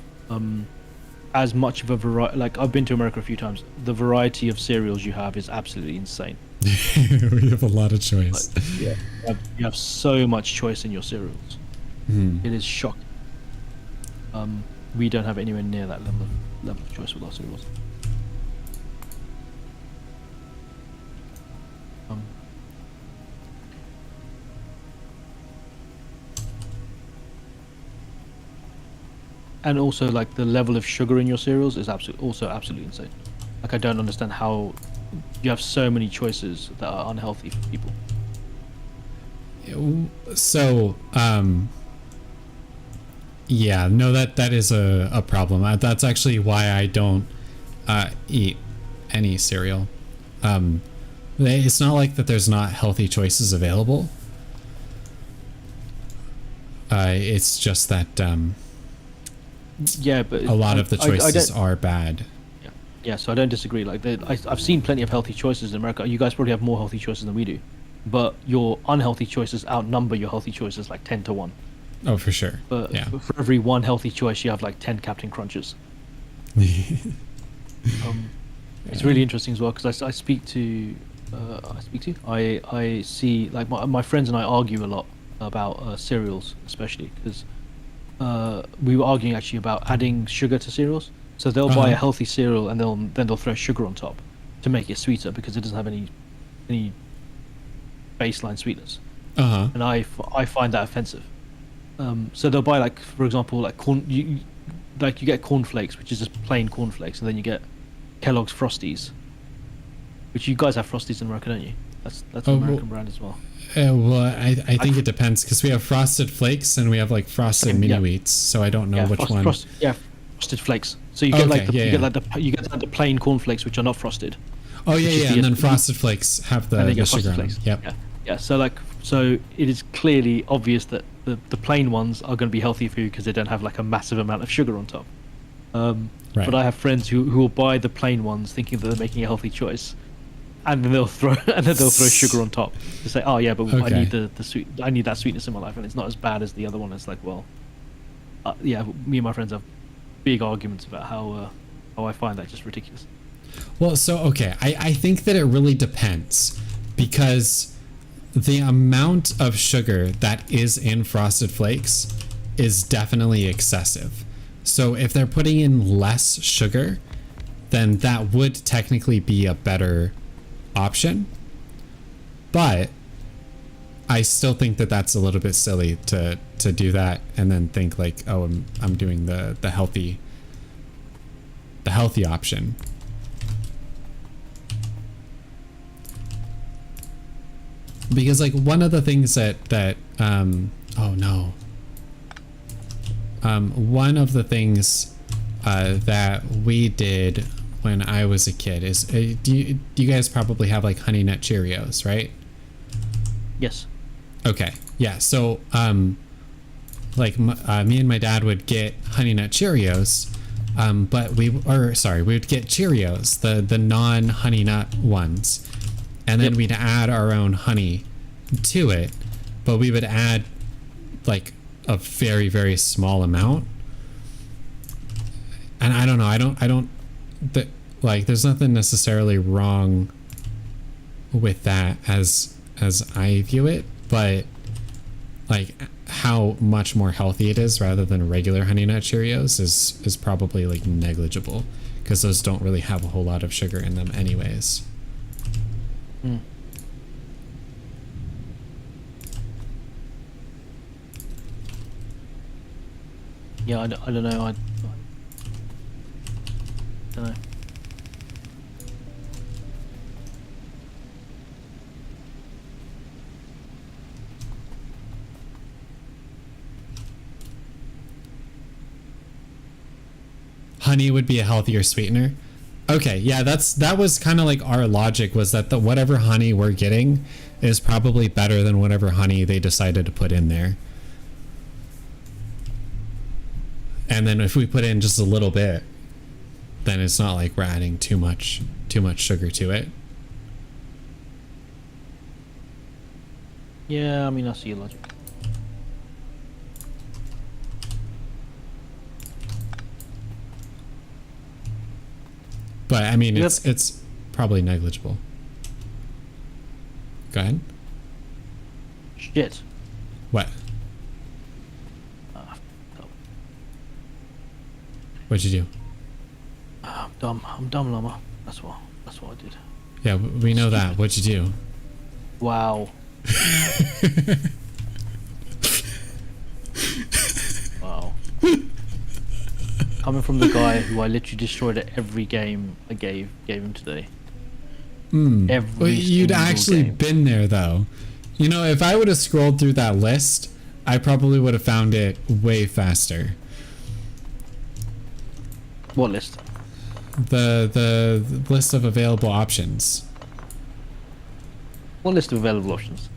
as much of a variety. Like, I've been to America a few times. The variety of cereals you have is absolutely insane. We have a lot of choice. Yeah, you have so much choice in your cereals. It is shocking. We don't have anywhere near that level of choice with our cereals. And also, like, the level of sugar in your cereals is absolutely insane. Like, I don't understand how you have so many choices that are unhealthy for people. So, yeah, no, that is a problem. That's actually why I don't eat any cereal. It's not like that there's not healthy choices available. It's just that Yeah, but a lot of the choices are bad. Yeah, so I don't disagree. Like, I've seen plenty of healthy choices in America. You guys probably have more healthy choices than we do, but your unhealthy choices outnumber your healthy choices like 10 to 1. Oh, for sure. But yeah. for every one healthy choice, you have like 10 Captain Crunches. It's really interesting as well, because I see, like, my friends and I argue a lot about cereals, especially because we were arguing actually about adding sugar to cereals. So they'll buy a healthy cereal and then they'll throw sugar on top to make it sweeter because it doesn't have any baseline sweetness. And I find that offensive. So they'll buy, like, for example, like corn. You get cornflakes, which is just plain cornflakes, and then you get Kellogg's Frosties, which you guys have Frosties in America, don't you? That's an American brand as well. Well, I think it depends, because we have Frosted Flakes and we have like Frosted Mini Wheats, so I don't know which one. Frosted Flakes. So you get you get the plain cornflakes, which are not frosted. Oh yeah, and then Frosted Flakes have the sugar on them. Yep. Yeah. So it is clearly obvious that the plain ones are going to be healthy for you because they don't have like a massive amount of sugar on top. Right. But I have friends who will buy the plain ones thinking that they're making a healthy choice, and then they'll throw sugar on top to say, oh yeah, but I need the sweet, I need that sweetness in my life, and it's not as bad as the other one. It's like, well, yeah, me and my friends have big arguments about how I find that just ridiculous. Well, so okay, I think that it really depends, because the amount of sugar that is in Frosted Flakes is definitely excessive. So if they're putting in less sugar, then that would technically be a better option. But I still think that that's a little bit silly to do that and then think like, oh, I'm doing the healthy option. Because like one of the things that one of the things that we did when I was a kid is do you guys probably have like Honey Nut Cheerios, right? Yes. Okay. Yeah. So me and my dad would get Honey Nut Cheerios, but we would get Cheerios, the non Honey Nut ones, and then we'd add our own honey to it, but we would add like a very, very small amount. And I don't know, there's nothing necessarily wrong with that as I view it, but like how much more healthy it is rather than regular Honey Nut Cheerios is probably like negligible, because those don't really have a whole lot of sugar in them anyways. Yeah, I don't know. I don't know. Honey would be a healthier sweetener. Okay, yeah, that was kind of like our logic, was that whatever honey we're getting is probably better than whatever honey they decided to put in there. And then if we put in just a little bit, then it's not like we're adding too much sugar to it. Yeah, I mean, I see your logic. But I mean, it's probably negligible. Go ahead. Shit. What? Oh. What'd you do? I'm dumb. I'm dumb, llama. That's what I did. Yeah, we know that. What'd you do? Wow. Wow. Coming from the guy who I literally destroyed at every game I gave him today. Every Well, you'd single actually game. been there though. You know, if I would have scrolled through that list, I probably would have found it way faster. What list? The list of available options What list of available options?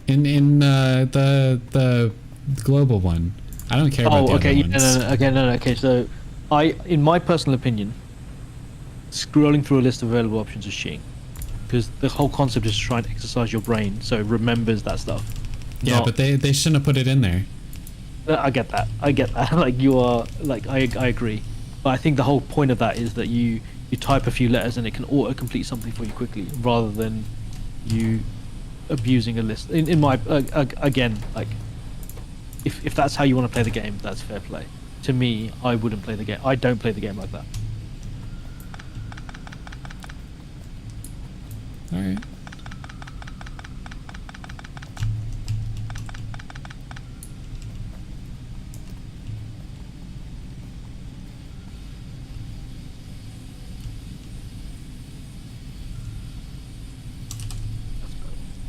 in the global one. I don't care about the okay. other ones. No. Okay, so in my personal opinion, scrolling through a list of available options is cheating, because the whole concept is to try and exercise your brain so it remembers that stuff. Yeah, but they shouldn't have put it in there. I get that. Like, you are like, I agree, but I think the whole point of that is that you type a few letters and it can auto complete something for you quickly, rather than you abusing a list. In my again, like, if that's how you want to play the game, that's fair play. To me, I wouldn't play the game. I don't play the game like that. All right.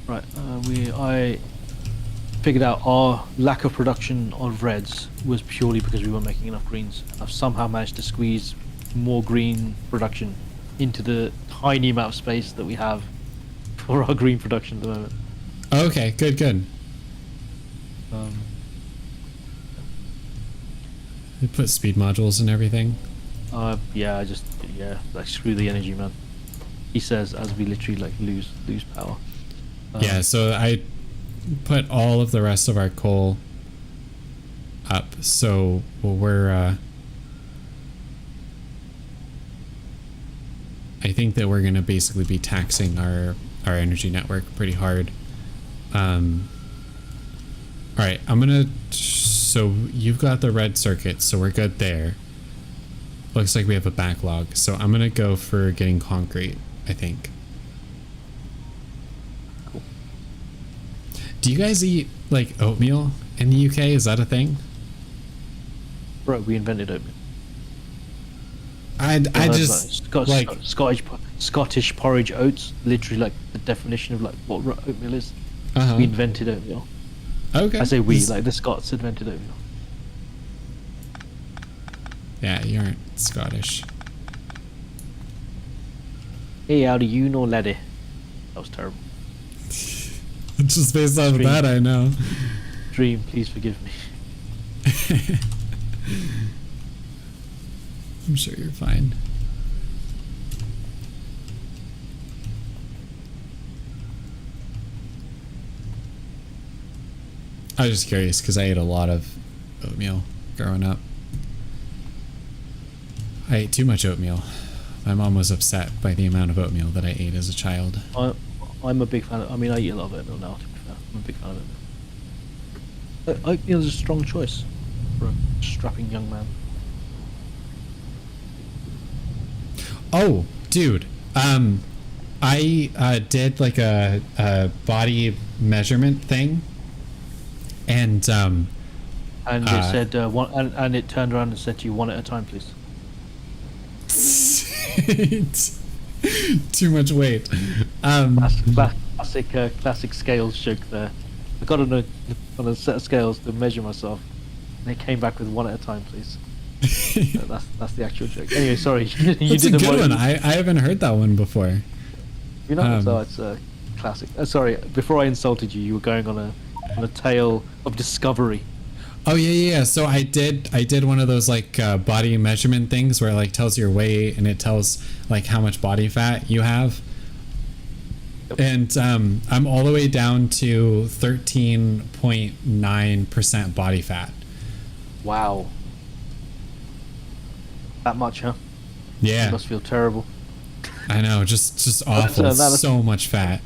Right, I figured out our lack of production of reds was purely because we weren't making enough greens. I've somehow managed to squeeze more green production into the tiny amount of space that we have for our green production at the moment. Okay, good. You put speed modules and everything. Yeah, like, screw the energy, man. He says as we literally like lose power. Yeah, so I put all of the rest of our coal up, so we're I think that we're gonna basically be taxing our energy network pretty hard. All right, so you've got the red circuit, so we're good there. Looks like we have a backlog, so I'm gonna go for getting concrete, I think. Do you guys eat like oatmeal in the UK? Is that a thing? Bro, we invented oatmeal. I just like Scottish porridge oats. Literally, like, the definition of like what oatmeal is. We invented oatmeal. Okay. I say we, like the Scots invented oatmeal. Yeah, you aren't Scottish. Hey, how do you know, laddie? That was terrible. Just based off of that, I know. Dream, please forgive me. I'm sure you're fine. I was just curious because I ate a lot of oatmeal growing up. I ate too much oatmeal. My mom was upset by the amount of oatmeal that I ate as a child. I'm a big fan of, I mean, I eat a lot of oatmeal now, to be fair. I'm a big fan of oatmeal. Oatmeal is a strong choice for a strapping young man. Oh, dude. I did like a body measurement thing, and And it said one, and it turned around and said to you, one at a time, please. too much weight. Classic scales joke there. I got on a set of scales to measure myself, and they came back with one at a time, please. So that's the actual joke. Anyway, sorry. You That's did a good one. I haven't heard that one before. You know, so it's a classic. Sorry, before I insulted you, you were going on a tale of discovery. Oh yeah. So I did one of those like body measurement things where it like tells your weight and it tells like how much body fat you have. Yep. And I'm all the way down to 13.9% body fat. Wow. That much, huh? Yeah. You must feel terrible. I know, just awful. That's So much fat.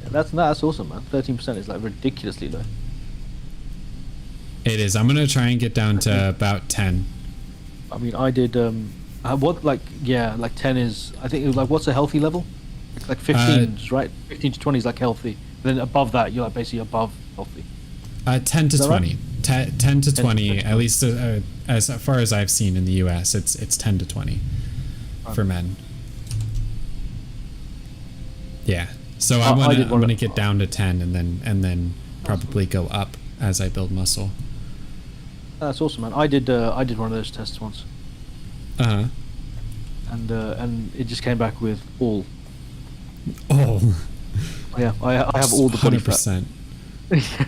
that's awesome, man. 13% is like ridiculously low. It is. I'm gonna try and get down to about 10. I mean, I did what like 10 is, I think it was like, what's a healthy level? Like 15, right? 15 to 20 is like healthy. Then above that, you're like basically above healthy. 10 to Is that 20. right? 10 to 10 to 20. 20. At least as far as I've seen in the U.S., it's 10 to 20 for men. Yeah. So I'm gonna get down to 10 and then probably go up as I build muscle. That's awesome, man. I did one of those tests once, Uh-huh. and it just came back with all. Oh. Yeah, I have all the body 100%. fat. Yeah,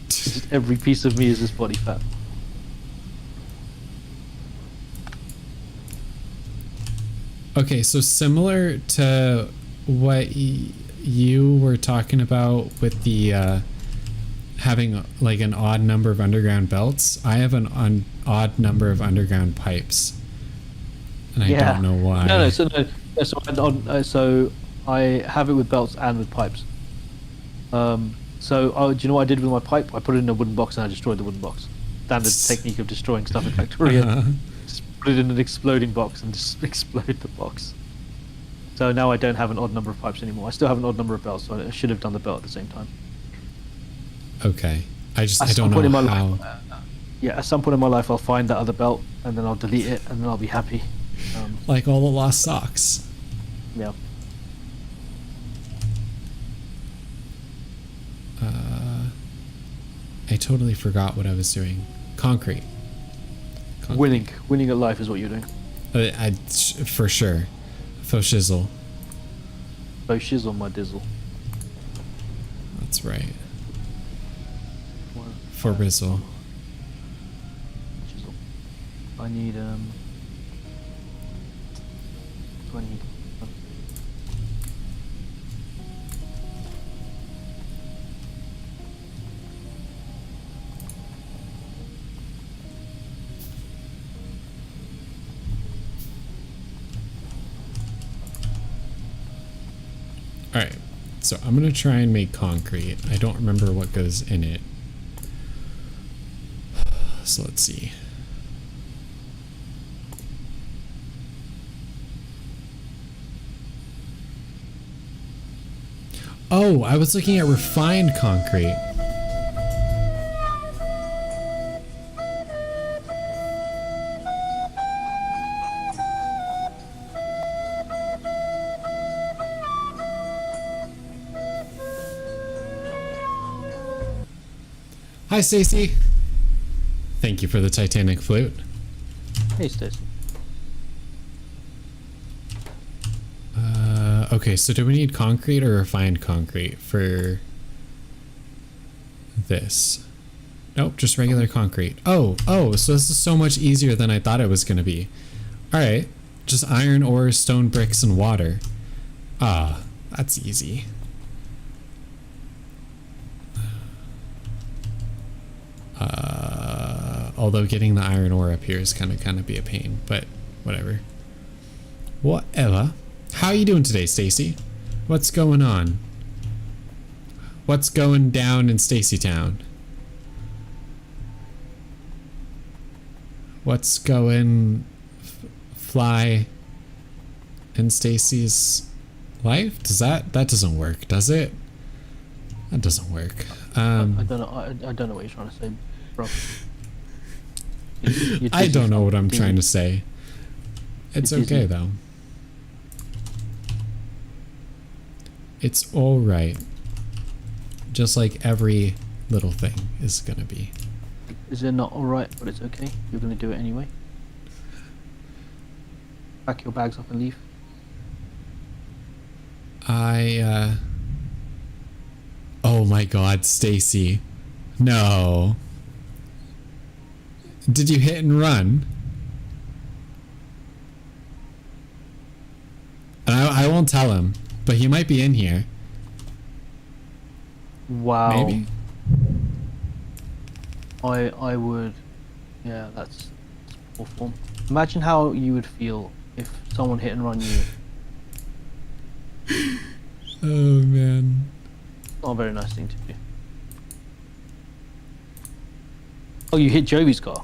just every piece of me is just body fat. Okay, so similar to what you were talking about with the having like an odd number of underground belts, I have an odd number of underground pipes, and I don't know why. So so I have it with belts and with pipes. Do you know what I did with my pipe? I put it in a wooden box and I destroyed the wooden box. Standard technique of destroying stuff in Factorio. Just put it in an exploding box and just explode the box. So now I don't have an odd number of pipes anymore. I still have an odd number of belts, so I should have done the belt at the same time. Okay. I don't know how. At some point in my life, I'll find that other belt and then I'll delete it and then I'll be happy. Like all the lost socks. Yeah. I totally forgot what I was doing. Concrete. Winning at life is what you're doing. For sure. Faux shizzle. Oh, shizzle my dizzle. That's right. For bizzle. Chisel. I need do I need? Alright, so I'm gonna try and make concrete. I don't remember what goes in it. So let's see. Oh, I was looking at refined concrete. Hi, Stacy. Thank you for the Titanic flute. Hey, Stacy. Okay, so do we need concrete or refined concrete for this? Nope, just regular concrete. Oh, so this is so much easier than I thought it was going to be. All right, just iron ore, stone bricks, and water. Ah, that's easy. Although getting the iron ore up here is kind of be a pain, but whatever. Whatever. How are you doing today, Stacy? What's going on? What's going down in Stacy Town? What's going fly in Stacy's life? That doesn't work, does it? That doesn't work. I don't know. I don't know what you're trying to say, bro. I don't know what I'm trying to say. It's okay though. It's all right. Just like every little thing is gonna be. Is it not all right, but it's okay? You're gonna do it anyway. Pack your bags up and leave. Oh my God, Stacy. No. Did you hit and run? And I won't tell him, but he might be in here. Wow. Maybe. I would. Yeah, that's poor form. Imagine how you would feel if someone hit and run you. Oh man. Not a very nice thing to do. Oh, you hit Jovi's car.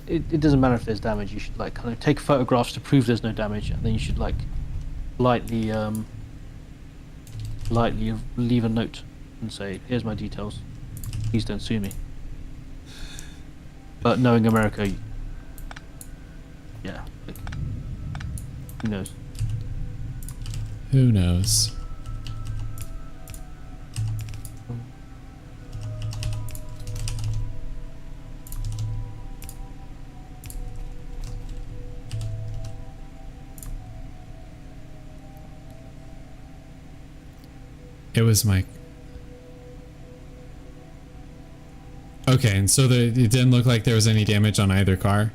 It doesn't matter if there's damage. You should like kind of take photographs to prove there's no damage, and then you should like lightly leave a note and say, "Here's my details. Please don't sue me." But knowing America, yeah, like, who knows? Who knows? It was my... Okay, and so it didn't look like there was any damage on either car?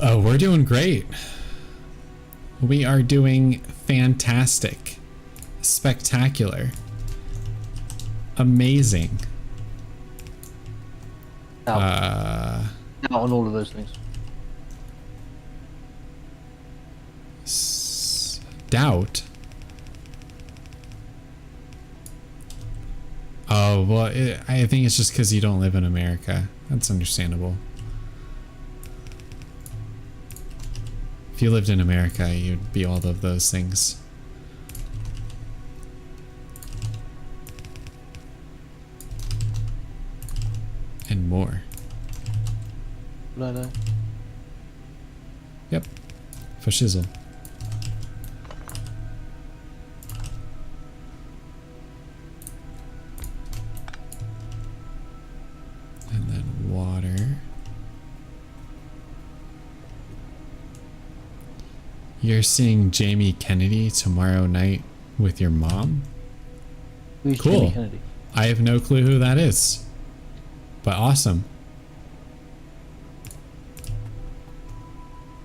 Oh, we're doing great. We are doing fantastic. Spectacular. Amazing. Out on all of those things. Doubt. Oh, well, I think it's just because you don't live in America. That's understandable. If you lived in America, you'd be all of those things. And more. No, no. Yep. For shizzle. And then water. You're seeing Jamie Kennedy tomorrow night with your mom? Who's Cool. Jamie Kennedy? I have no clue who that is. But awesome.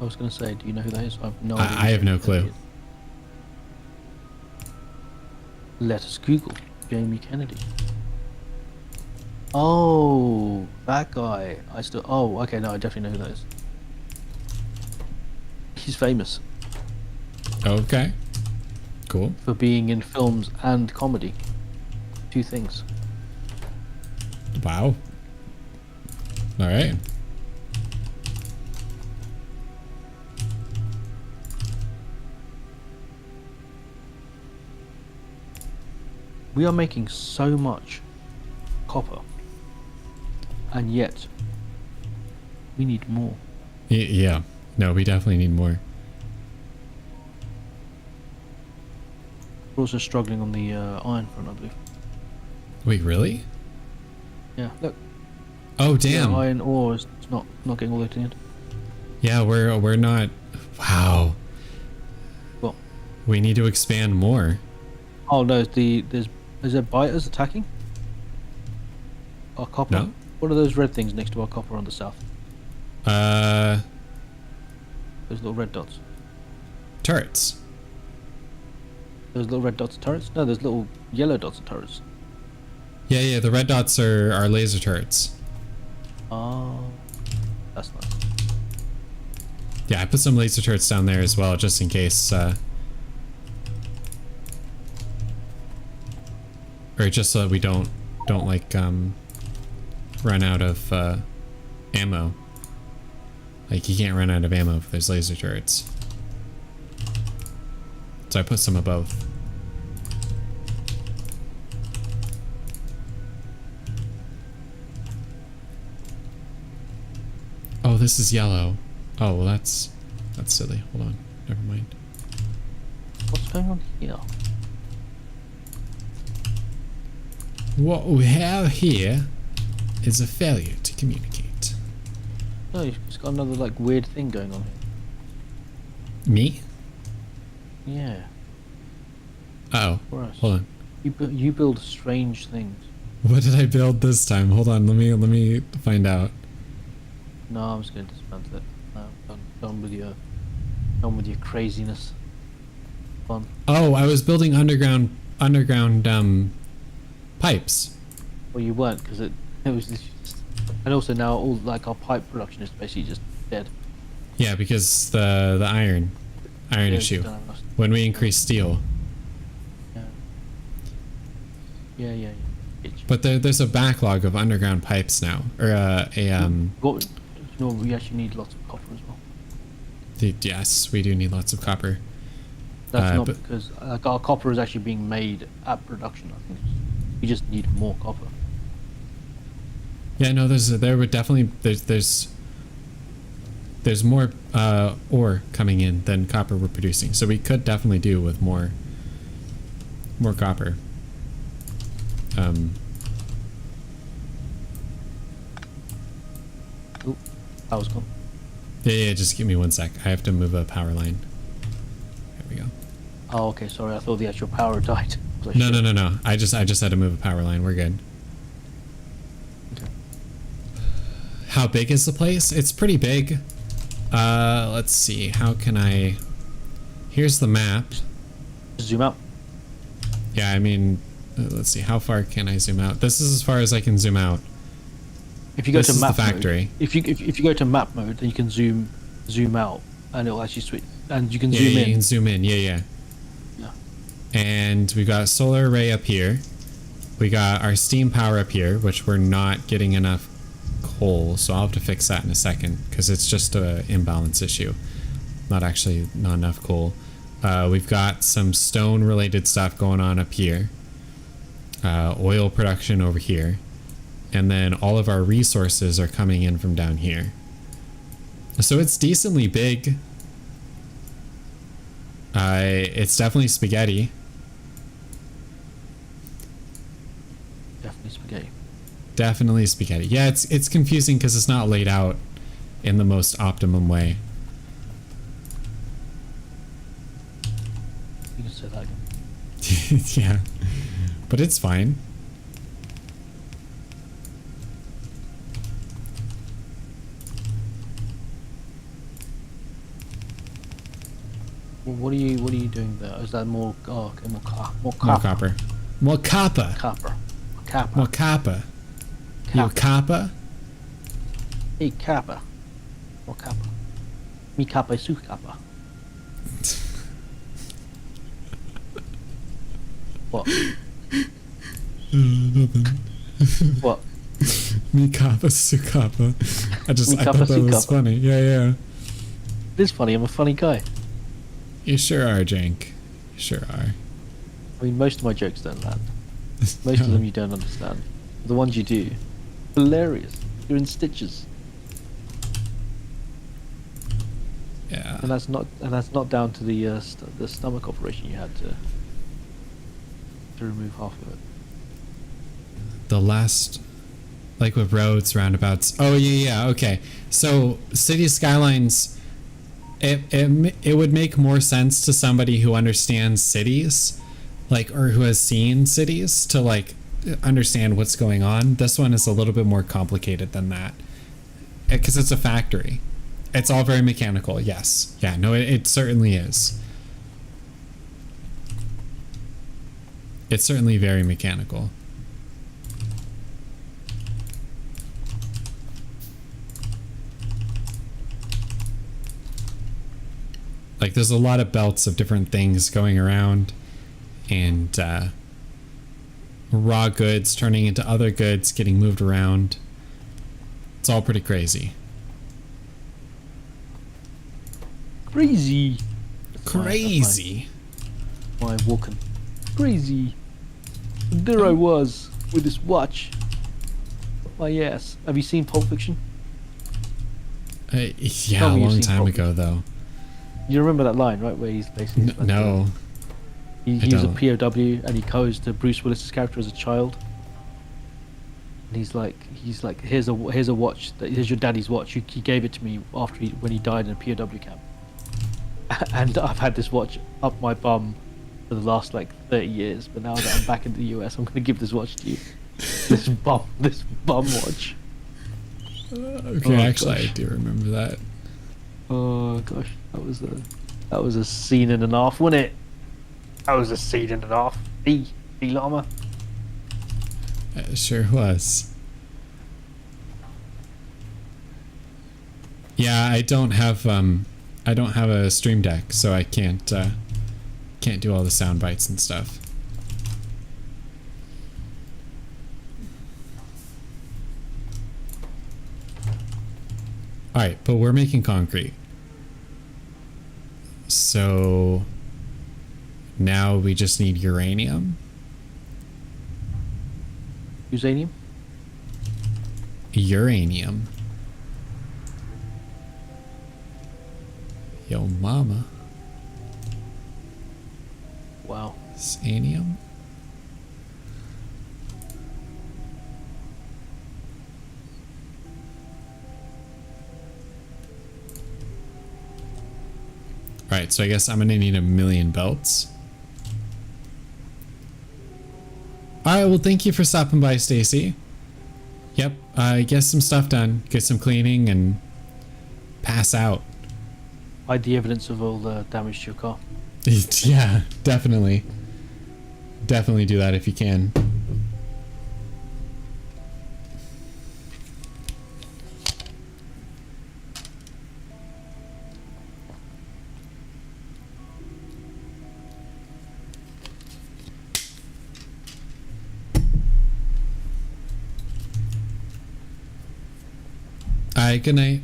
I was going to say, do you know who that is? I have no I have no clue. Let us Google Jamie Kennedy. Oh, that guy. Oh, okay, no, I definitely know who that is. He's famous Okay. Cool. for being in films and comedy. Two things. Wow. All right. We are making so much copper, and yet we need more. Yeah. No, we definitely need more. We're also struggling on the iron front, I believe. Wait, really? Yeah, look. Oh, damn. Iron ore is not getting all the way to the end. Yeah, we're not. Wow. What? We need to expand more. Oh no, is there biters attacking our copper? No. What are those red things next to our copper on the south? Turrets. Those little red dots. Those little red dots are turrets? No, there's little yellow dots are turrets. Yeah, the red dots are laser turrets. Oh, that's nice. Yeah, I put some laser turrets down there as well, just in case. Or just so that we don't like run out of ammo. Like you can't run out of ammo if there's laser turrets. So I put some of both. Oh, this is yellow. Oh, well that's silly. Hold on. Never mind. What's going on here? What we have here is a failure to communicate. No, you've just got another like weird thing going on Me? here. Yeah. Oh, For us. hold on. You build strange things. What did I build this time? Hold on, let me find out. No, I'm just going to dismantle it. No, done with your craziness. Fun. Oh, I was building underground pipes. Well, you weren't because it was literally just, and also now all like our pipe production is basically just dead. Yeah, because the iron Yeah, issue. don't have enough- When we increase steel. Yeah. Itch. But there's a backlog of underground pipes now, or No, we actually need lots of copper as well. yes, we do need lots of copper. That's not but- because like our copper is actually being made at production. I think we just need more copper. Yeah, no, there would definitely there's more ore coming in than copper we're producing, so we could definitely do with more copper. Oop, that was gone. Yeah, just give me 1 sec. I have to move a power line. There we go. Oh, okay. Sorry, I thought the actual power died. No. I just had to move a power line. We're good. Okay. How big is the place? It's pretty big. Let's see. How can I... Here's the map. Zoom out. Yeah, I mean, let's see. How far can I zoom out? This is as far as I can zoom out. If you go This to is map the factory. mode, if you go to map mode, then you can zoom out, and it'll actually switch, and you can Yeah, zoom you in. can zoom in. Yeah. Yeah. And we got a solar array up here. We got our steam power up here, which we're not getting enough coal, so I'll have to fix that in a second because it's just an imbalance issue. Not enough coal. We've got some stone related stuff going on up here. Oil production over here. And then all of our resources are coming in from down here. So it's decently big. It's definitely spaghetti. Definitely spaghetti. Definitely spaghetti. Yeah, it's confusing because it's not laid out in the most optimum way. You can say that again. Yeah, but it's fine. Well, what are you doing there? Is that more? Oh, okay, more copper. More copper. More copper. Copper. More copper. You copper? Hey, copper. More copper. Mi copper su copper. What? Nothing. What? Me copper, su copper. I Mi thought copper, that su was copper. funny. Yeah. It is funny. I'm a funny guy. You sure are, Jank. You sure are. I mean, most of my jokes don't land. Most of them you don't understand. The ones you do, hilarious. You're in stitches, Yeah. and that's not down to the stomach operation you had to remove half of it. The last, like with roads, roundabouts. Oh yeah. Okay. So city skylines. It would make more sense to somebody who understands cities, like, or who has seen cities, to like understand what's going on. This one is a little bit more complicated than that because it's a factory. It's all very mechanical. Yes. Yeah. No. It certainly is. It's certainly very mechanical. Like, there's a lot of belts of different things going around, and raw goods turning into other goods getting moved around. It's all pretty crazy. Crazy. Crazy. My walking. Crazy. And there I was with this watch. My ass. Have you seen Pulp Fiction? Yeah, Tell a me you've long seen time Pulp ago, though. You remember that line, right? Where he's basically No. he I was a don't. POW and he goes to Bruce Willis's character as a child. And he's like, here's a watch. Here's your daddy's watch. He gave it to me after when he died in a POW camp. And I've had this watch up my bum for the last like 30 years. But now that I'm back in the US, I'm gonna give this watch to you. This bum watch. Okay, Oh, actually, gosh. I do remember that. Oh gosh, that was a scene and a half, wasn't it? That was a scene and a half. The llama. It sure was. Yeah, I don't have a stream deck, so I can't do all the sound bites and stuff. All right, but we're making concrete. So now we just need uranium. Uranium. Uranium. Yo mama. Wow. Sanium. Alright, so I guess I'm gonna need 1,000,000 belts. Alright, well thank you for stopping by, Stacy. Yep, get some stuff done, get some cleaning, and pass out. Hide the evidence of all the damage to your car. Yeah, definitely. Definitely do that if you can. Alright, good night.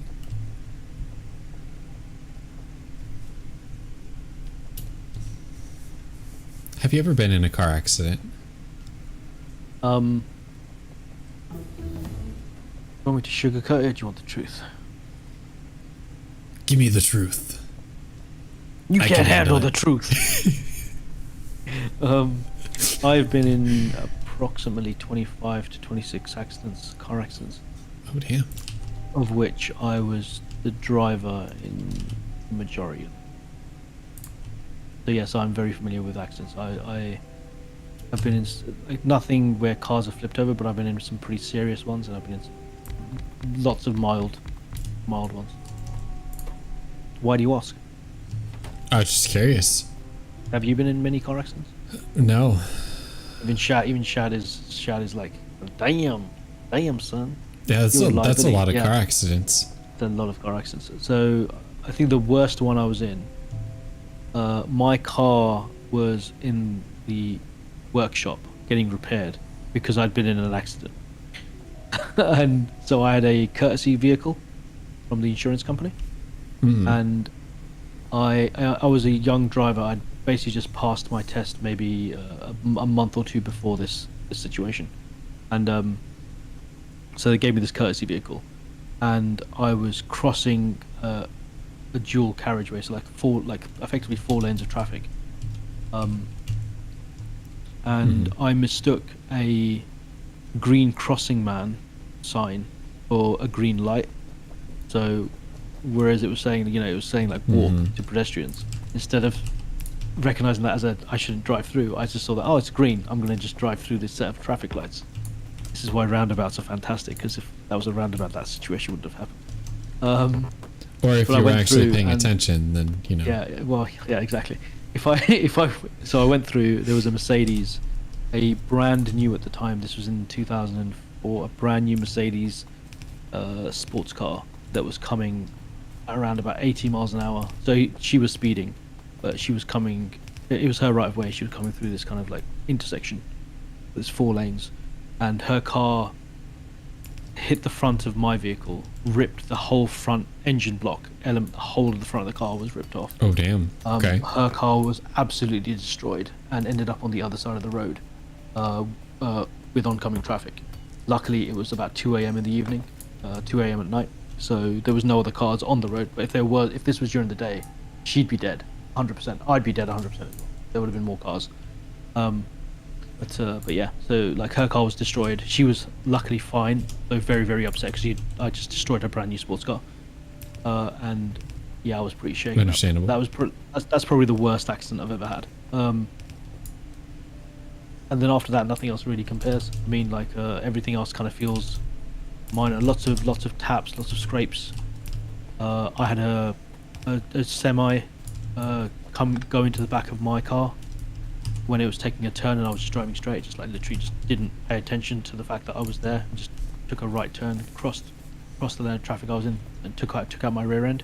Have you ever been in a car accident? Do you want me to sugarcoat it, or do you want the truth? Give me the truth. You I can't can handle handle the truth. I've been in approximately 25 to 26 car accidents, Oh damn. of which I was the driver in the majority of them. So yes, I'm very familiar with accidents. I have been in like, nothing where cars are flipped over, but I've been in some pretty serious ones, and I've been in lots of mild ones. Why do you ask? I was just curious. Have you been in many car accidents? No. Even Shad is like, damn son. Yeah, that's You're alive, a isn't he? lot of Yeah. car accidents. Done a lot of car accidents. So I think the worst one I was in, my car was in the workshop getting repaired because I'd been in an accident. And so I had a courtesy vehicle from the insurance company. And I was a young driver. I'd basically just passed my test maybe a month or two before this situation. And so they gave me this courtesy vehicle, and I was crossing a dual carriageway, so effectively 4 lanes of traffic. And I mistook a green crossing man sign for a green light. So whereas it was saying, it was saying like walk to pedestrians, instead of recognizing that as I shouldn't drive through, I just saw that, oh, it's green, I'm going to just drive through this set of traffic lights. This is why roundabouts are fantastic, because if that was a roundabout, that situation wouldn't have happened. Or if But I you were went actually through paying and- attention, then Yeah, well, yeah, exactly. So I went through, there was a Mercedes, a brand new at the time, this was in 2004, a brand new Mercedes sports car that was coming around about 80 miles an hour. So she was speeding, but she was coming, it was her right of way, she was coming through this kind of like intersection. There's 4 lanes, and her car hit the front of my vehicle, ripped the whole front engine block element, the whole of the front of the car was ripped off. Oh damn. Okay. Her car was absolutely destroyed and ended up on the other side of the road with oncoming traffic. Luckily, it was about 2 a.m. in the evening, 2 a.m. at night, so there was no other cars on the road. But if this was during the day, she'd be dead, 100%. I'd be dead 100%. There would have been more cars. But yeah, so like her car was destroyed. She was luckily fine, though very very upset because I just destroyed her brand new sports car. And yeah, I was pretty shaken. Understandable. That's probably the worst accident I've ever had. And then after that, nothing else really compares. I mean, like everything else kind of feels minor. Lots of taps, lots of scrapes. I had a semi go into the back of my car when it was taking a turn, and I was just driving straight. Just like literally just didn't pay attention to the fact that I was there. And just took a right turn, crossed the lane of traffic I was in, and took out my rear end.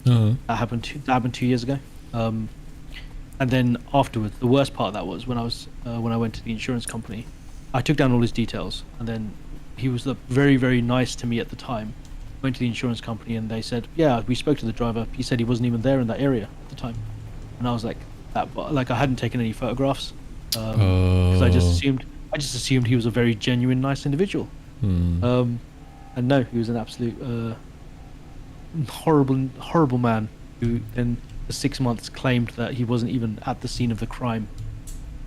Uh-huh. That happened 2 years ago. And then afterwards, the worst part of that was when I went to the insurance company. I took down all his details, and then he was very very nice to me at the time. Went to the insurance company, and they said, yeah, we spoke to the driver. He said he wasn't even there in that area at the time. And I was like, I hadn't taken any photographs because I just assumed he was a very genuine nice individual. And no, he was an absolute horrible man who then for 6 months claimed that he wasn't even at the scene of the crime,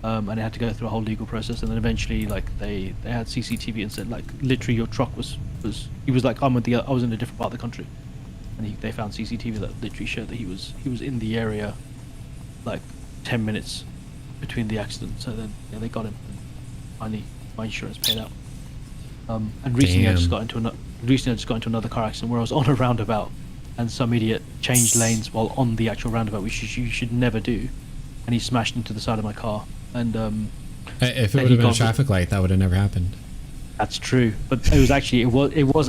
and it had to go through a whole legal process. And then eventually, like they had CCTV and said, like, literally your truck was. He was like, I was in a different part of the country, and they found CCTV that literally showed that he was in the area, like 10 minutes between the accidents. So then yeah, they got him. And finally, my insurance paid out. And recently I just got into another car accident where I was on a roundabout, and some idiot changed lanes while on the actual roundabout, which you should never do, and he smashed into the side of my car. And if it would have been a traffic light, that would have never happened. That's true, but it was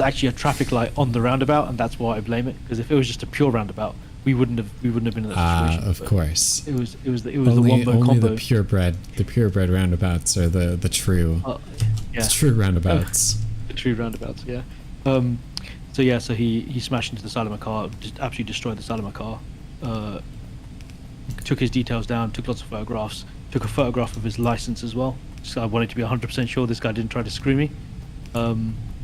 actually a traffic light on the roundabout, and that's why I blame it. Because if it was just a pure roundabout, we wouldn't have been in that situation. Of course. It was the only, wombo combo. Only the purebred roundabouts are the true. Yeah. The true roundabouts. The true roundabouts, yeah. So he smashed into the side of my car, just absolutely destroyed the side of my car. Took his details down, took lots of photographs, took a photograph of his license as well. So I wanted to be 100% sure this guy didn't try to screw me.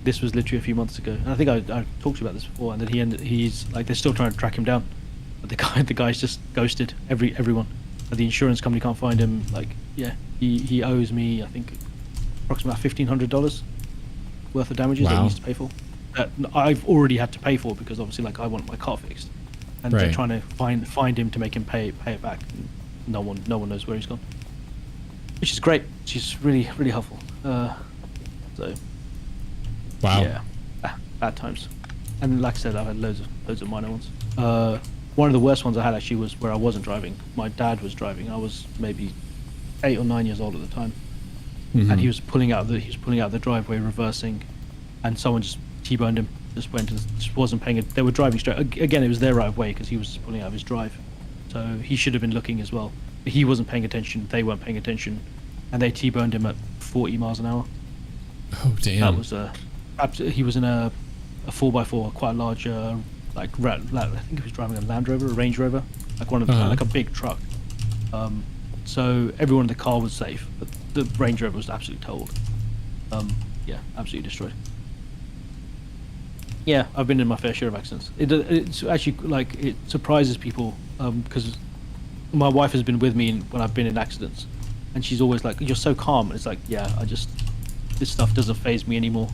This was literally a few months ago, and I think I talked to you about this before. And then he's like, they're still trying to track him down, but the guy's just ghosted everyone. The insurance company can't find him. Like, yeah, he owes me, I think, approximately $1,500 worth of damages that he needs to pay for. I've already had to pay for because obviously, like, I want my car fixed, and they're trying to find him to make him pay it back. No one knows where he's gone, which is great. She's really helpful. So. Wow. Yeah. Bad times. And like I said, I've had loads of minor ones. One of the worst ones I had actually was where I wasn't driving. My dad was driving. I was maybe 8 or 9 years old at the time, and he was pulling out the driveway, reversing, and someone just T-boned him. Just wasn't paying it. They were driving straight. Again, it was their right of way because he was just pulling out of his drive, so he should have been looking as well. But he wasn't paying attention. They weren't paying attention, and they T-boned him at 40 miles an hour. Oh damn! That was he was in a 4x4, quite a large, I think he was driving a Land Rover, a Range Rover, like one of the like a big truck. So everyone in the car was safe, but the Range Rover was absolutely totaled. Yeah, absolutely destroyed. Yeah, I've been in my fair share of accidents. It's actually, like, it surprises people because my wife has been with me when I've been in accidents, and she's always like, "You're so calm." And it's like, yeah, this stuff doesn't faze me anymore.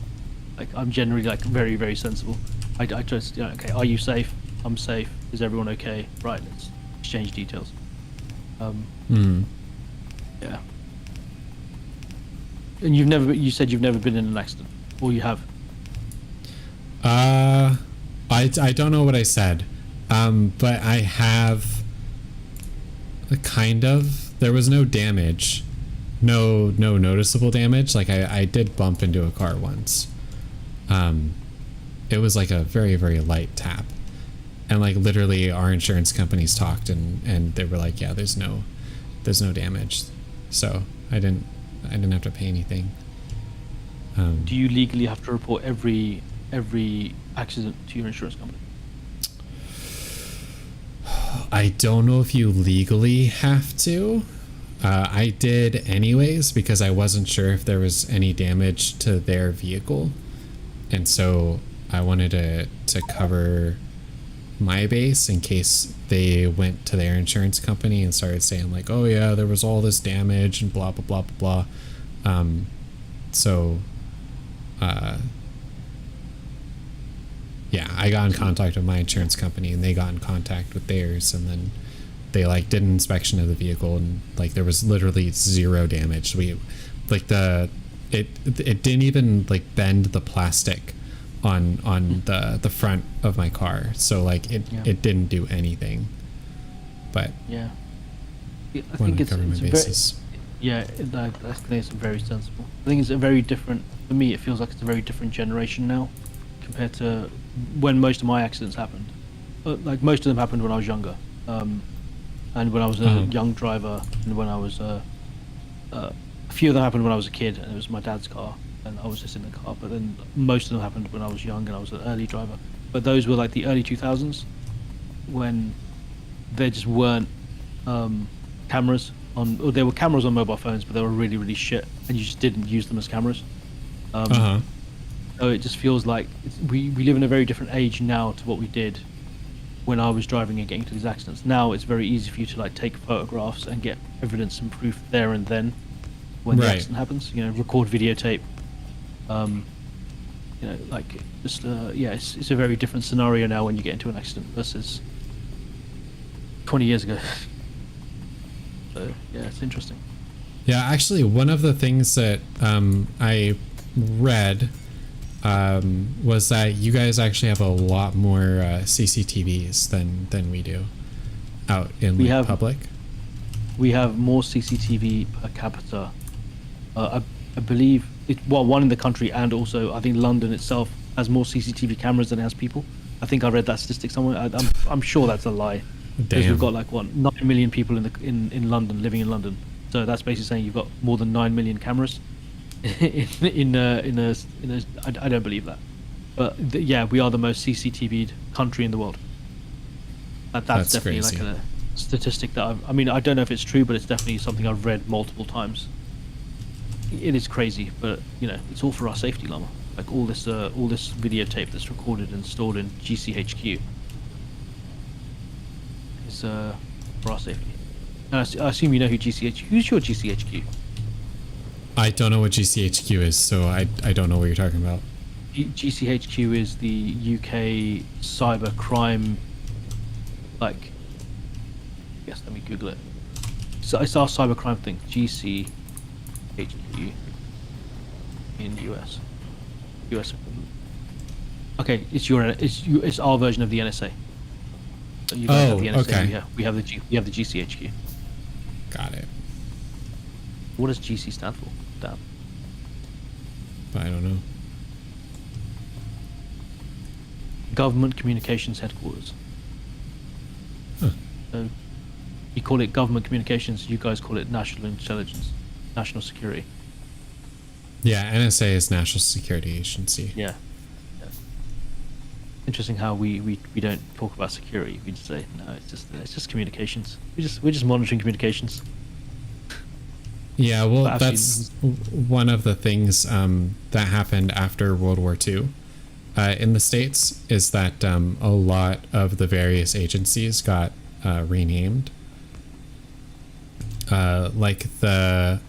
Like, I'm generally, like, very very sensible. I just, okay, are you safe? I'm safe. Is everyone okay? Right, let's exchange details. Yeah. And you said you've never been in an accident, or you have? I don't know what I said, but I have kind of. There was no damage, no noticeable damage. Like, I did bump into a car once. It was like a very very light tap, and like literally our insurance companies talked and they were like, yeah, there's no damage, so I didn't have to pay anything. Do you legally have to report every accident to your insurance company? I don't know if you legally have to. I did anyways because I wasn't sure if there was any damage to their vehicle, and so I wanted to cover my base in case they went to their insurance company and started saying like, oh yeah, there was all this damage and blah blah blah blah So, yeah, I got in contact with my insurance company, and they got in contact with theirs, and then they like did an inspection of the vehicle, and like there was literally zero damage. We like it didn't even like bend the plastic on the front of my car, so like it didn't do anything. But yeah, I on think a it's government basis. I think it's very sensible. I think it's a very different, for me it feels like it's a very different generation now compared to when most of my accidents happened. Like most of them happened when I was younger, and when I was a young driver, and when I was a few of them happened when I was a kid, and it was my dad's car, and I was just in the car. But then most of them happened when I was young, and I was an early driver. But those were like the early 2000s, when there just weren't cameras on, or there were cameras on mobile phones, but they were really, really shit, and you just didn't use them as cameras. So it just feels like we live in a very different age now to what we did when I was driving and getting to these accidents. Now it's very easy for you to like take photographs and get evidence and proof there and then when the accident happens. You know, record videotape. You know, like just it's a very different scenario now when you get into an accident versus 20 years ago. So yeah, it's interesting. Yeah, actually, one of the things that I read was that you guys actually have a lot more CCTVs than we do out in public. We have more CCTV per capita. I believe one in the country, and also I think London itself has more CCTV cameras than it has people. I think I read that statistic somewhere. I'm sure that's a lie. Because we've got like 9 million people in London, living in London. So that's basically saying you've got more than 9 million cameras. I don't believe that, but yeah, we are the most CCTV'd country in the world. That's definitely crazy. Like a statistic that I mean, I don't know if it's true, but it's definitely something I've read multiple times. It is crazy, but you know, it's all for our safety, llama. Like all this videotape that's recorded and stored in GCHQ is for our safety. And I assume you know who GCHQ. Who's your GCHQ? I don't know what GCHQ is, so I don't know what you're talking about. GCHQ is the UK cyber crime, like, yes, let me Google it. So it's our cyber crime thing, GCHQ in US. US. Okay, it's our version of the NSA. So you guys have the NSA, okay. We have the GCHQ. Got it. What does GC stand for? Damn. I don't know. Government Communications Headquarters. Huh. So you call it government communications, you guys call it national intelligence, national security. Yeah, NSA is National Security Agency. Yeah. Interesting how we don't talk about security. We just say no, it's just communications. We're just monitoring communications. Yeah, well, that's one of the things that happened after World War II in the States, is that a lot of the various agencies got renamed. Like the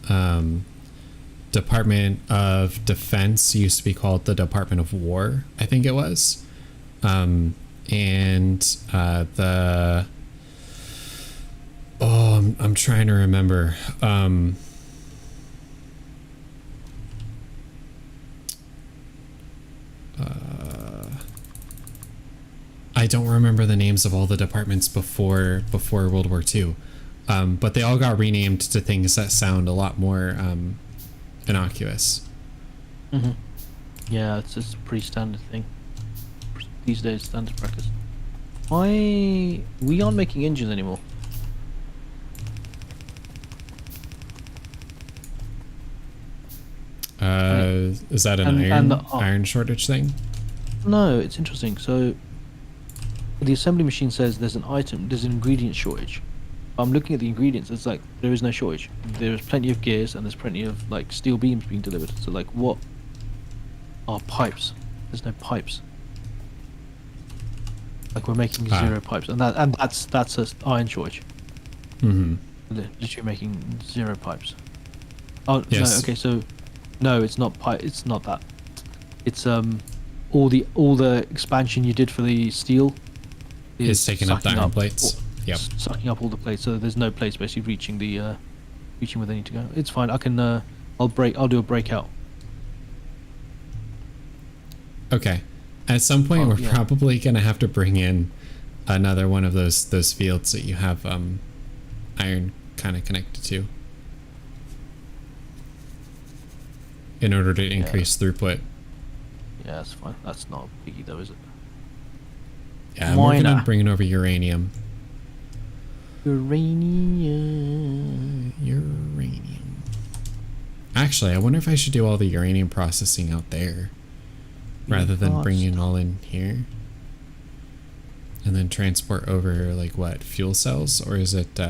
Department of Defense used to be called the Department of War, I think it was. I'm trying to remember. I don't remember the names of all the departments before World War II, but they all got renamed to things that sound a lot more innocuous. Mm-hmm. Yeah, it's just a pretty standard thing these days, standard practice. We aren't making engines anymore. Is that an iron shortage thing? No, it's interesting. So the assembly machine says there's an ingredient shortage. I'm looking at the ingredients, it's like there is no shortage. There's plenty of gears and there's plenty of like steel beams being delivered. So like, what are pipes? There's no pipes. Like we're making zero pipes, and that's an iron shortage. Mm-hmm. Literally making zero pipes. Oh Yes. no. Okay, so no, it's not It's not that. It's all the expansion you did for the steel Is taking up the sucking iron plates. Yep. sucking up all the plates. So there's no plates basically reaching where they need to go. It's fine. I can I'll do a breakout. Okay. At some point, Oh, we're yeah. probably gonna have to bring in another one of those fields that you have iron kind of connected to, in order to increase throughput. Yeah, that's fine. That's not a biggie though, is it? Yeah, and we're gonna Minor. bring over uranium. Uranium. Actually, I wonder if I should do all the uranium processing out there, rather than bringing it all in here. And then transport over, like, what, fuel cells? Or is it,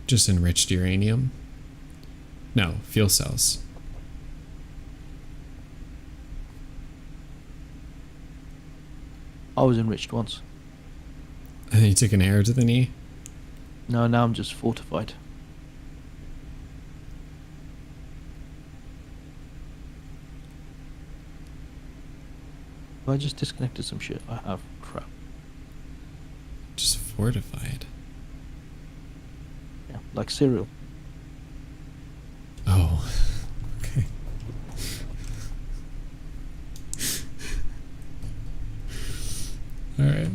just enriched uranium? No, fuel cells. I was enriched once. And then you took an arrow to the knee? No, now I'm just fortified. I just disconnected some shit. I have crap. Just fortified. Yeah, like cereal. Oh, okay. All right.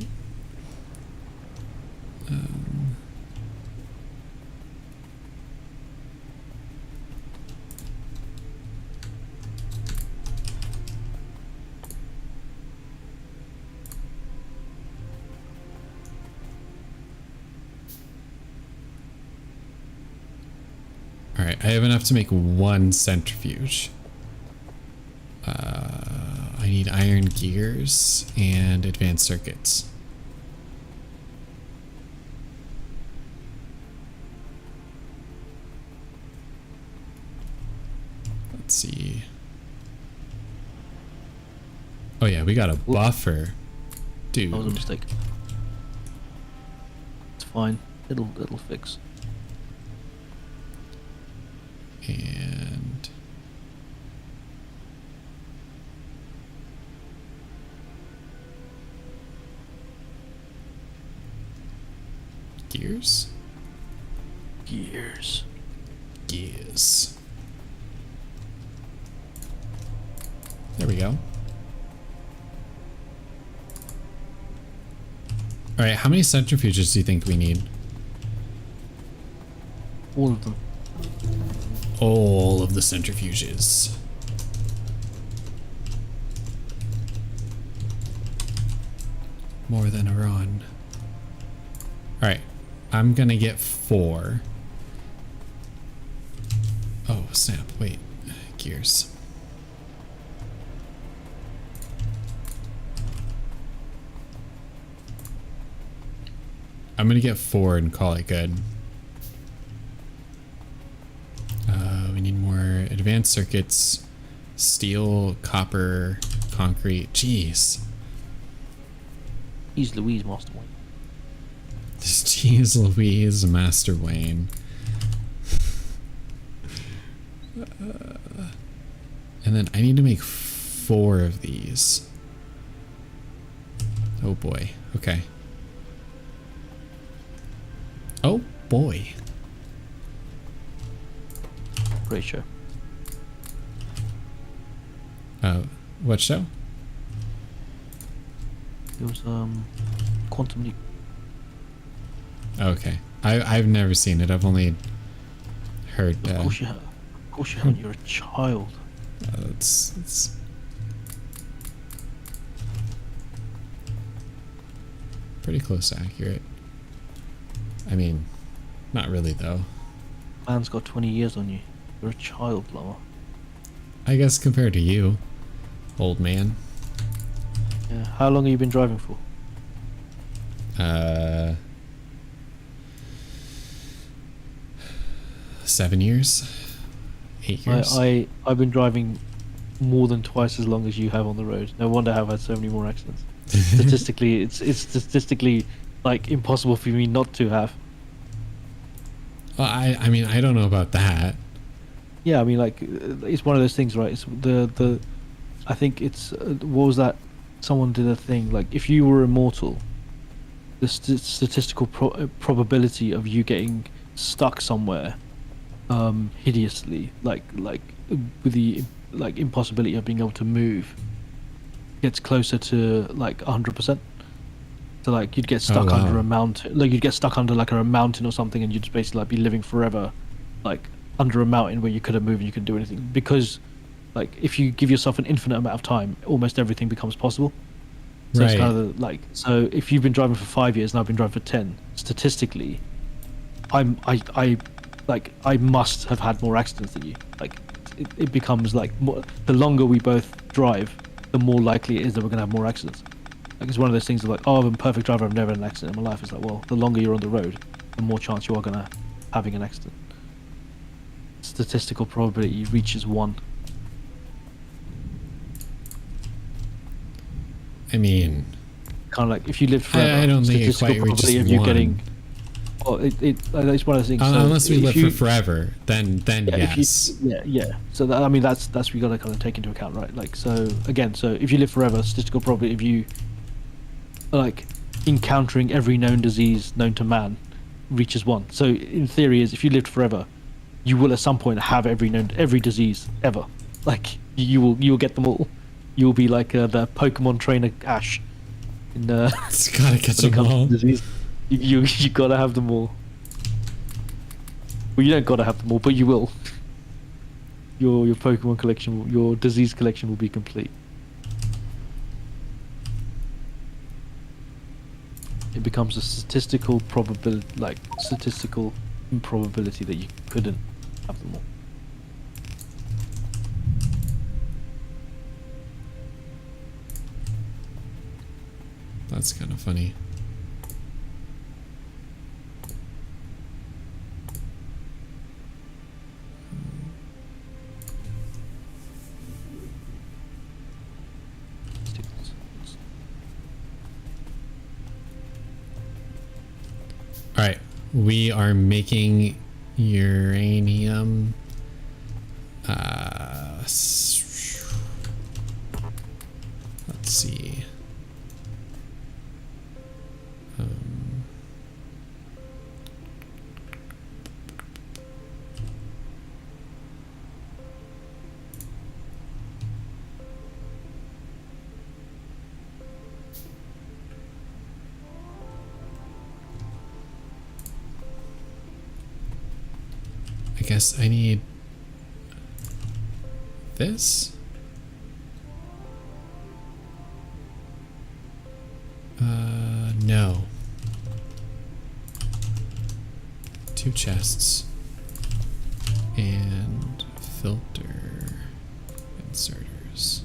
All right, I have enough to make one centrifuge. I need iron gears and advanced circuits. Let's see. Oh yeah, we got a buffer. Dude. That was a mistake. It's fine. It'll fix. And gears? Gears. Gears. There we go. All right, how many centrifuges do you think we need? All of them. All of the centrifuges. More than Iran. Alright, I'm gonna get 4. Oh, snap, wait. Gears. I'm gonna get 4 and call it good. We need more advanced circuits, steel, copper, concrete. Jeez. He's Louise Master Wayne. Jeez Louise, Master Wayne. And then I need to make 4 of these. Oh boy. Okay. Oh boy. Great show. What show? It was Quantum Leap. Okay. I've never seen it. I've only heard. Of course you have. Of course you haven't. You're a child. It's pretty close to accurate. I mean, not really though. Man's got 20 years on you. You're a child, Llama. I guess compared to you, old man. Yeah. How long have you been driving for? 7 years, 8 years. I've been driving more than twice as long as you have on the road. No wonder I've had so many more accidents. Statistically, it's statistically like impossible for me not to have. Well, I mean, I don't know about that. Yeah, I mean, like, it's one of those things, right? It's the I think it's what was that? Someone did a thing like if you were immortal, the statistical probability of you getting stuck somewhere, hideously, like with the like impossibility of being able to move, gets closer to like 100%. So like you'd get Oh stuck under wow. a mountain, like you'd get stuck under like a mountain or something, and you'd just basically like be living forever, like under a mountain where you couldn't move and you couldn't do anything because, like, if you give yourself an infinite amount of time, almost everything becomes possible. So it's Right. kind of like, so if you've been driving for 5 years and I've been driving for 10, statistically, I like I must have had more accidents than you. Like it becomes like more, the longer we both drive, the more likely it is that we're gonna have more accidents. Like it's one of those things of like, oh, I'm a perfect driver, I've never had an accident in my life. It's like, well, the longer you're on the road, the more chance you are gonna having an accident. Statistical probability reaches 1. I mean, Kind of like if you lived forever, I don't think it statistical quite probability reaches of you one. getting. Well, it's one of those things. So Unless we if live you, for forever, then yeah, if you, yes. yeah. So that, I mean, that's we got to kind of take into account, right? Like, so again, so if you live forever, statistical probability of you, like, encountering every known disease known to man, reaches 1. So in theory, is if you lived forever, you will at some point have every disease ever. Like you will get them all. You'll be like the Pokemon trainer Ash in It's gotta catch when it them comes to all. disease. You gotta have them all. Well, you don't gotta have them all, but you will. Your Pokemon collection, your disease collection will be complete. It becomes a statistical probability, like statistical improbability that you couldn't have them all. That's kind of funny. All right, we are making uranium. Let's see. I guess I need this. No. 2 chests and filter inserters.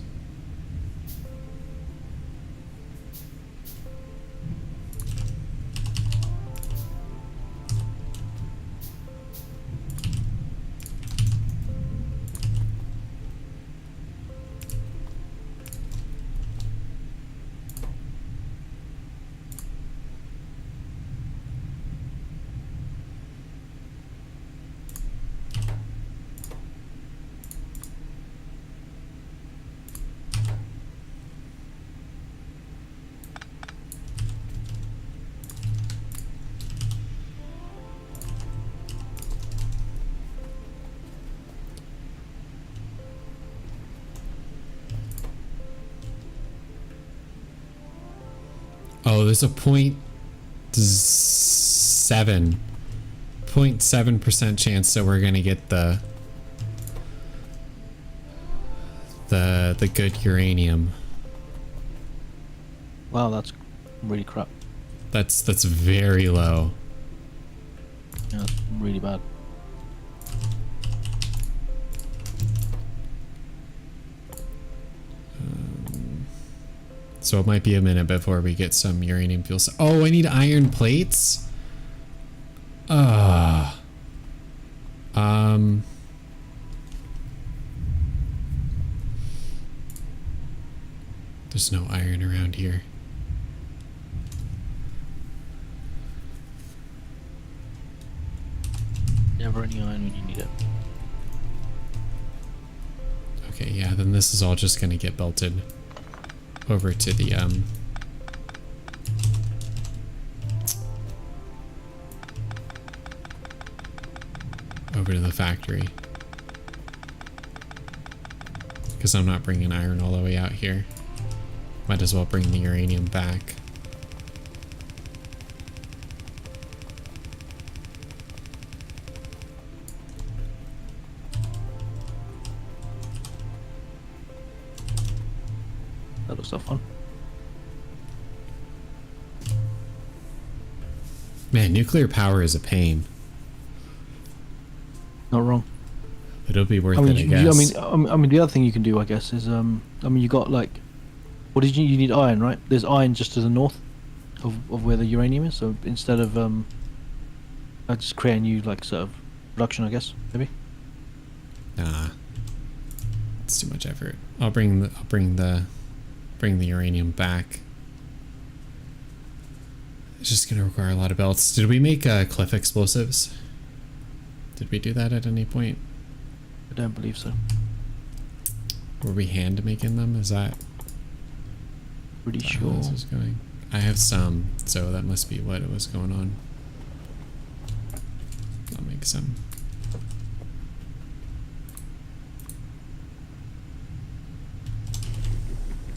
Oh, there's a 0.7% chance that we're gonna get the good uranium. Wow, that's really crap. That's very low. Yeah, that's really bad. So it might be a minute before we get some uranium fuel. Oh, I need iron plates? There's no iron around here. Never any iron when you need it. Okay, yeah, then this is all just gonna get belted over to the over to the factory. Because I'm not bringing iron all the way out here. Might as well bring the uranium back. That looks so fun. Man, nuclear power is a pain. Not wrong. But it'll be worth I mean, it, I guess. I mean, the other thing you can do, I guess, is I mean, you got like, what did you need iron, right? There's iron just to the north of where the uranium is. So instead of just create a new like sort of production, I guess maybe. Nah, it's too much effort. I'll bring the uranium back. It's just gonna require a lot of belts. Did we make cliff explosives? Did we do that at any point? I don't believe so. Were we hand making them? Is that Pretty how sure. this is going? I have some, so that must be what it was going on. I'll make some.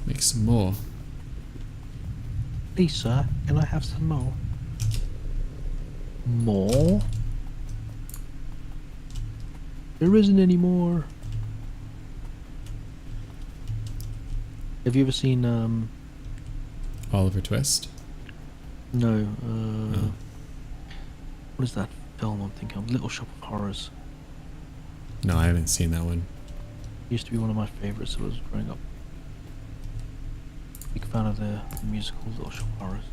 Make some more. Lisa, can I have some more? More? There isn't any more. Have you ever seen Oliver Twist. no Oh. what is that film I'm thinking of? Little Shop of Horrors. No, I haven't seen that one. Used to be one of my favourites when I was growing up. Big fan of the musical Little Shop of Horrors.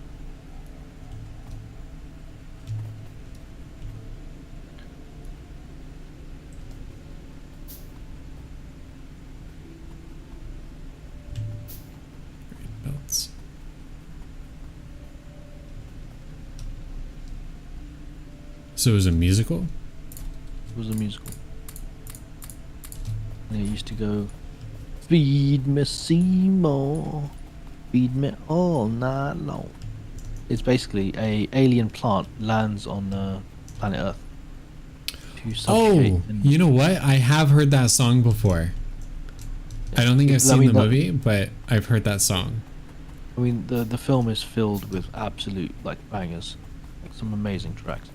Belts. So it was a musical? It was a musical. And it used to go, feed me Seymour, feed me all night long. It's basically a alien plant lands on planet Earth to subjugate. Oh, you know what? I have heard that song before. I don't think I've seen the movie, but I've heard that song. I mean, the film is filled with absolute like bangers, like some amazing tracks.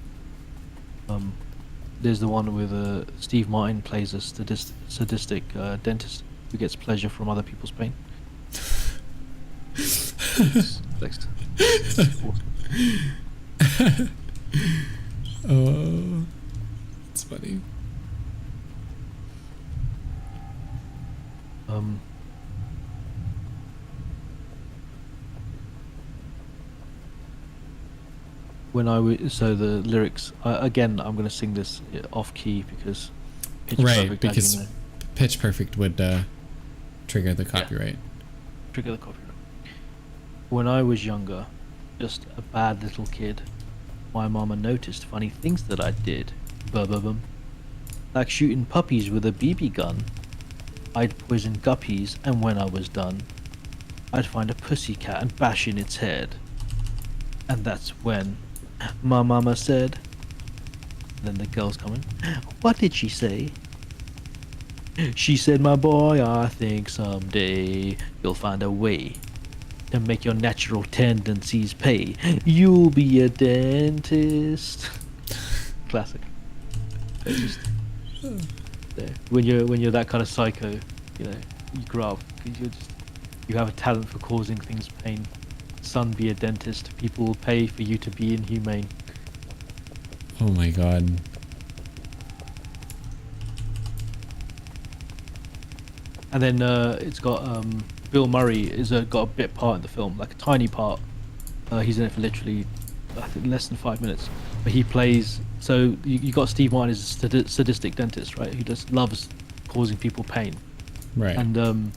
There's the one with Steve Martin plays a sadistic dentist who gets pleasure from other people's pain. Next. Oh, it's funny. When I was so the lyrics again, I'm gonna sing this off key because Pitch Right, Perfect, as because you know, Pitch Perfect would trigger the copyright. trigger the copyright. When I was younger, just a bad little kid, my mama noticed funny things that I did. Bum, like shooting puppies with a BB gun. I'd poison guppies, and when I was done, I'd find a pussycat and bash in its head. And that's when my mama said. Then the girl's coming. What did she say? She said, my boy, I think someday you'll find a way to make your natural tendencies pay. You'll be a dentist. Classic. It's just, when you're that kind of psycho, you know, you grow up, you have a talent for causing things pain. Son, be a dentist. People will pay for you to be inhumane. Oh my god. And then it's got Bill Murray is got a bit part in the film, like a tiny part. He's in it for literally, I think, less than 5 minutes. But he plays. So you got Steve Martin as a sadistic dentist, right? Who just loves causing people pain. Right. And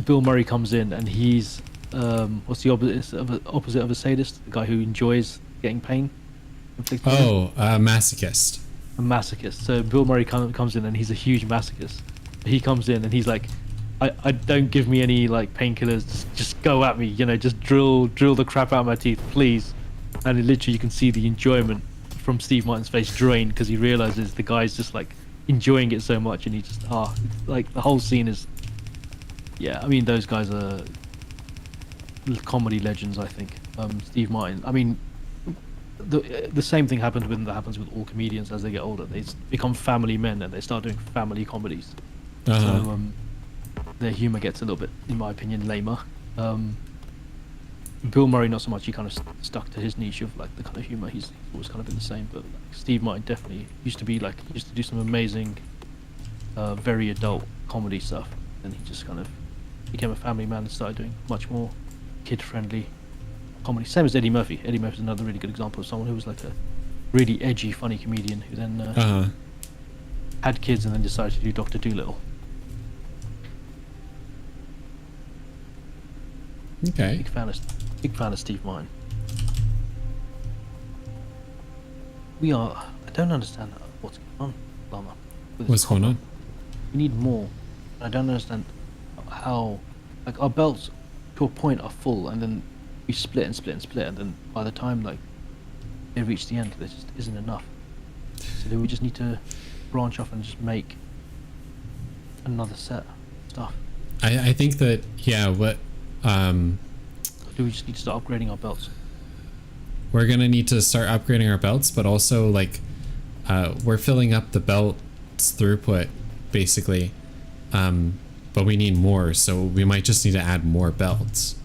Bill Murray comes in, and he's what's the opposite of a sadist? The guy who enjoys getting pain inflicted. Oh, masochist. a masochist. So Bill Murray comes in and he's a huge masochist. He comes in and he's like, I don't give me any like painkillers. Just go at me, you know, just drill the crap out of my teeth, please. And it literally, you can see the enjoyment from Steve Martin's face drain because he realizes the guy's just like enjoying it so much, and he just like the whole scene is. Yeah, I mean those guys are comedy legends, I think. Steve Martin. I mean, the same thing happens with all comedians as they get older. They become family men and they start doing family comedies. So their humor gets a little bit, in my opinion, lamer. Bill Murray not so much. He kind of stuck to his niche of like the kind of humor. He's always kind of been the same. But like, Steve Martin definitely used to do some amazing, very adult comedy stuff. And he just kind of became a family man and started doing much more kid-friendly comedy. Same as Eddie Murphy. Eddie Murphy's another really good example of someone who was like a really edgy, funny comedian who then had kids and then decided to do Dr. Dolittle. Okay. Big fan of Steve Martin. I don't understand what's going on, Llama. What's going on? We need more. I don't understand how, like, our belts to a point are full and then we split and split and split, and then by the time like they reach the end there just isn't enough. So do we just need to branch off and just make another set of stuff? I think that, yeah, what Or do we just need to start upgrading our belts? we're gonna need to start upgrading our belts, but also like we're filling up the belt's throughput basically, but we need more, so we might just need to add more belts.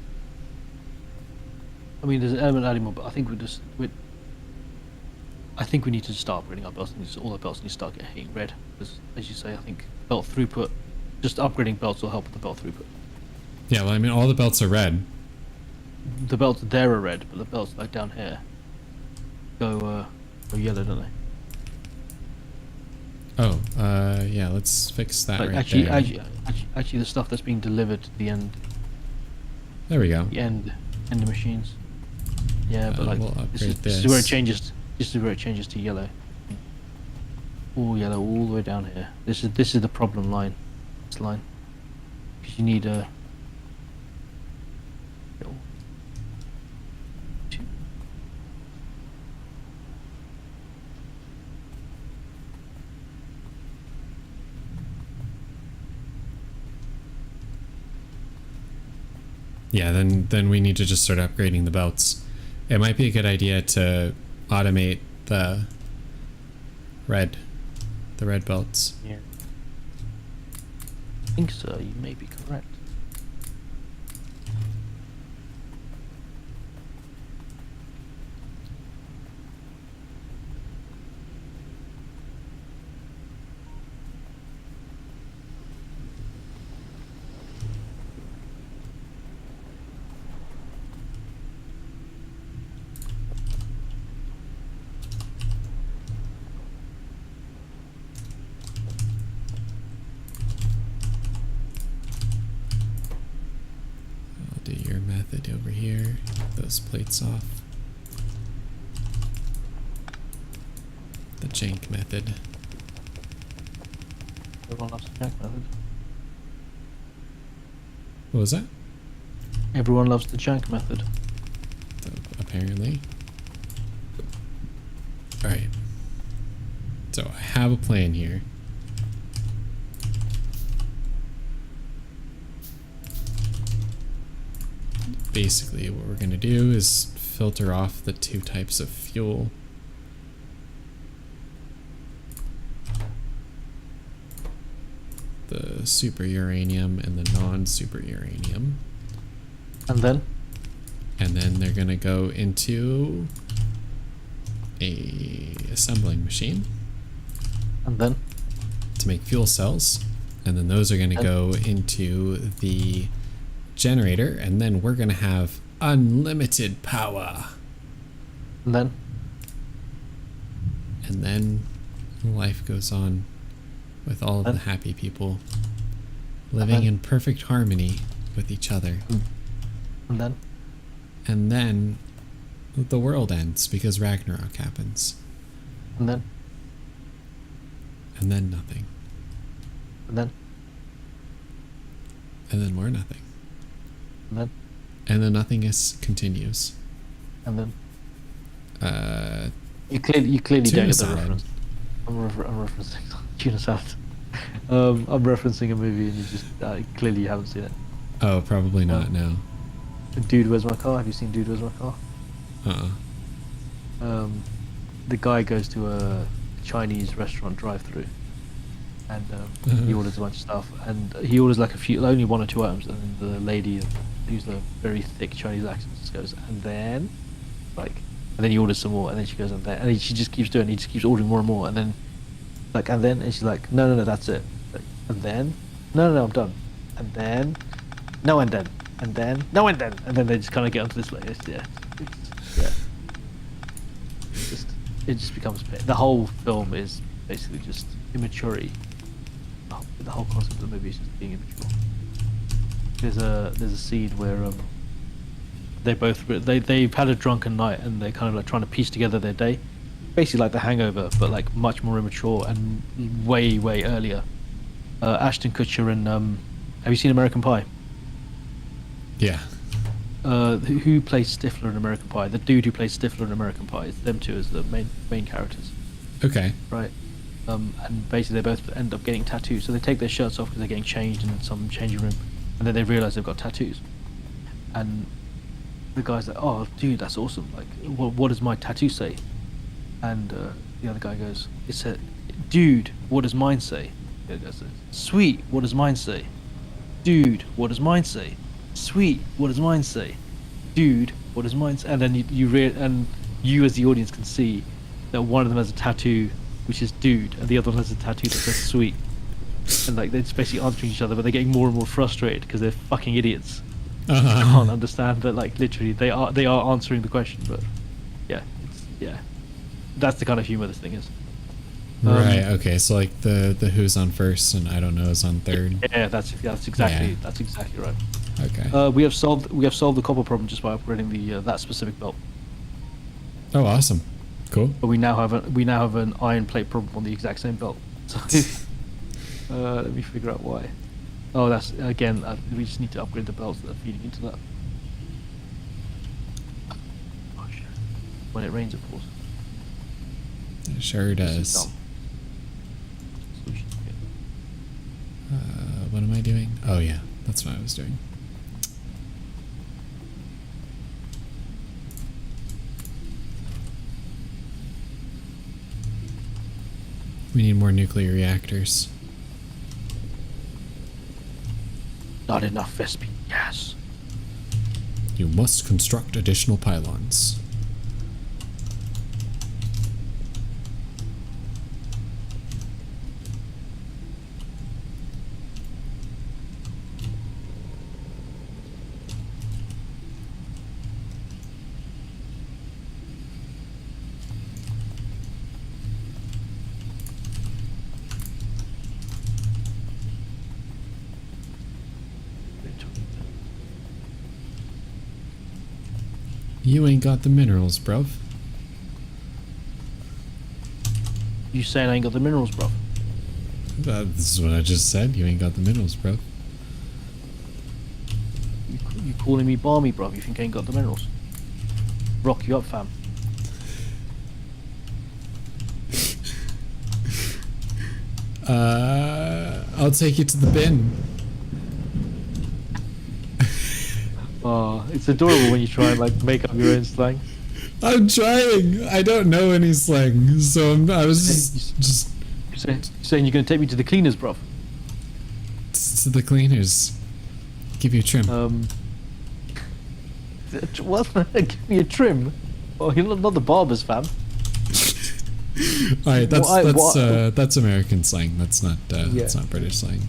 I mean, there's an element of adding more, but I think I think we need to start upgrading our belts. All our belts need to start getting red, because as you say, I think belt throughput, just upgrading belts will help with the belt throughput. Yeah, well, I mean, all the belts are red. The belts there are red, but the belts like down here go yellow, don't they? Oh, yeah, let's fix that Like right there. actually, the stuff that's being delivered to the end, There we go. the end machines. Yeah, but like we'll this upgrade is where it changes. This is where it changes to yellow. All yellow, all the way down here. This is the problem line. This line, because you need a. Yeah, then we need to just start upgrading the belts. It might be a good idea to automate the red belts. Yeah. I think so. You may be correct. I'll do your method over here. Those plates off. The jank method. Everyone loves the jank method. What was that? Everyone loves the jank method. Apparently. Alright. So I have a plan here. Basically what we're going to do is filter off the two types of fuel. The super uranium and the non-super uranium. And then? And then they're going to go into a assembling machine. And then? To make fuel cells. And then those are going to go into the generator, and then we're going to have unlimited power. And then? And then life goes on with all of the happy people living in perfect harmony with each other. And then? And then the world ends because Ragnarok happens. And then? And then nothing. And then more nothing. and then And the nothingness continues. and then Uh, you clearly don't tuna get the salad. reference. I'm referencing tuna salad. I'm referencing a movie and you just clearly you haven't seen it. Oh, probably not. No. Dude, Where's My Car? Have you seen Dude, Where's My Car? The guy goes to a Chinese restaurant drive-through, and he orders a bunch of stuff, and he orders like only one or two items, and then the lady, who's a very thick Chinese accent, just goes, and then he orders some more, and then she goes, and then, and she just keeps doing, he just keeps ordering more and more, and then, and she's like, no, that's it, and then, no, I'm done, and then, no, and then, no, and then they just kind of get onto this, it just becomes, the whole film is basically just immaturity. The whole concept of the movie is just being immature. There's a scene where they've had a drunken night and they're kind of like trying to piece together their day, basically like The Hangover, but like much more immature and way earlier. Ashton Kutcher and have you seen American Pie? Yeah. Who plays Stifler in American Pie? The dude who plays Stifler in American Pie. It's them two as the main characters. Okay. Right. And basically they both end up getting tattoos. So they take their shirts off because they're getting changed in some changing room, and then they realise they've got tattoos. And the guy's like, "Oh, dude, that's awesome! Like, what does my tattoo say?" And the other guy goes, "It said, dude, what does mine say?" The other guy says, "Sweet, what does mine say?" "Dude, what does mine say?" "Sweet, what does mine say?" "Dude, what does mine say?" And then you as the audience can see that one of them has a tattoo which is dude, and the other one has a tattoo that says sweet. And like they're just basically answering each other, but they're getting more and more frustrated because they're fucking idiots. They can't understand that, like, literally they are answering the question, but that's the kind of humor this thing is. Right. Okay. So like the who's on first and I don't know is on third. Yeah, that's exactly right. Okay. We have solved the copper problem just by upgrading the that specific belt. Oh, awesome. Cool. But we now have an iron plate problem on the exact same belt. So let me figure out why. Oh, that's again. We just need to upgrade the belts that are feeding into that. Oh shit! When it rains, it pours. It sure This is does. dumb. Solution, yeah. What am I doing? Oh yeah, that's what I was doing. We need more nuclear reactors. Not enough Vespi gas. You must construct additional pylons. You ain't got the minerals, bruv. You saying I ain't got the minerals, bro? This is what I just said. You ain't got the minerals, bruv. You calling me balmy, bro? You think I ain't got the minerals? Rock you up, fam. I'll take you to the bin. Oh, it's adorable when you try and like make up your own slang. I'm trying. I don't know any slang, so I was just You're saying you're gonna take me to the cleaners, bro? to the cleaners. Give you a trim. What? Give me a trim? Oh, you're not the barbers, fam. All right, that's American slang. That's not British slang.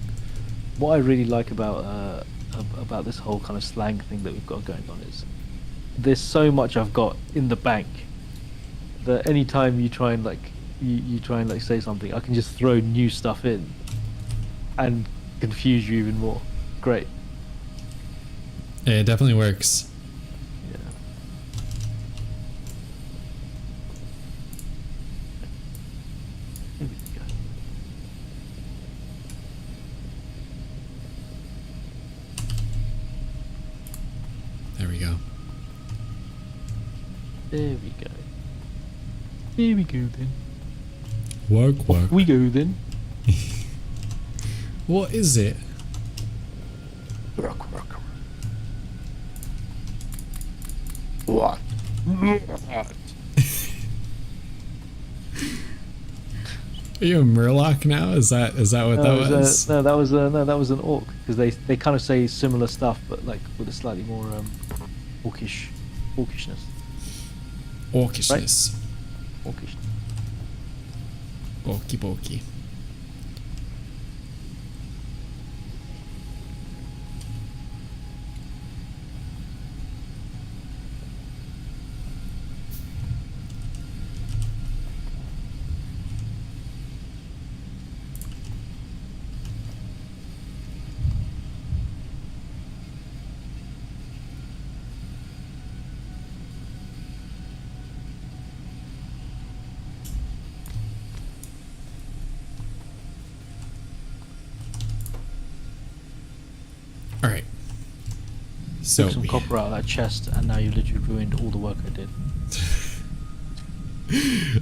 What I really like about this whole kind of slang thing that we've got going on is there's so much I've got in the bank that anytime you try and like you try and like say something, I can just throw new stuff in and confuse you even more. Great. Yeah, it definitely works. Yeah. Here we go. There we go. There we go then. Work. Off we go then. What is it? Work. What? Are you a Murloc now? Is that what that was? No, that was an orc, because they kind of say similar stuff, but like with a slightly more orcishness. Orcishness. Orcish. Okie bokie. All right. So Took some copper out of that chest, and now you literally ruined all the work I did.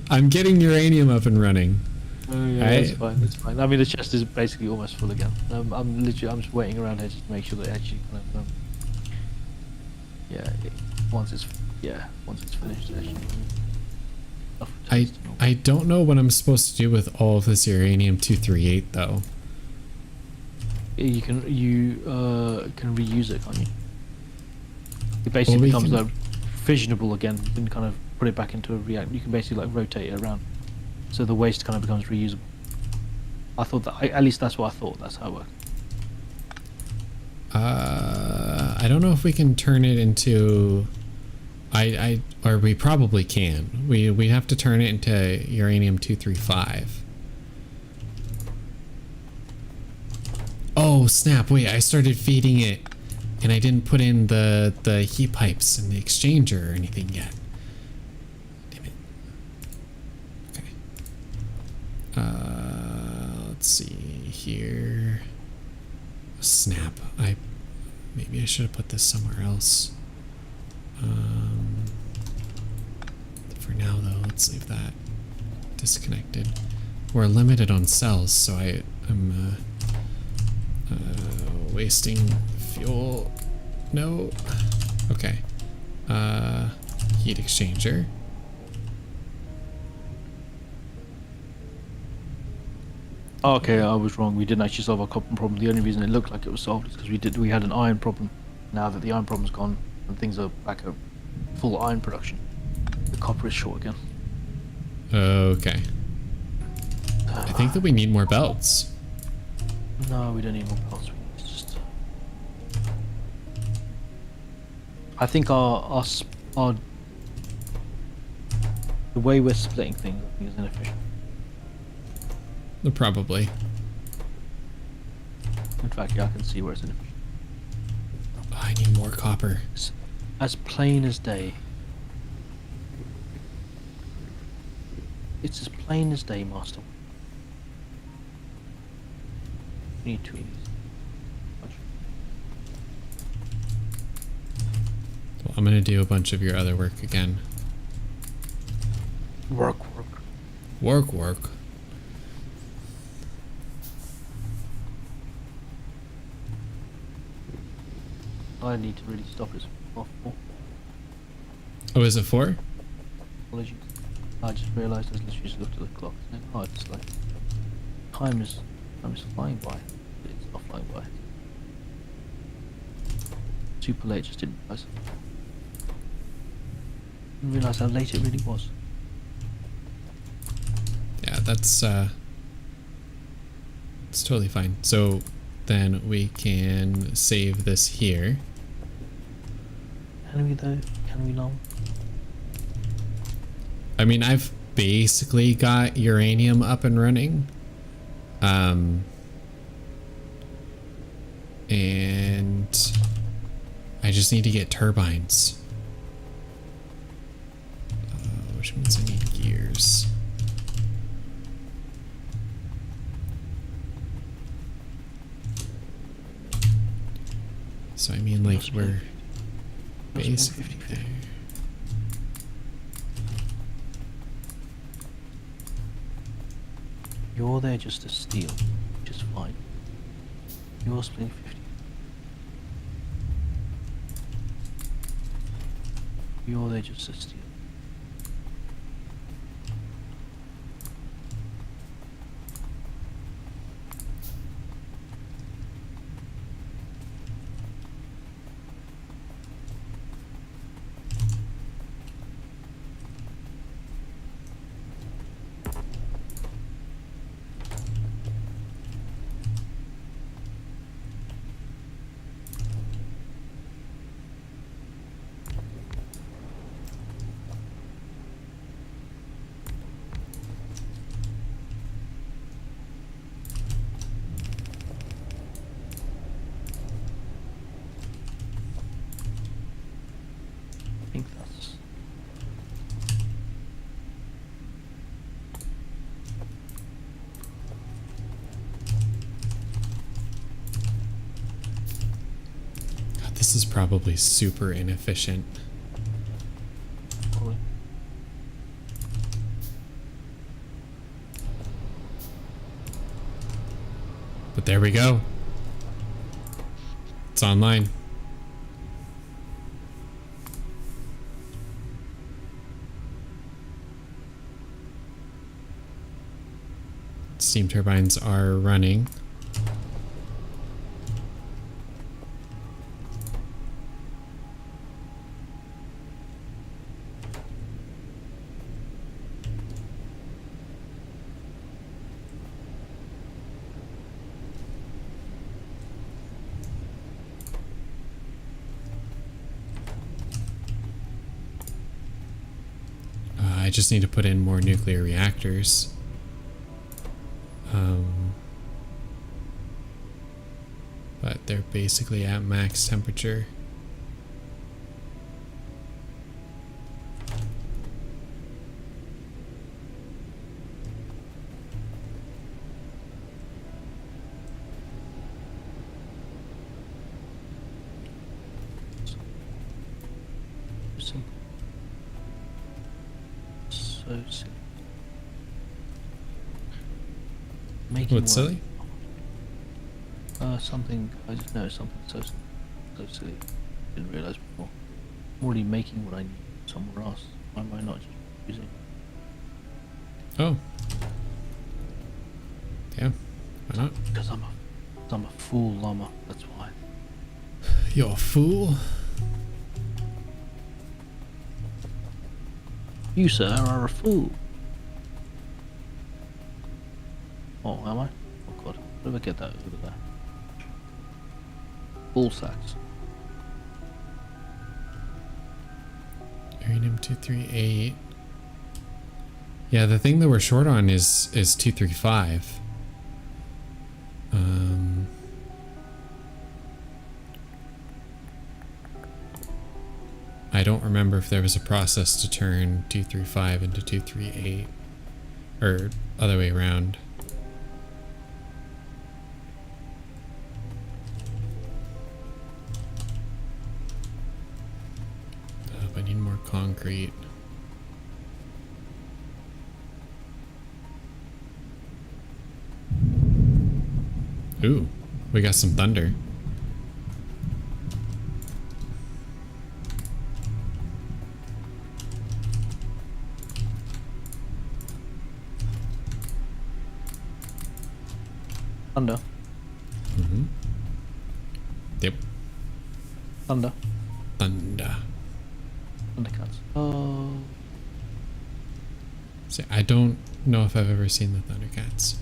I'm getting uranium up and running. Oh yeah, that's fine. I mean, the chest is basically almost full again. I'm just waiting around here just to make sure that it actually kind of once it's finished, it actually. I don't know what I'm supposed to do with all of this uranium 238 though. You can reuse it, can't you? It basically becomes like fissionable again. You can kind of put it back into a reactor. You can basically like rotate it around, so the waste kind of becomes reusable. I thought that at least that's what I thought. That's how it works. I don't know if we can turn it into. Or we probably can. We have to turn it into uranium 235. Oh snap! Wait, I started feeding it, and I didn't put in the heat pipes and the exchanger or anything yet. Damn it. Okay. Let's see here. Snap! Maybe I should have put this somewhere else. For now though, let's leave that disconnected. We're limited on cells, so I'm wasting fuel. No. Okay. Heat exchanger. Oh, okay, I was wrong. We didn't actually solve our copper problem. The only reason it looked like it was solved is because we had an iron problem. Now that the iron problem's gone and things are back at full iron production, the copper is short again. Okay. I think that we need more belts. No, we don't need more belts. I think our the way we're splitting things is inefficient. Probably. In fact, yeah, I can see where it's inefficient. Oh, I need more copper. It's as plain as day. It's as plain as day, Master. We need two of these. Well, I'm gonna do a bunch of your other work again. Work. Work. I need to really stop it. Off. Oh, is it 4? Apologies. I just realised I literally just looked at the clock. And, oh, it's like time is flying by. It's not flying by. Super late. Just didn't realise. Didn't realise how late it really was. Yeah, that's it's totally fine. So then we can save this here. Can we though? Can we not? I mean, I've basically got uranium up and running. And I just need to get turbines. Which means I need gears. So I mean, like, we're basically there. You're there just to steal, which is fine. You're splitting 50. You're there just to steal. I think that's... God, this is probably super inefficient. Probably. But there we go. It's online. Steam turbines are running. I just need to put in more nuclear reactors. But they're basically at max temperature. Simple. So silly. Making What's silly? Something, I just noticed something so silly. Didn't realise before. I'm already making what I need somewhere else. Why am I not just using? Oh. Yeah, why not? Because I'm a fool, llama. That's why. You're a fool. You, sir, are a fool. Oh, am I? Oh God, where did I get that over there? Ball sacks. Uranium 238. Yeah, the thing that we're short on is 235. I don't remember if there was a process to turn 235 into 238 or other way around. I need more concrete. Ooh, we got some thunder. Thunder. Mm-hmm. Yep. Thunder. Thunder. Thundercats. Oh. See, I don't know if I've ever seen the Thundercats.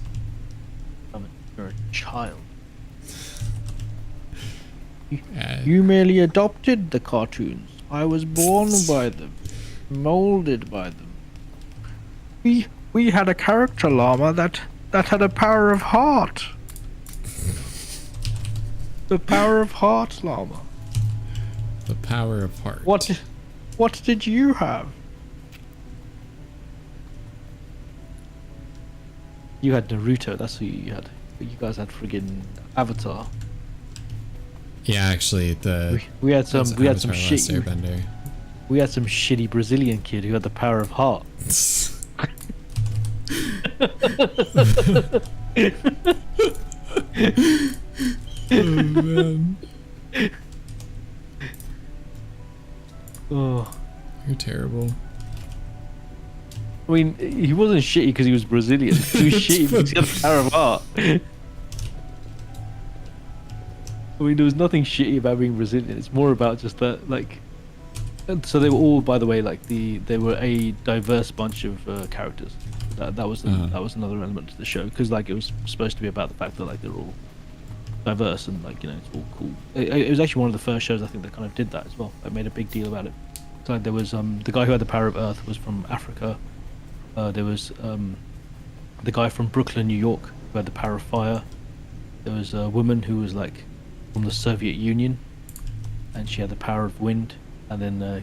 You're a child. Uh, You merely adopted the cartoons. I was born by them, molded by them. We had a character llama that had a power of heart. The power of heart llama. The power of heart. What did you have? You had Naruto, that's who you had. But you guys had friggin' Avatar. Yeah, actually, We had some shit. Airbender. We had some shitty Brazilian kid who had the power of heart. Oh man, Oh, you're terrible. I mean, he wasn't shitty because he was Brazilian. He was shitty because he had a power of art. I mean, there was nothing shitty about being Brazilian. It's more about just that, like. And so they were all, by the way, like they were a diverse bunch of characters. That was another element to the show, because like it was supposed to be about the fact that like they're all diverse and like, you know, it's all cool. It was actually one of the first shows I think that kind of did that as well. I made a big deal about it. So like, there was the guy who had the power of Earth was from Africa. There was the guy from Brooklyn, New York, who had the power of fire. There was a woman who was like from the Soviet Union, and she had the power of wind. And then there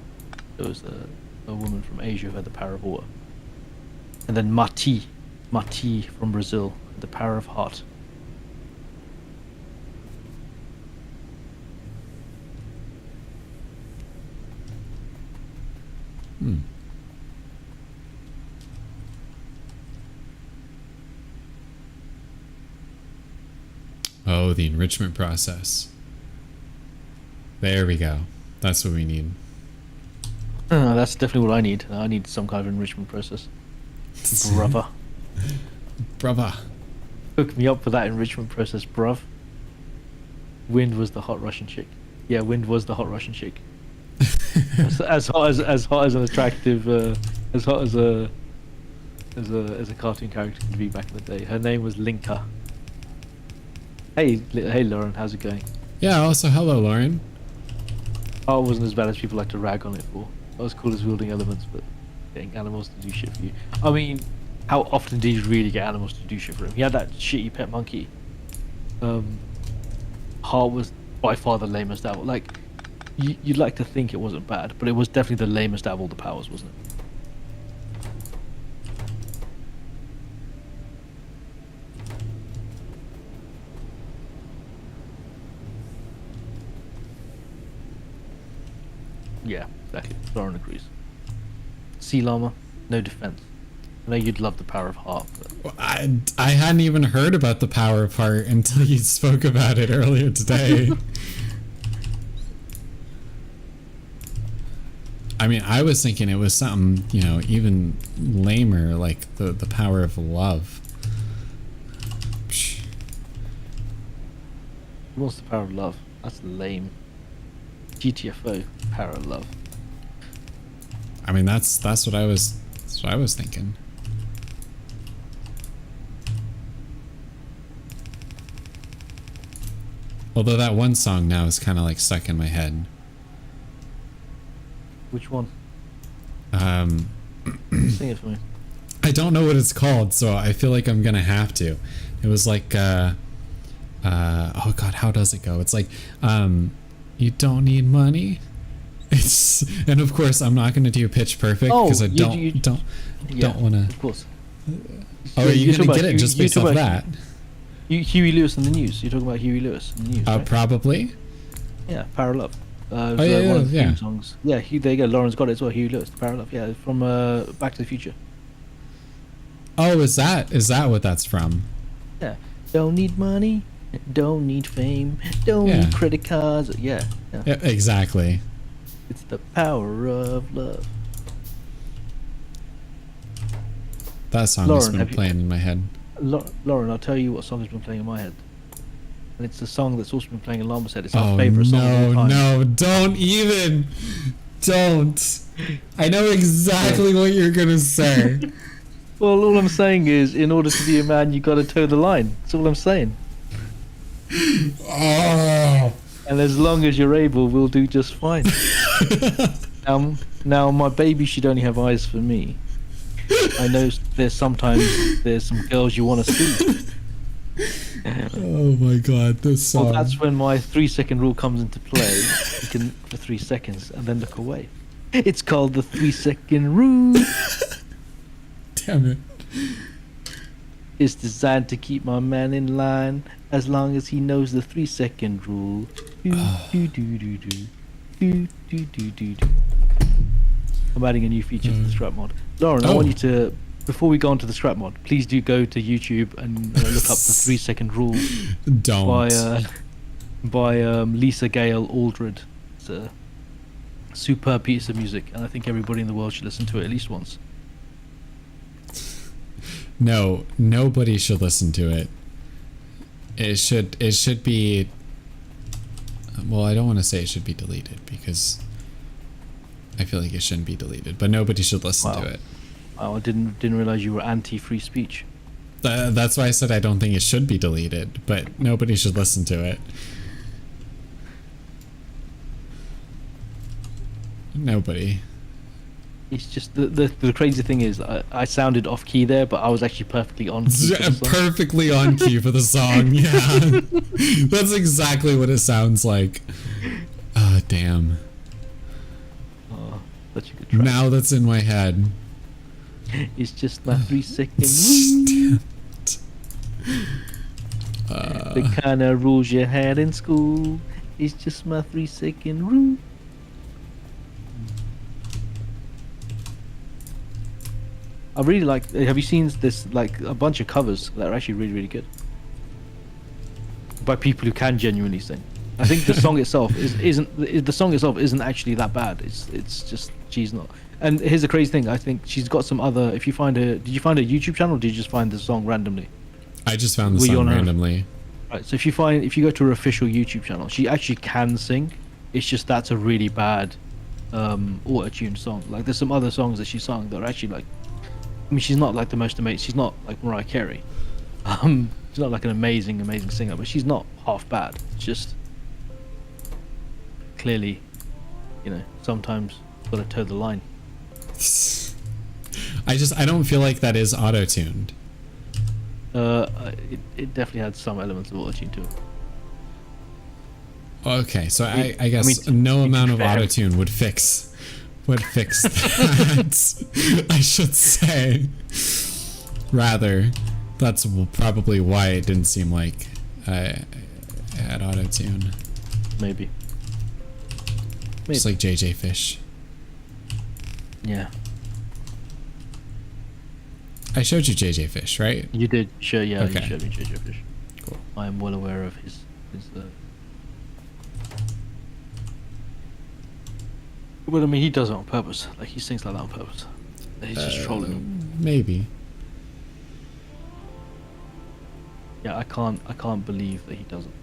was a woman from Asia who had the power of water. And then Mati from Brazil, had the power of heart. Oh, the enrichment process. There we go. That's what we need. That's definitely what I need. I need some kind of enrichment process. Brother. Brother. Hook me up for that enrichment process, bruv. Wind was the hot Russian chick. Yeah, Wind was the hot Russian chick. as hot as an attractive, as hot as a cartoon character could be back in the day. Her name was Linka. Hey, Lauren, how's it going? Yeah. Also, hello, Lauren. Art wasn't as bad as people like to rag on it for. That was cool as wielding elements, but getting animals to do shit for you. I mean, how often did you really get animals to do shit for him? He had that shitty pet monkey. Heart was by far the lamest out. Like, you'd like to think it wasn't bad, but it was definitely the lamest out of all the powers, wasn't it? Yeah, exactly. Lauren agrees. Sea llama, no defense. I know you'd love the power of heart, but I hadn't even heard about the power part until you spoke about it earlier today. I mean, I was thinking it was something, you know, even lamer, like the power of love. Psh. what's the power of love? That's lame. GTFO, power of love. I mean, that's what I was thinking. Although that one song now is kind of like stuck in my head. Which one? Sing Sing it for me. I don't know what it's called, so I feel like I'm gonna have to. It was like, oh god, how does it go? It's like, you don't need money. It's, and of course I'm not gonna do pitch perfect because I don't want to. Of course. Oh, are you gonna get it just based off that? Huey Lewis in the news. You're talking about Huey Lewis in the news, right? Probably. Yeah, Power of Love. Oh yeah, one of the yeah. theme songs. Yeah, there you go. Lauren's got it as well. Huey Lewis, Power of Love. Yeah, from Back to the Future. Oh, is that what that's from? Yeah. Don't need money. Don't need fame. Don't need credit cards. Yeah. Yeah, exactly. It's the power of love. That song has been playing in my head. Lauren, I'll tell you what song has been playing in my head. And it's the song that's also been playing in Llama's head. It's our favourite song of all time. No, don't even. Don't. I know exactly what you're going to say. Well, all I'm saying is, in order to be a man, you got to toe the line. That's all I'm saying. Oh. And as long as you're able, we'll do just fine. Now, my baby should only have eyes for me. I know there's some girls you want to see. Oh my god, this song. Well, that's when my 3-second rule comes into play. You can for 3 seconds and then look away. It's called the 3-second rule. Damn it. It's designed to keep my man in line as long as he knows the 3-second rule. I'm adding a new feature to the strap mod. Lauren, I want you to before we go on to the scrap mod, please do go to YouTube and look up the 3-second rule Don't. by Lisa Gale Aldred. It's a superb piece of music, and I think everybody in the world should listen to it at least once. No, nobody should listen to it. It should be. Well, I don't want to say it should be deleted because I feel like it shouldn't be deleted, but nobody should listen to it. Oh, I didn't realize you were anti-free speech. That's why I said I don't think it should be deleted, but nobody should listen to it. Nobody. It's just the crazy thing is I sounded off key there, but I was actually perfectly on key. Perfectly on key for the song. Yeah, that's exactly what it sounds like. Ah, damn. Oh, such a good track. Now that's in my head. It's just my 3-second. Damn it. The kind of rules you had in school. It's just my 3-second rule. I really like. Have you seen this? Like a bunch of covers that are actually really, really good by people who can genuinely sing. I think the song itself isn't actually that bad. It's just she's not. And here's the crazy thing. I think she's got some other. If you find her, did you find her YouTube channel? Or did you just find the song randomly? I just found the song randomly. Right. So if you go to her official YouTube channel, she actually can sing. It's just that's a really bad auto-tuned song. Like there's some other songs that she sung that are actually like. I mean, she's not like the most amazing. She's not like Mariah Carey. She's not like an amazing singer, but she's not half bad. It's just clearly, sometimes gotta toe the line. I don't feel like that is auto-tuned. It definitely had some elements of auto-tune to it. Okay, so I guess no amount of auto-tune would fix that. I should say. Rather, that's probably why it didn't seem like I had auto-tune. Maybe. Just like JJ Fish. Yeah. I showed you JJ Fish, right? You did. Sure, yeah. Okay. You showed me JJ Fish. Cool. I am well aware of his Well, I mean, he does it on purpose. Like, he sings like that on purpose. He's just trolling. Maybe. Yeah, I can't believe that he doesn't.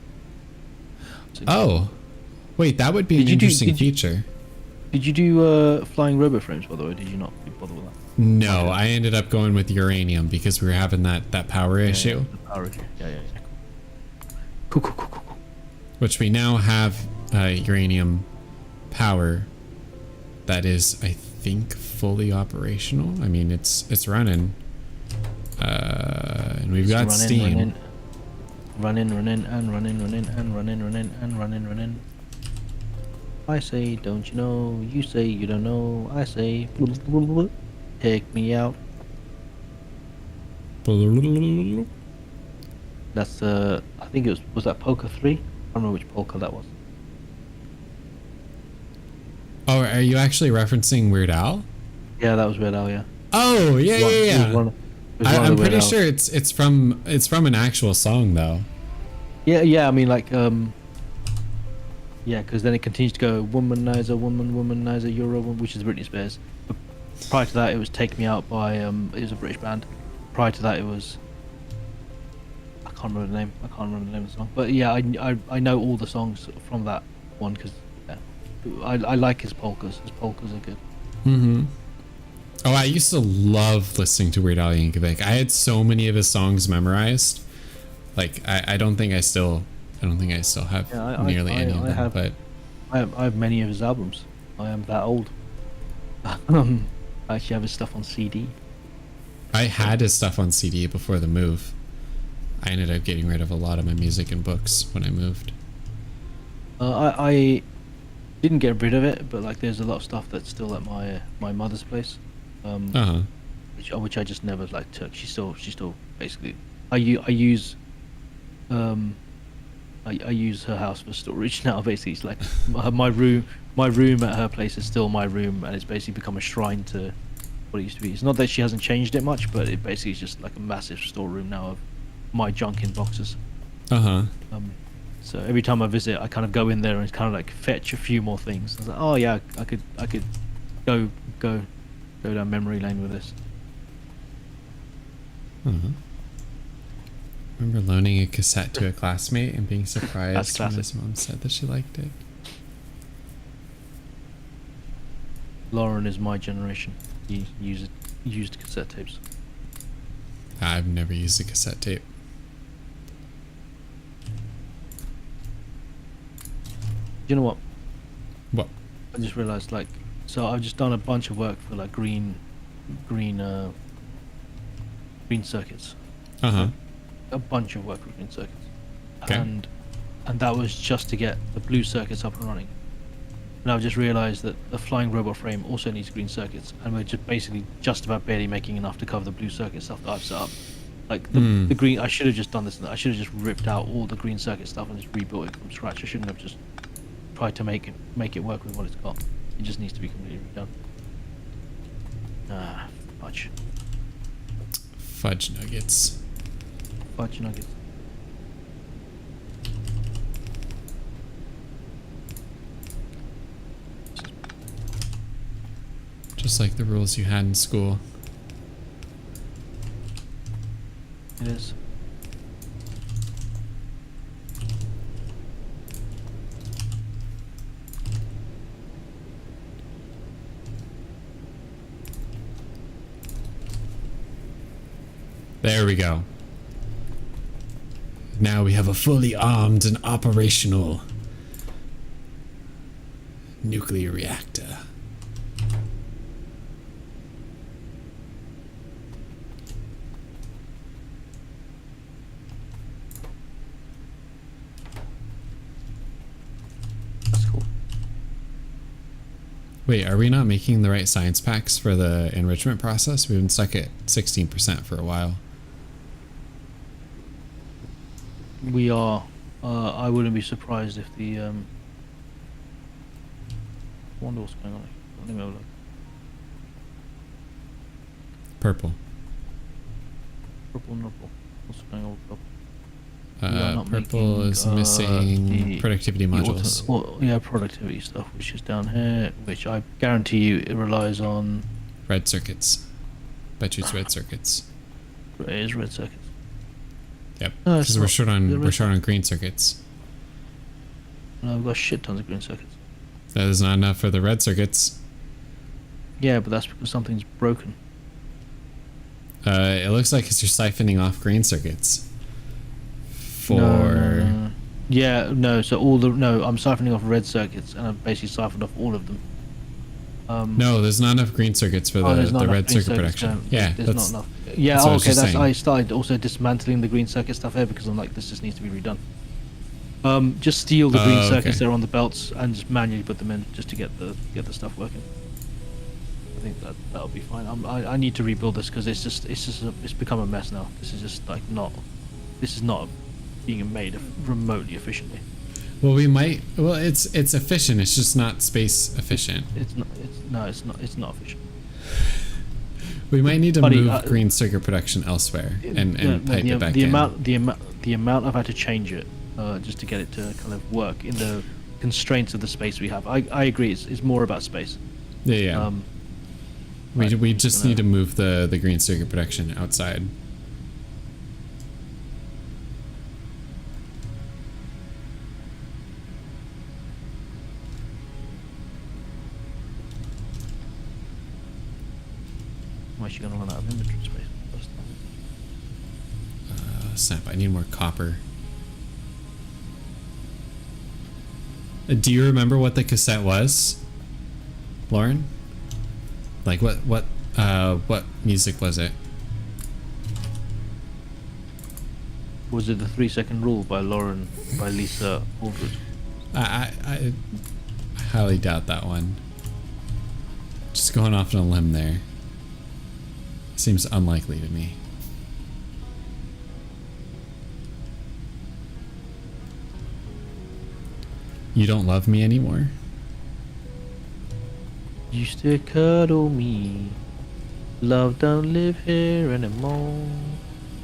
Oh, wait, that would be an interesting feature. Did you do flying robo frames, by the way? Did you not bother with that? No, I ended up going with uranium because we were having that power issue. Yeah, the power issue. Yeah. Cool. Which we now have uranium power. That is, I think, fully operational. I mean, it's running, and we've got steam. Running. I say, don't you know? You say you don't know. I say, take me out. That's I think it was that Polka 3? I don't remember which polka that was. Oh, are you actually referencing Weird Al? Yeah, that was Weird Al, yeah. Oh, yeah. I'm pretty sure it's from an actual song though. Yeah. I mean, like, yeah, because then it continues to go womanizer, you're a woman, which is Britney Spears. But prior to that, it was Take Me Out by it was a British band. Prior to that, it was I can't remember the name of the song. But yeah, I know all the songs from that one because I like his polkas. His polkas are good. Mm-hmm. Oh, I used to love listening to Weird Al Yankovic. I had so many of his songs memorized. Like I don't think I still have nearly any of them. But I have many of his albums. I am that old. I actually have his stuff on CD. I had his stuff on CD before the move. I ended up getting rid of a lot of my music and books when I moved. I didn't get rid of it, but like there's a lot of stuff that's still at my mother's place. Which I just never like took. She still basically I use her house for storage now. Basically, it's like my room at her place is still my room, and it's basically become a shrine to what it used to be. It's not that she hasn't changed it much, but it basically is just like a massive storeroom now of my junk in boxes. Uh-huh. So every time I visit, I kind of go in there and kind of like fetch a few more things. I was like, oh yeah, I could go down memory lane with this. Uh-huh. Remember loaning a cassette to a classmate and being surprised when his mom said that she liked it. Lauren is my generation. He used cassette tapes. I've never used a cassette tape. You know what? What? I just realized, like, so I've just done a bunch of work for like green circuits. Uh-huh. A bunch of work for green circuits. Okay. And that was just to get the blue circuits up and running. And I've just realized that the flying robot frame also needs green circuits, and we're just basically just about barely making enough to cover the blue circuit stuff that I've set up. Like the green, I should have just done this. I should have just ripped out all the green circuit stuff and just rebuilt it from scratch. I shouldn't have just tried to make it work with what it's got. It just needs to be completely redone. Ah, fudge. Fudge nuggets. Fudge nuggets. Just like the rules you had in school. It is. There we go. Now we have a fully armed and operational nuclear reactor. That's cool. Wait, are we not making the right science packs for the enrichment process? We've been stuck at 16% for a while. We are. I wouldn't be surprised if the. I wonder what's going on. Let me have a look. Purple. Purple, purple. What's going on with purple? We are not Purple making, is missing the- productivity modules. yeah, productivity stuff, which is down here, which I guarantee you it relies on. Red circuits. Bet you it's red circuits. It is red circuits. Yep. No, it's Because we're not. short on They're we're red short on green circuits. No, I've got shit tons of green circuits. That is not enough for the red circuits. Yeah, but that's because something's broken. It looks like it's you're siphoning off green circuits. For No. Yeah, no. So I'm siphoning off red circuits, and I've basically siphoned off all of them. no, there's not enough green circuits for there's not the enough red green circuit circuits production. going. Yeah, there's that's not enough. Yeah, that's what I was okay. just That's saying. I started also dismantling the green circuit stuff here because I'm like, this just needs to be redone. Just steal the green circuits okay. that are on the belts and just manually put them in just to get the stuff working. I think that'll be fine. I need to rebuild this because it's become a mess now. This is just like this is not being made remotely efficiently. Well, it's efficient. It's just not space efficient. It's not efficient. We might need to Buddy, move green circuit production elsewhere and pipe it back in. The amount I've had to change it just to get it to kind of work in the constraints of the space we have. I agree. It's more about space. Yeah. We just need to move the green circuit production outside. I'm actually going to run out of inventory space first. Snap, I need more copper. Do you remember what the cassette was, Lauren? Like what music was it? Was it the 3-second rule by Lisa Aldridge? I highly doubt that one. Just going off on a limb there. Seems unlikely to me. You don't love me anymore? Used to cuddle me. Love don't live here anymore.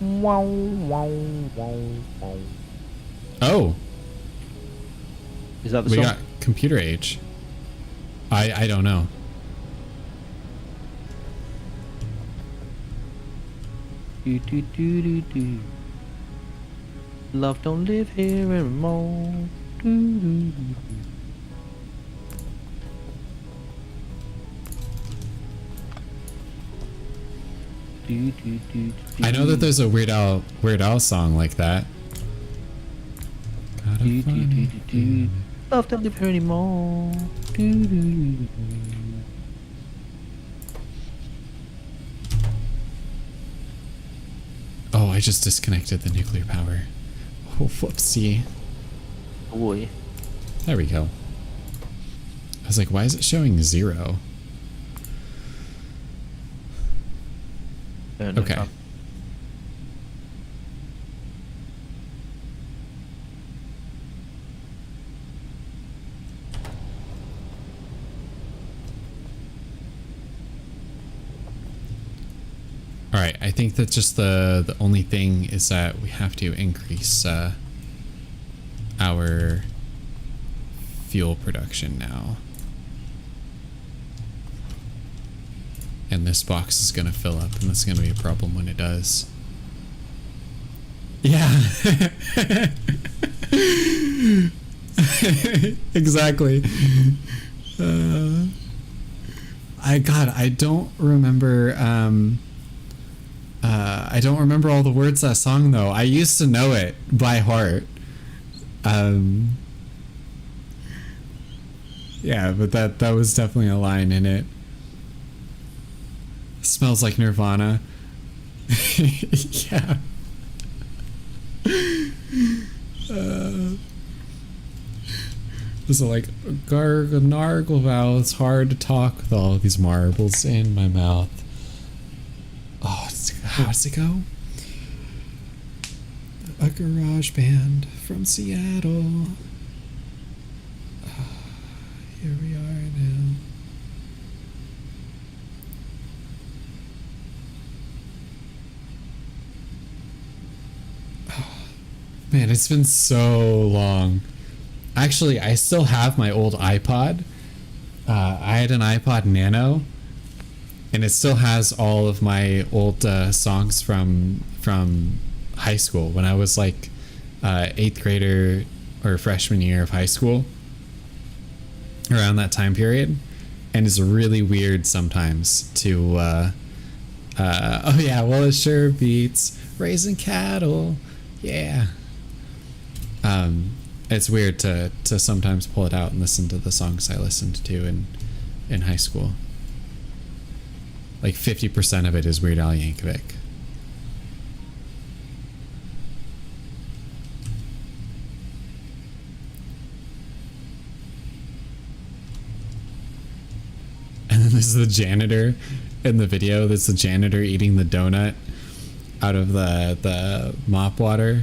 Wow, wow, wow, wow. Oh, Is that the we song? got computer age. I don't know. Do, do, do, do, do. Love don't live here anymore. Do, do, do, do. Do, do, do, do, I know that there's a Weird Al song like that. Got a do, do, do, funny do, do. Love don't live here anymore. Do, do, do, do. Oh, I just disconnected the nuclear power. Oh, whoopsie. Boy. There we go. I was like, why is it showing 0? No, Okay. no. All right, I think that just the only thing is that we have to increase our fuel production now. And this box is going to fill up, and that's going to be a problem when it does. Yeah. Exactly. I don't remember I don't remember all the words of that song though. I used to know it by heart. Yeah, but that was definitely a line in it. Smells like Nirvana. Yeah. Was it like Gargle, it's hard to talk with all these marbles in my mouth. Oh, how does it go? A garage band from Seattle. Here we are now. Oh, man, it's been so long. Actually, I still have my old iPod. I had an iPod Nano, and it still has all of my old songs from high school when I was like 8th grader or freshman year of high school, around that time period. And it's really weird sometimes to oh yeah, well it sure beats raising cattle. Yeah. It's weird to sometimes pull it out and listen to the songs I listened to in high school. Like 50% of it is Weird Al Yankovic. And then there's the janitor in the video. There's the janitor eating the donut out of the mop water.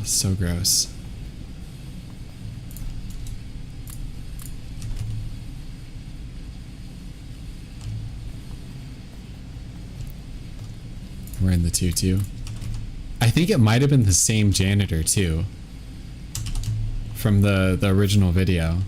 So gross. We're in the tutu. I think it might have been the same janitor too, from the original video.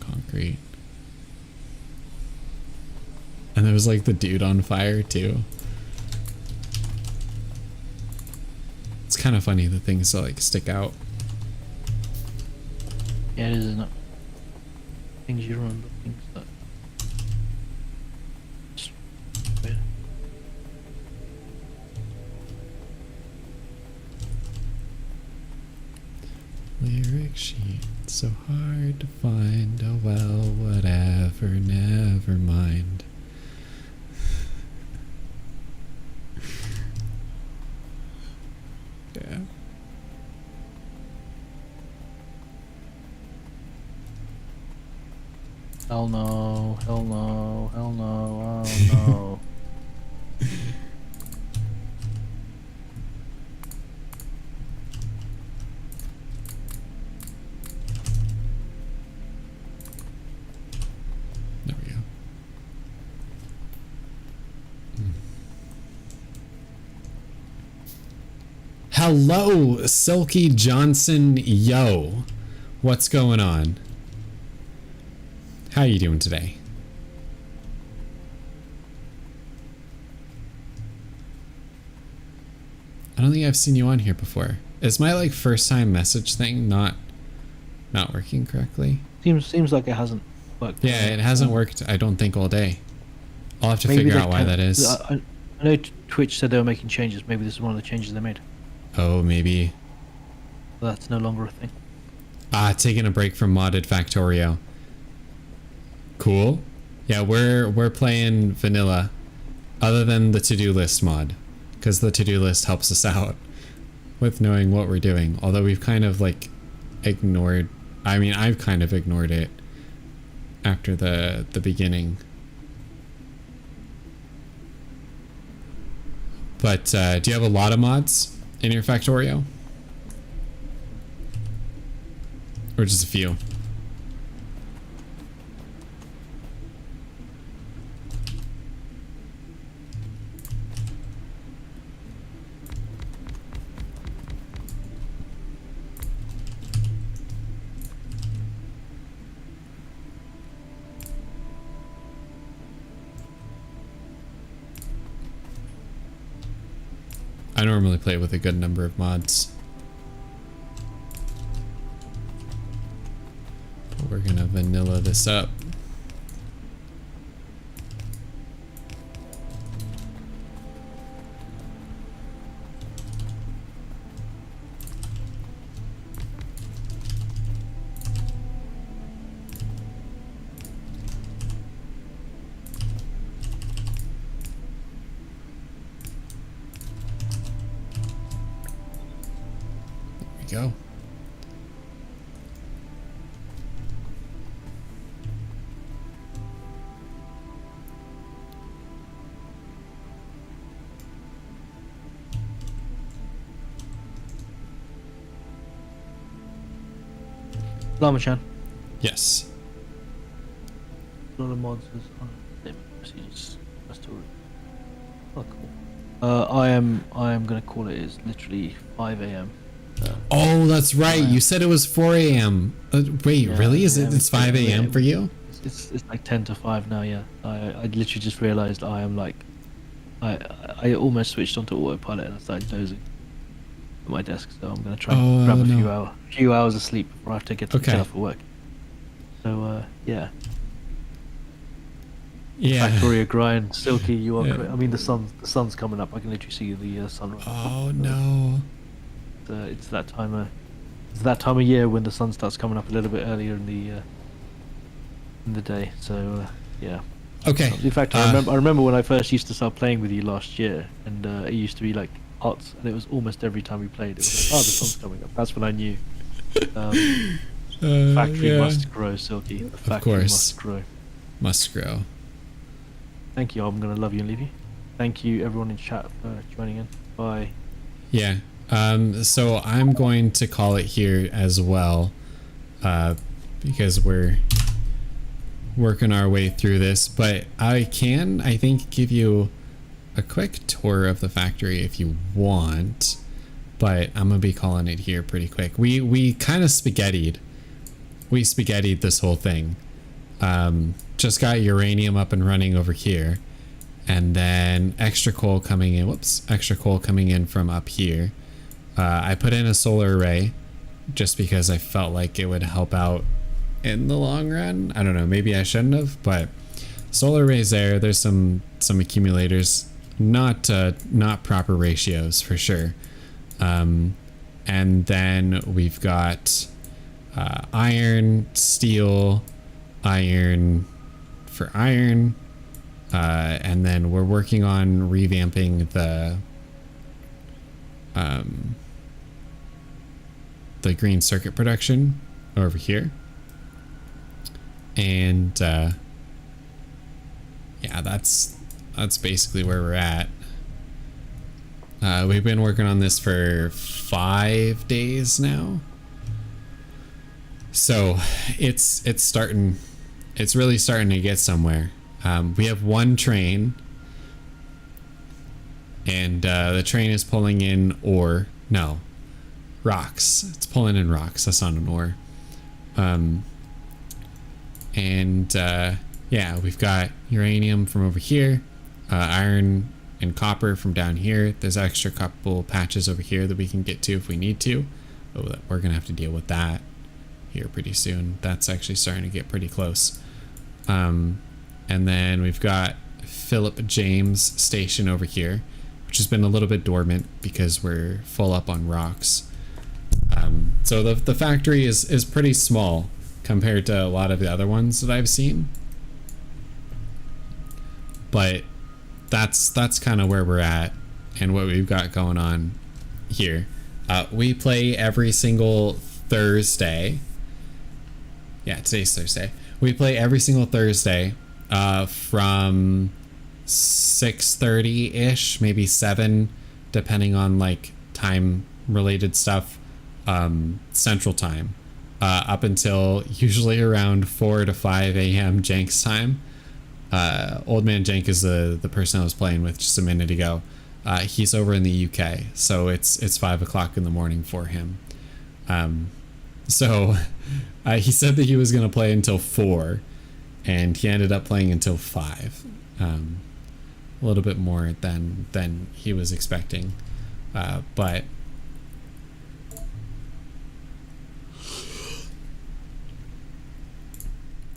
Concrete. And there was like the dude on fire too. It's kind of funny the things that like stick out. Yeah, it is, isn't it? Things you remember, things that. Lyric sheet, so hard to find. Oh well, whatever, never mind. Yeah. Hell no, hell no, hell no, oh no. There we go. Hello, Silky Johnson. Yo, what's going on? How you doing today? I don't think I've seen you on here before. Is my like first time message thing not working correctly? Seems like it hasn't worked. Yeah, it hasn't worked, I don't think, all day. I'll have to Maybe figure they out why can- that is. I know Twitch said they were making changes. Maybe this is one of the changes they made. Oh, maybe. That's no longer a thing. Taking a break from modded Factorio. Cool. Yeah, we're playing vanilla, other than the to-do list mod, because the to-do list helps us out with knowing what we're doing. Although we've kind of like ignored. I mean, I've kind of ignored it after the beginning. But do you have a lot of mods in your Factorio? Or just a few? I normally play with a good number of mods. But we're gonna vanilla this up. There we go. Llama-chan. Yes. A lot of mods is on messages. That's all. Oh, cool. I am gonna call it. It's literally 5 a.m. Oh, that's right. You said it was 4 a.m. Wait, Yeah, really? Is yeah, it? It's 5 a.m. yeah. for you? It's like 10 to 5 now. Yeah. I literally just realized I am like, I almost switched onto autopilot and I started dozing at my desk. So I'm gonna try and grab a few hours of sleep before I have to get up for work. So yeah. Yeah. Factorio grind, Silky. You are. Yeah. I mean, the sun's coming up. I can literally see the sunrise. Oh no. It's that time of year when the sun starts coming up a little bit earlier in the day. So yeah. Okay. In fact, I remember when I first used to start playing with you last year, and it used to be like hot, and it was almost every time we played. It was like, oh, the sun's coming up. That's when I knew. Factory must grow, Silky. The factory must grow. Must grow. Thank you. I'm gonna love you and leave you. Thank you, everyone in chat, for joining in. Bye. Yeah. So I'm going to call it here as well, because we're working our way through this, but I think, give you a quick tour of the factory if you want, but I'm gonna be calling it here pretty quick. We kind of spaghettied this whole thing. Just got uranium up and running over here, and then extra coal coming in from up here. I put in a solar array just because I felt like it would help out in the long run. I don't know, maybe I shouldn't have, but solar arrays there. There's some accumulators, not proper ratios for sure. And then we've got iron, steel, iron for iron, and then we're working on revamping the green circuit production over here. And yeah, that's basically where we're at. We've been working on this for 5 days now. So it's really starting to get somewhere. We have one train, and the train is pulling in rocks. It's pulling in rocks. That's not an ore. Yeah, we've got uranium from over here, iron and copper from down here. There's extra couple patches over here that we can get to if we need to. Oh, we're gonna have to deal with that here pretty soon. That's actually starting to get pretty close. And then we've got Philip James Station over here, which has been a little bit dormant because we're full up on rocks. So the factory is pretty small compared to a lot of the other ones that I've seen. But that's kind of where we're at and what we've got going on here. We play every single Thursday. Yeah, today's Thursday. We play every single Thursday from 6:30-ish, maybe 7, depending on like time related stuff, Central Time, up until usually around 4 to 5 a.m. Jank's time. Oldman Jank is the person I was playing with just a minute ago. He's over in the UK, so it's 5 o'clock in the morning for him. So he said that he was going to play until 4, and he ended up playing until 5. A little bit more than he was expecting, but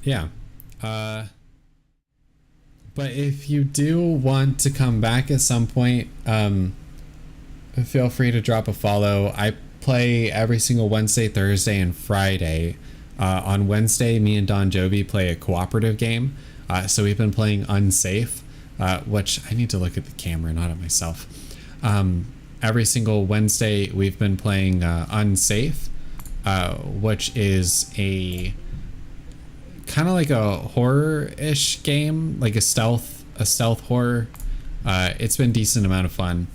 yeah. But if you do want to come back at some point, feel free to drop a follow. I play every single Wednesday, Thursday, and Friday. On Wednesday, me and Don Jovi play a cooperative game. So we've been playing Unsafe, which I need to look at the camera, not at myself. Every single Wednesday, we've been playing Unsafe, which is a kind of like a horror-ish game, like a stealth horror. It's been a decent amount of fun.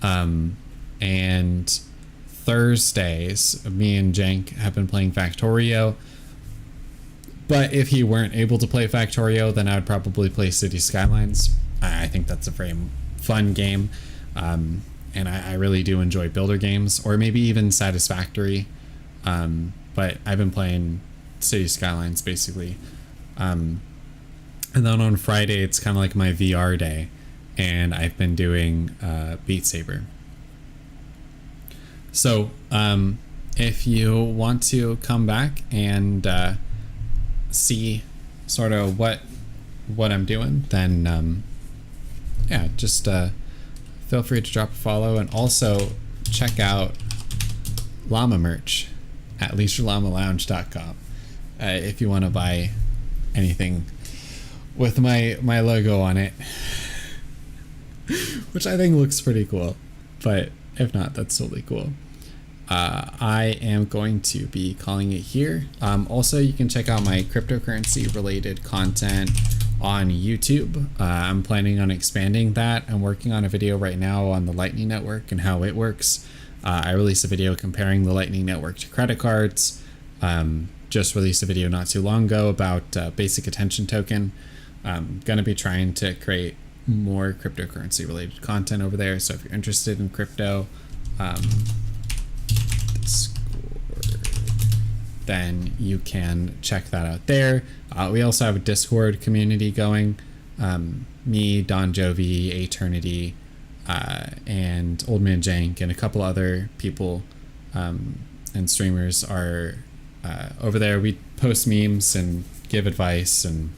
And Thursdays, me and Jank have been playing Factorio. But if he weren't able to play Factorio, then I would probably play City Skylines. I think that's a very fun game. And I really do enjoy builder games, or maybe even Satisfactory. But I've been playing City Skylines basically. And then on Friday, it's kind of like my VR day, and I've been doing Beat Saber. So if you want to come back and see sort of what I'm doing, then yeah, just feel free to drop a follow, and also check out llama merch at leisurelamalounge.com if you want to buy anything with my logo on it, which I think looks pretty cool. But if not, that's totally cool. I am going to be calling it here. Also, you can check out my cryptocurrency related content on YouTube. I'm planning on expanding that. I'm working on a video right now on the Lightning Network and how it works. I released a video comparing the Lightning Network to credit cards. Just released a video not too long ago about basic attention token. I'm going to be trying to create more cryptocurrency related content over there. So if you're interested in crypto, then you can check that out there. We also have a Discord community going. Me, Don Jovi, Eternity, and Oldman Jank, and a couple other people and streamers are over there. We post memes and give advice and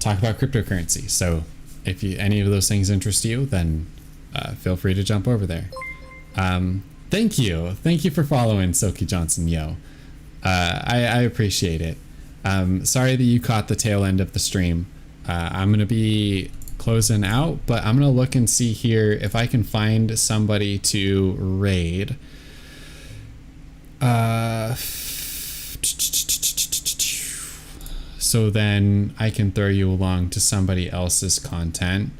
talk about cryptocurrency. So if any of those things interest you, then feel free to jump over there. Thank you for following Silky Johnson Yo. I appreciate it. Sorry that you caught the tail end of the stream. I'm gonna be closing out, but I'm gonna look and see here if I can find somebody to raid. so then I can throw you along to somebody else's content.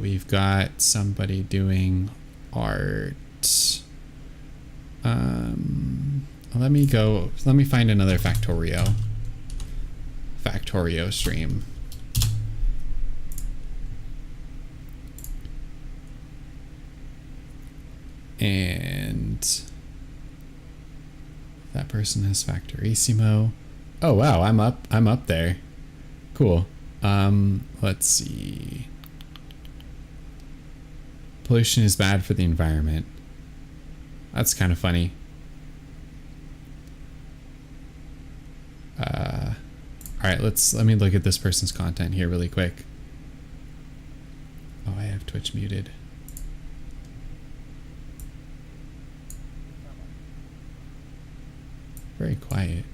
We've got somebody doing art. Let me find another Factorio stream. And that person has Factorissimo. Oh wow, I'm up there. Cool. Let's see. Pollution is bad for the environment. That's kind of funny. All right, let me look at this person's content here really quick. Oh, I have Twitch muted. Very quiet.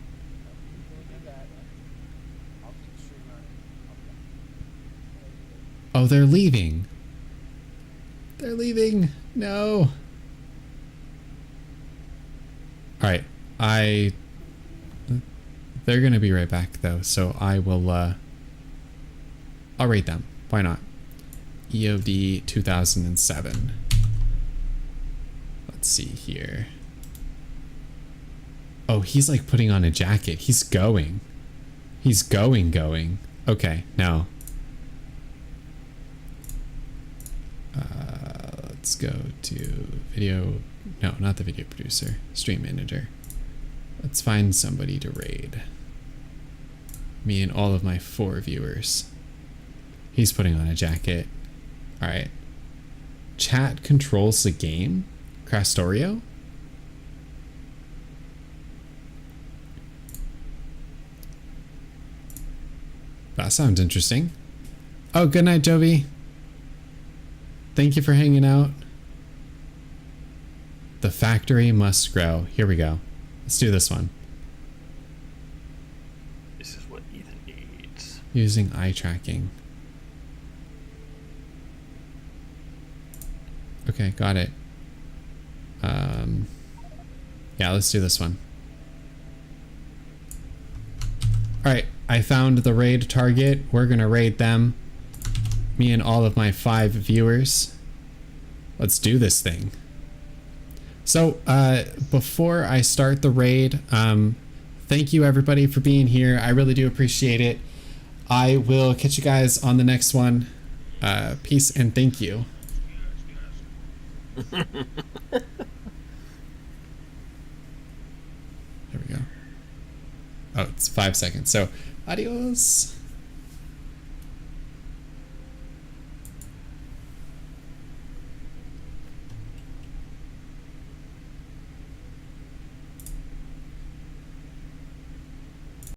Oh, they're leaving. They're leaving. No. All right. They're going to be right back though. So I will, I'll rate them. Why not? EOD 2007. Let's see here. Oh, he's like putting on a jacket. He's going. He's going. Okay, no. Let's go to video. No, not the video producer. Stream manager. Let's find somebody to raid. Me and all of my 4 viewers. He's putting on a jacket. All right. Chat controls the game? Factorio? That sounds interesting. Oh, good night, Jovi. Thank you for hanging out. The factory must grow. Here we go. Let's do this one. This is what Ethan needs. Using eye tracking. Okay, got it. Yeah, let's do this one. All right, I found the raid target. We're gonna raid them. Me and all of my 5 viewers. Let's do this thing. So, before I start the raid, thank you everybody for being here. I really do appreciate it. I will catch you guys on the next one. Peace and thank you. There we go. Oh, it's 5 seconds. So, adios.